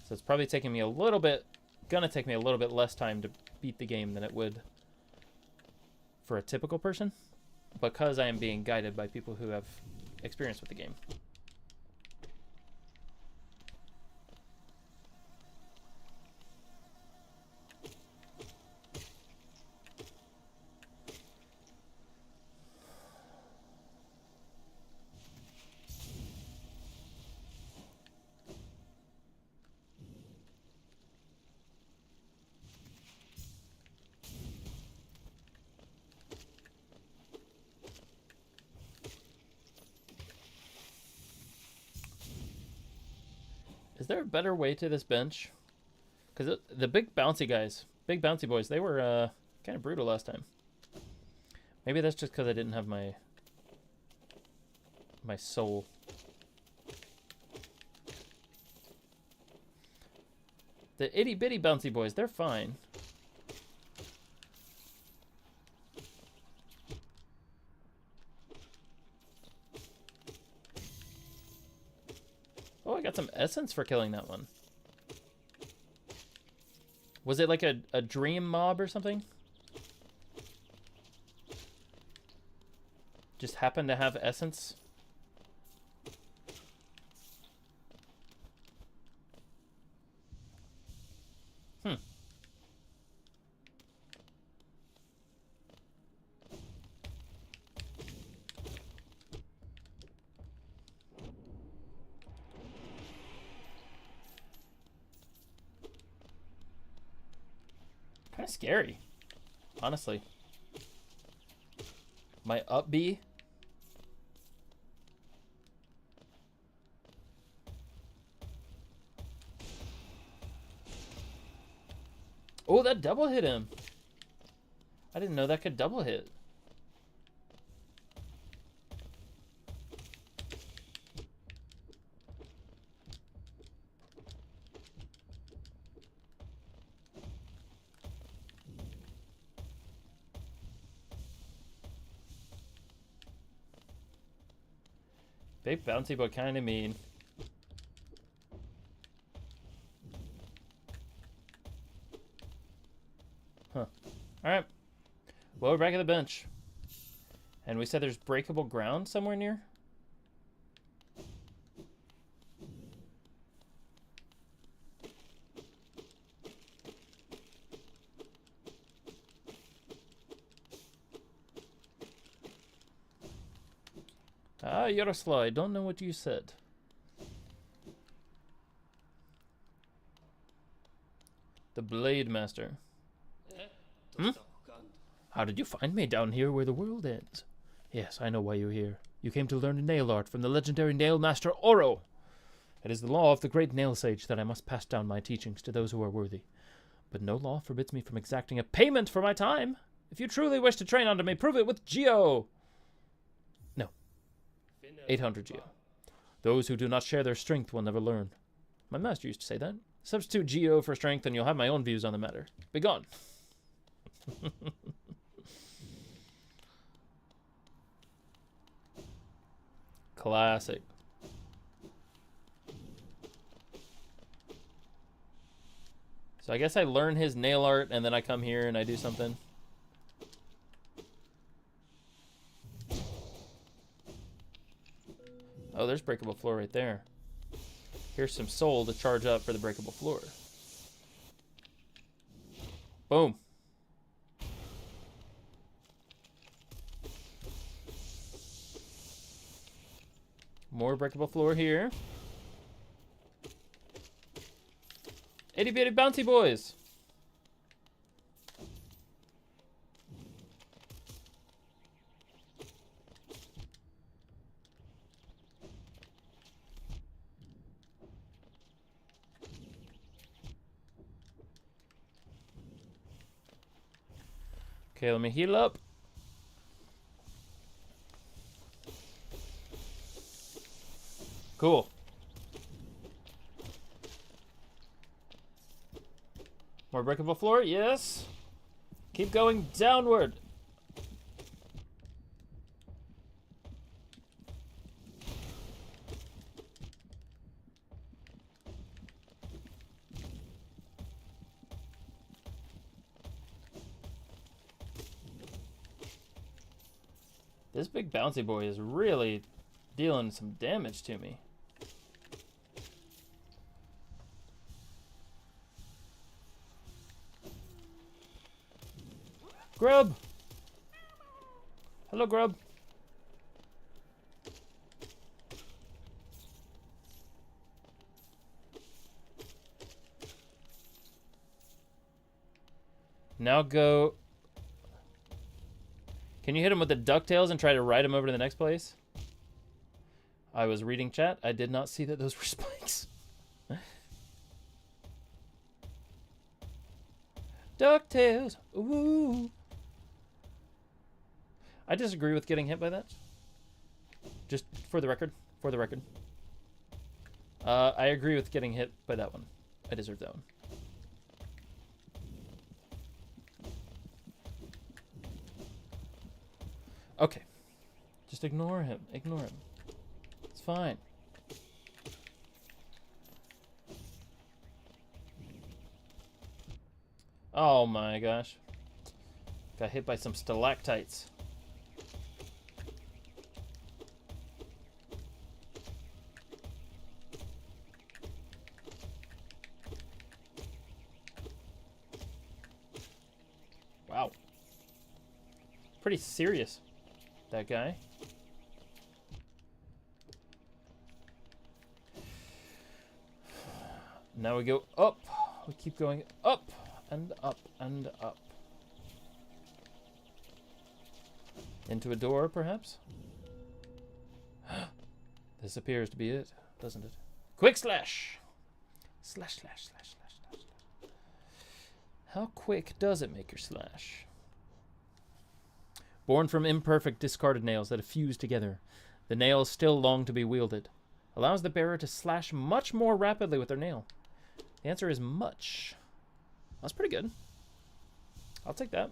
So it's probably taking me a little bit, gonna take me a little bit less time to beat the game than it would for a typical person, because I am being guided by people who have experience with the game. Is there a better way to this bench? Because the big bouncy guys, big bouncy boys, they were kind of brutal last time. Maybe that's just because I didn't have my soul. The itty bitty bouncy boys, they're fine. Oh, I got some essence for killing that one. Was it like a dream mob or something? Just happened to have essence? Kind of scary, honestly. My up B. Oh, that double hit him. I didn't know that could double hit. Big bouncy, but kind of mean. Huh. Alright. Well, we're back at the bench. And we said there's breakable ground somewhere near? Ah, Yaroslav, I don't know what you said. The Blade Master. Hmm? How did you find me down here where the world ends? Yes, I know why you're here. You came to learn nail art from the legendary nail master Oro. It is the law of the great nail sage that I must pass down my teachings to those who are worthy. But no law forbids me from exacting a payment for my time. If you truly wish to train under me, prove it with Geo. 800 Geo. Those who do not share their strength will never learn. My master used to say that. Substitute Geo for strength and you'll have my own views on the matter. Begone. Classic. So I guess I learn his nail art and then I come here and I do something. Oh, there's breakable floor right there. Here's some soul to charge up for the breakable floor. Boom. More breakable floor here. Itty bitty bouncy boys. Okay, let me heal up. Cool. More breakable floor, yes. Keep going downward. This big bouncy boy is really dealing some damage to me. Grub! Hello, Grub. Now go... Can you hit him with the DuckTales and try to ride him over to the next place? I was reading chat. I did not see that those were spikes. DuckTales. Ooh. I disagree with getting hit by that. Just for the record. For the record. I agree with getting hit by that one. I deserve that one. Okay. Just ignore him. Ignore him. It's fine. Oh my gosh. Got hit by some stalactites. Wow. Pretty serious, that guy. Now we go up. We keep going up and up and up. Into a door, perhaps? This appears to be it, doesn't it? Quick slash! Slash, slash, slash, slash, slash. How quick does it make your slash? Born from imperfect discarded nails that have fused together, the nails still long to be wielded. Allows the bearer to slash much more rapidly with their nail. The answer is much. That's pretty good. I'll take that.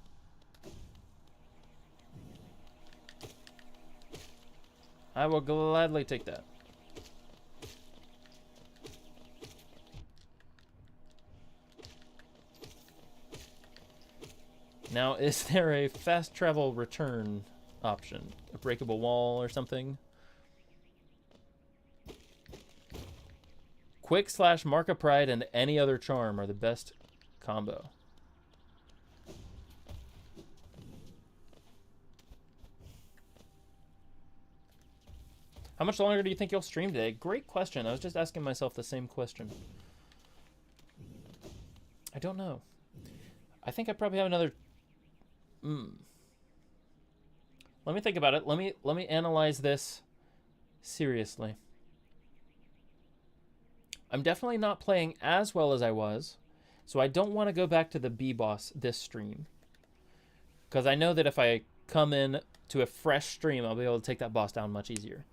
I will gladly take that. Now, is there a fast travel return option? A breakable wall or something? Quick slash Mark of Pride and any other charm are the best combo. How much longer do you think you'll stream today? Great question. I was just asking myself the same question. I don't know. I think I probably have another... Let me think about it. Let me analyze this seriously. I'm definitely not playing as well as I was, so I don't want to go back to the B-boss this stream. Because I know that if I come in to a fresh stream, I'll be able to take that boss down much easier.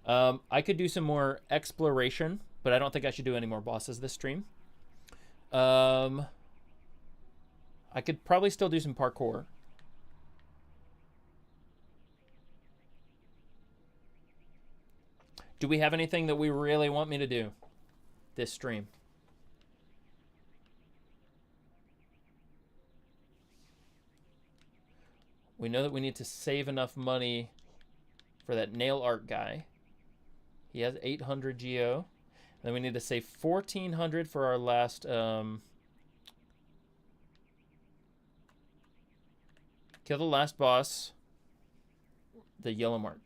I could do some more exploration, but I don't think I should do any more bosses this stream. I could probably still do some parkour. Do we have anything that we really want me to do this stream? We know that we need to save enough money for that nail art guy. He has 800 geo. Then we need to save 1,400 for our last... kill the last boss. The yellow mark.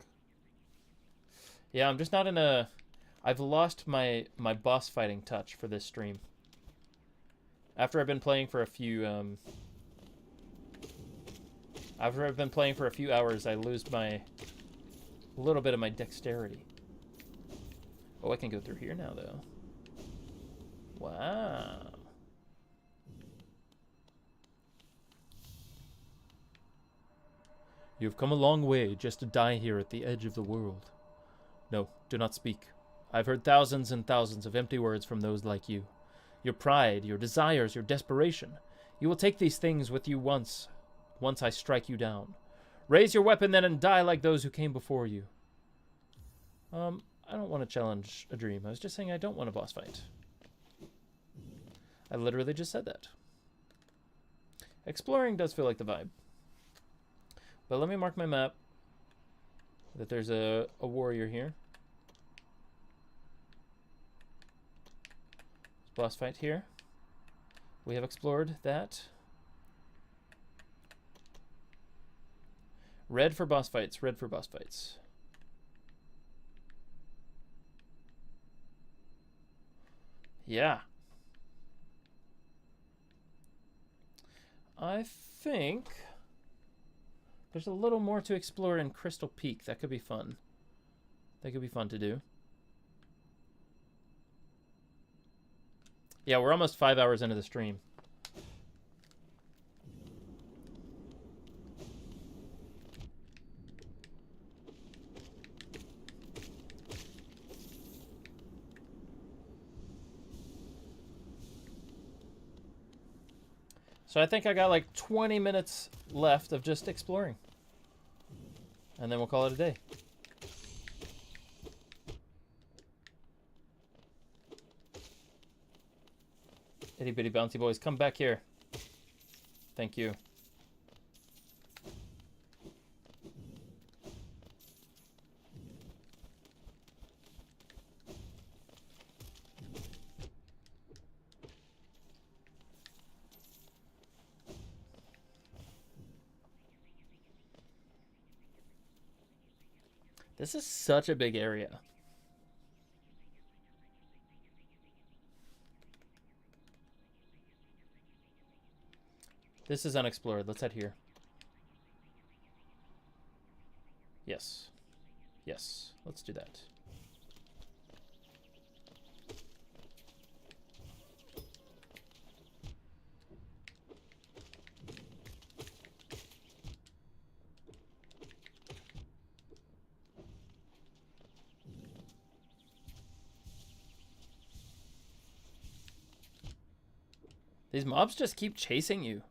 Yeah, I'm just not in a... I've lost my boss fighting touch for this stream. After I've been playing for a few... After I've been playing for a few hours, I lose a little bit of my dexterity. Oh, I can go through here now, though. Wow. You've come a long way just to die here at the edge of the world. No, do not speak. I've heard thousands and thousands of empty words from those like you. Your pride, your desires, your desperation. You will take these things with you once I strike you down. Raise your weapon then and die like those who came before you. I don't want to challenge a dream. I was just saying I don't want a boss fight. I literally just said that. Exploring does feel like the vibe. But let me mark my map that there's a warrior here. Boss fight here. We have explored that. Red for boss fights. Red for boss fights. Yeah. I think there's a little more to explore in Crystal Peak. That could be fun. That could be fun to do. Yeah, we're almost 5 hours into the stream. So I think I got like 20 minutes left of just exploring. And then we'll call it a day. Itty bitty bouncy boys, come back here. Thank you. This is such a big area. This is unexplored. Let's head here. Yes. Yes. Let's do that. These mobs just keep chasing you.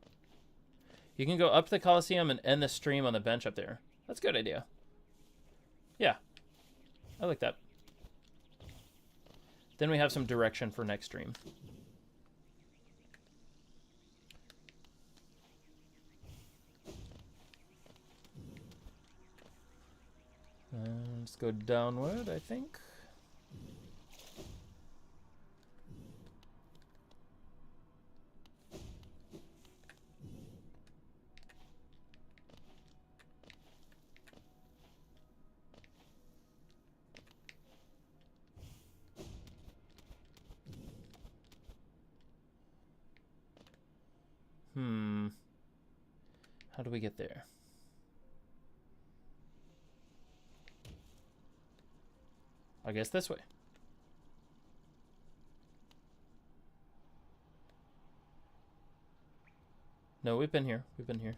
You can go up the Coliseum and end the stream on the bench up there. That's a good idea. Yeah. I like that. Then we have some direction for next stream. Let's go downward, I think. How do we get there? I guess this way. No, we've been here. We've been here.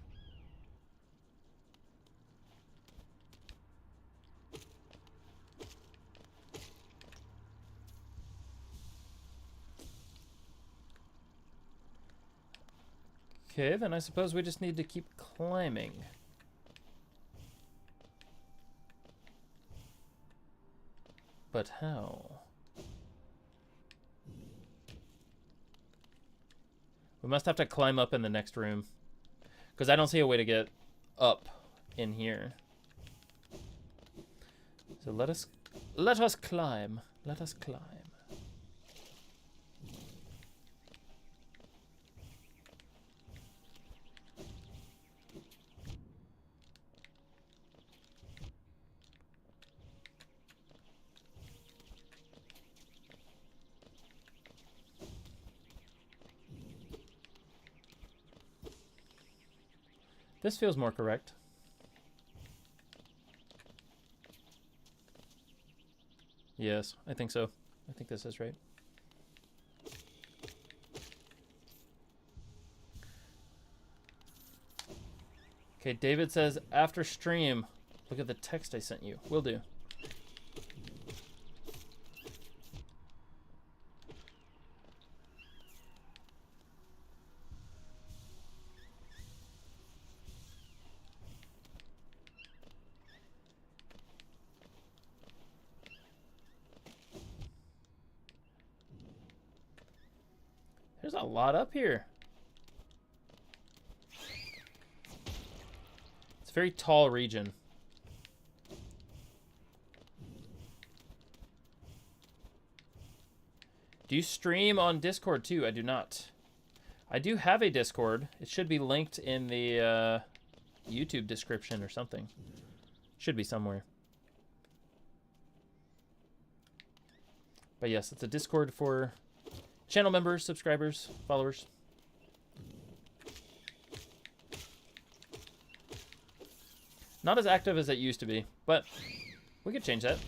Okay, then I suppose we just need to keep climbing. But how? We must have to climb up in the next room. Because I don't see a way to get up in here. So let us climb. Let us climb. This feels more correct. Yes, I think so. I think this is right. Okay, David says, after stream, look at the text I sent you. Will do. There's a lot up here. It's a very tall region. Do you stream on Discord too? I do not. I do have a Discord. It should be linked in the YouTube description or something. Should be somewhere. But yes, it's a Discord for channel members, subscribers, followers. Not as active as it used to be, but we could change that.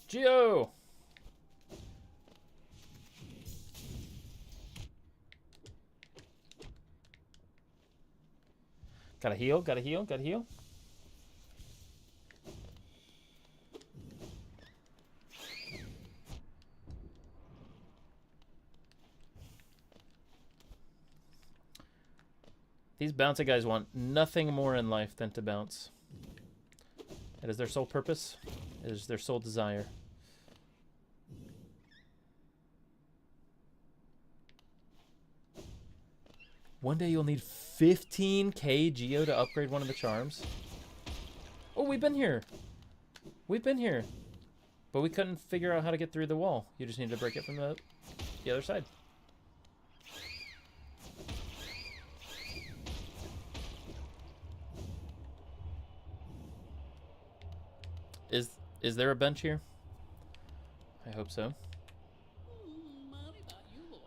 Geo! Gotta heal, gotta heal, gotta heal. These bouncy guys want nothing more in life than to bounce. It is their sole purpose. It is their sole desire. One day you'll need 15k Geo to upgrade one of the charms. Oh, we've been here. We've been here. But we couldn't figure out how to get through the wall. You just need to break it from the other side. Is there a bench here? I hope so.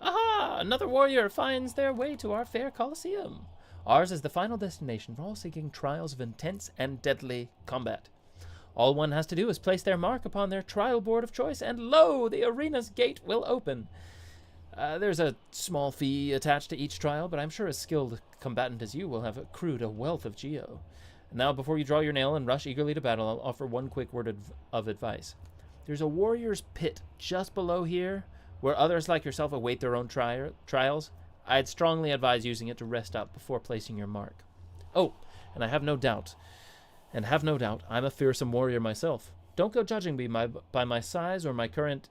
Aha! Another warrior finds their way to our fair Colosseum. Ours is the final destination for all seeking trials of intense and deadly combat. All one has to do is place their mark upon their trial board of choice, and lo, the arena's gate will open. There's a small fee attached to each trial, but I'm sure a skilled combatant as you will have accrued a wealth of Geo. Now, before you draw your nail and rush eagerly to battle, I'll offer one quick word of advice. There's a warrior's pit just below here, where others like yourself await their own trials. I'd strongly advise using it to rest up before placing your mark. Oh, and have no doubt, I'm a fearsome warrior myself. Don't go judging me by my size or my current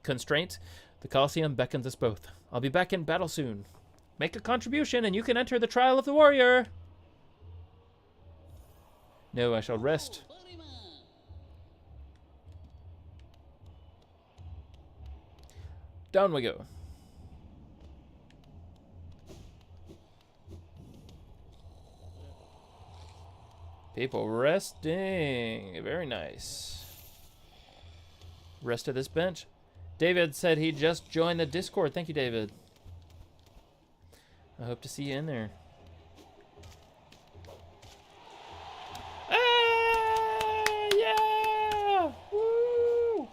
constraint. The Colosseum beckons us both. I'll be back in battle soon. Make a contribution and you can enter the trial of the warrior. No, I shall rest. Down we go. People resting. Very nice. Rest of this bench. David said he just joined the Discord. Thank you, David. I hope to see you in there. Yeah! Woo!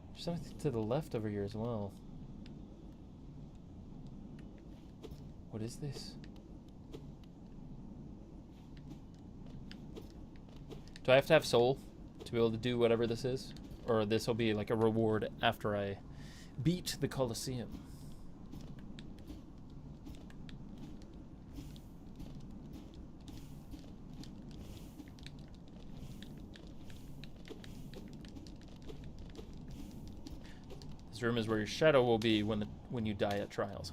There's something to the left over here as well. What is this? Do I have to have soul to be able to do whatever this is? Or this will be like a reward after I beat the Colosseum? This room is where your shadow will be when you die at trials.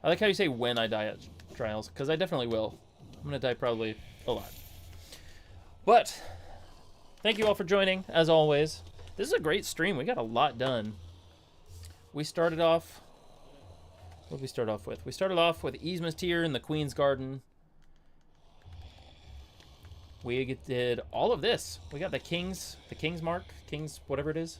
I like how you say when I die at trials, because I definitely will. I'm going to die probably a lot. But thank you all for joining, as always. This is a great stream. We got a lot done. We started off... What did we start off with? We started off with Yzma's Tier in the Queen's Garden. We did all of this. We got the King's Mark, King's whatever it is.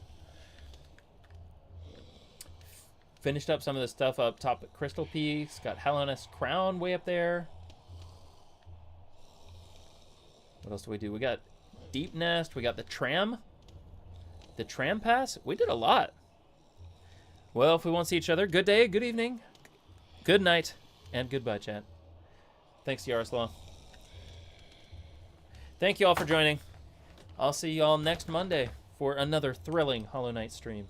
Finished up some of the stuff up top at Crystal Peaks. Got Hellenist Crown way up there. What else do we do? We got Deep Nest. We got the Tram. The Tram Pass. We did a lot. Well, if we won't see each other, good day, good evening, good night, and goodbye, chat. Thanks, Yaroslav. Thank you all for joining. I'll see you all next Monday for another thrilling Hollow Knight stream.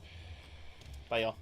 Bye, y'all.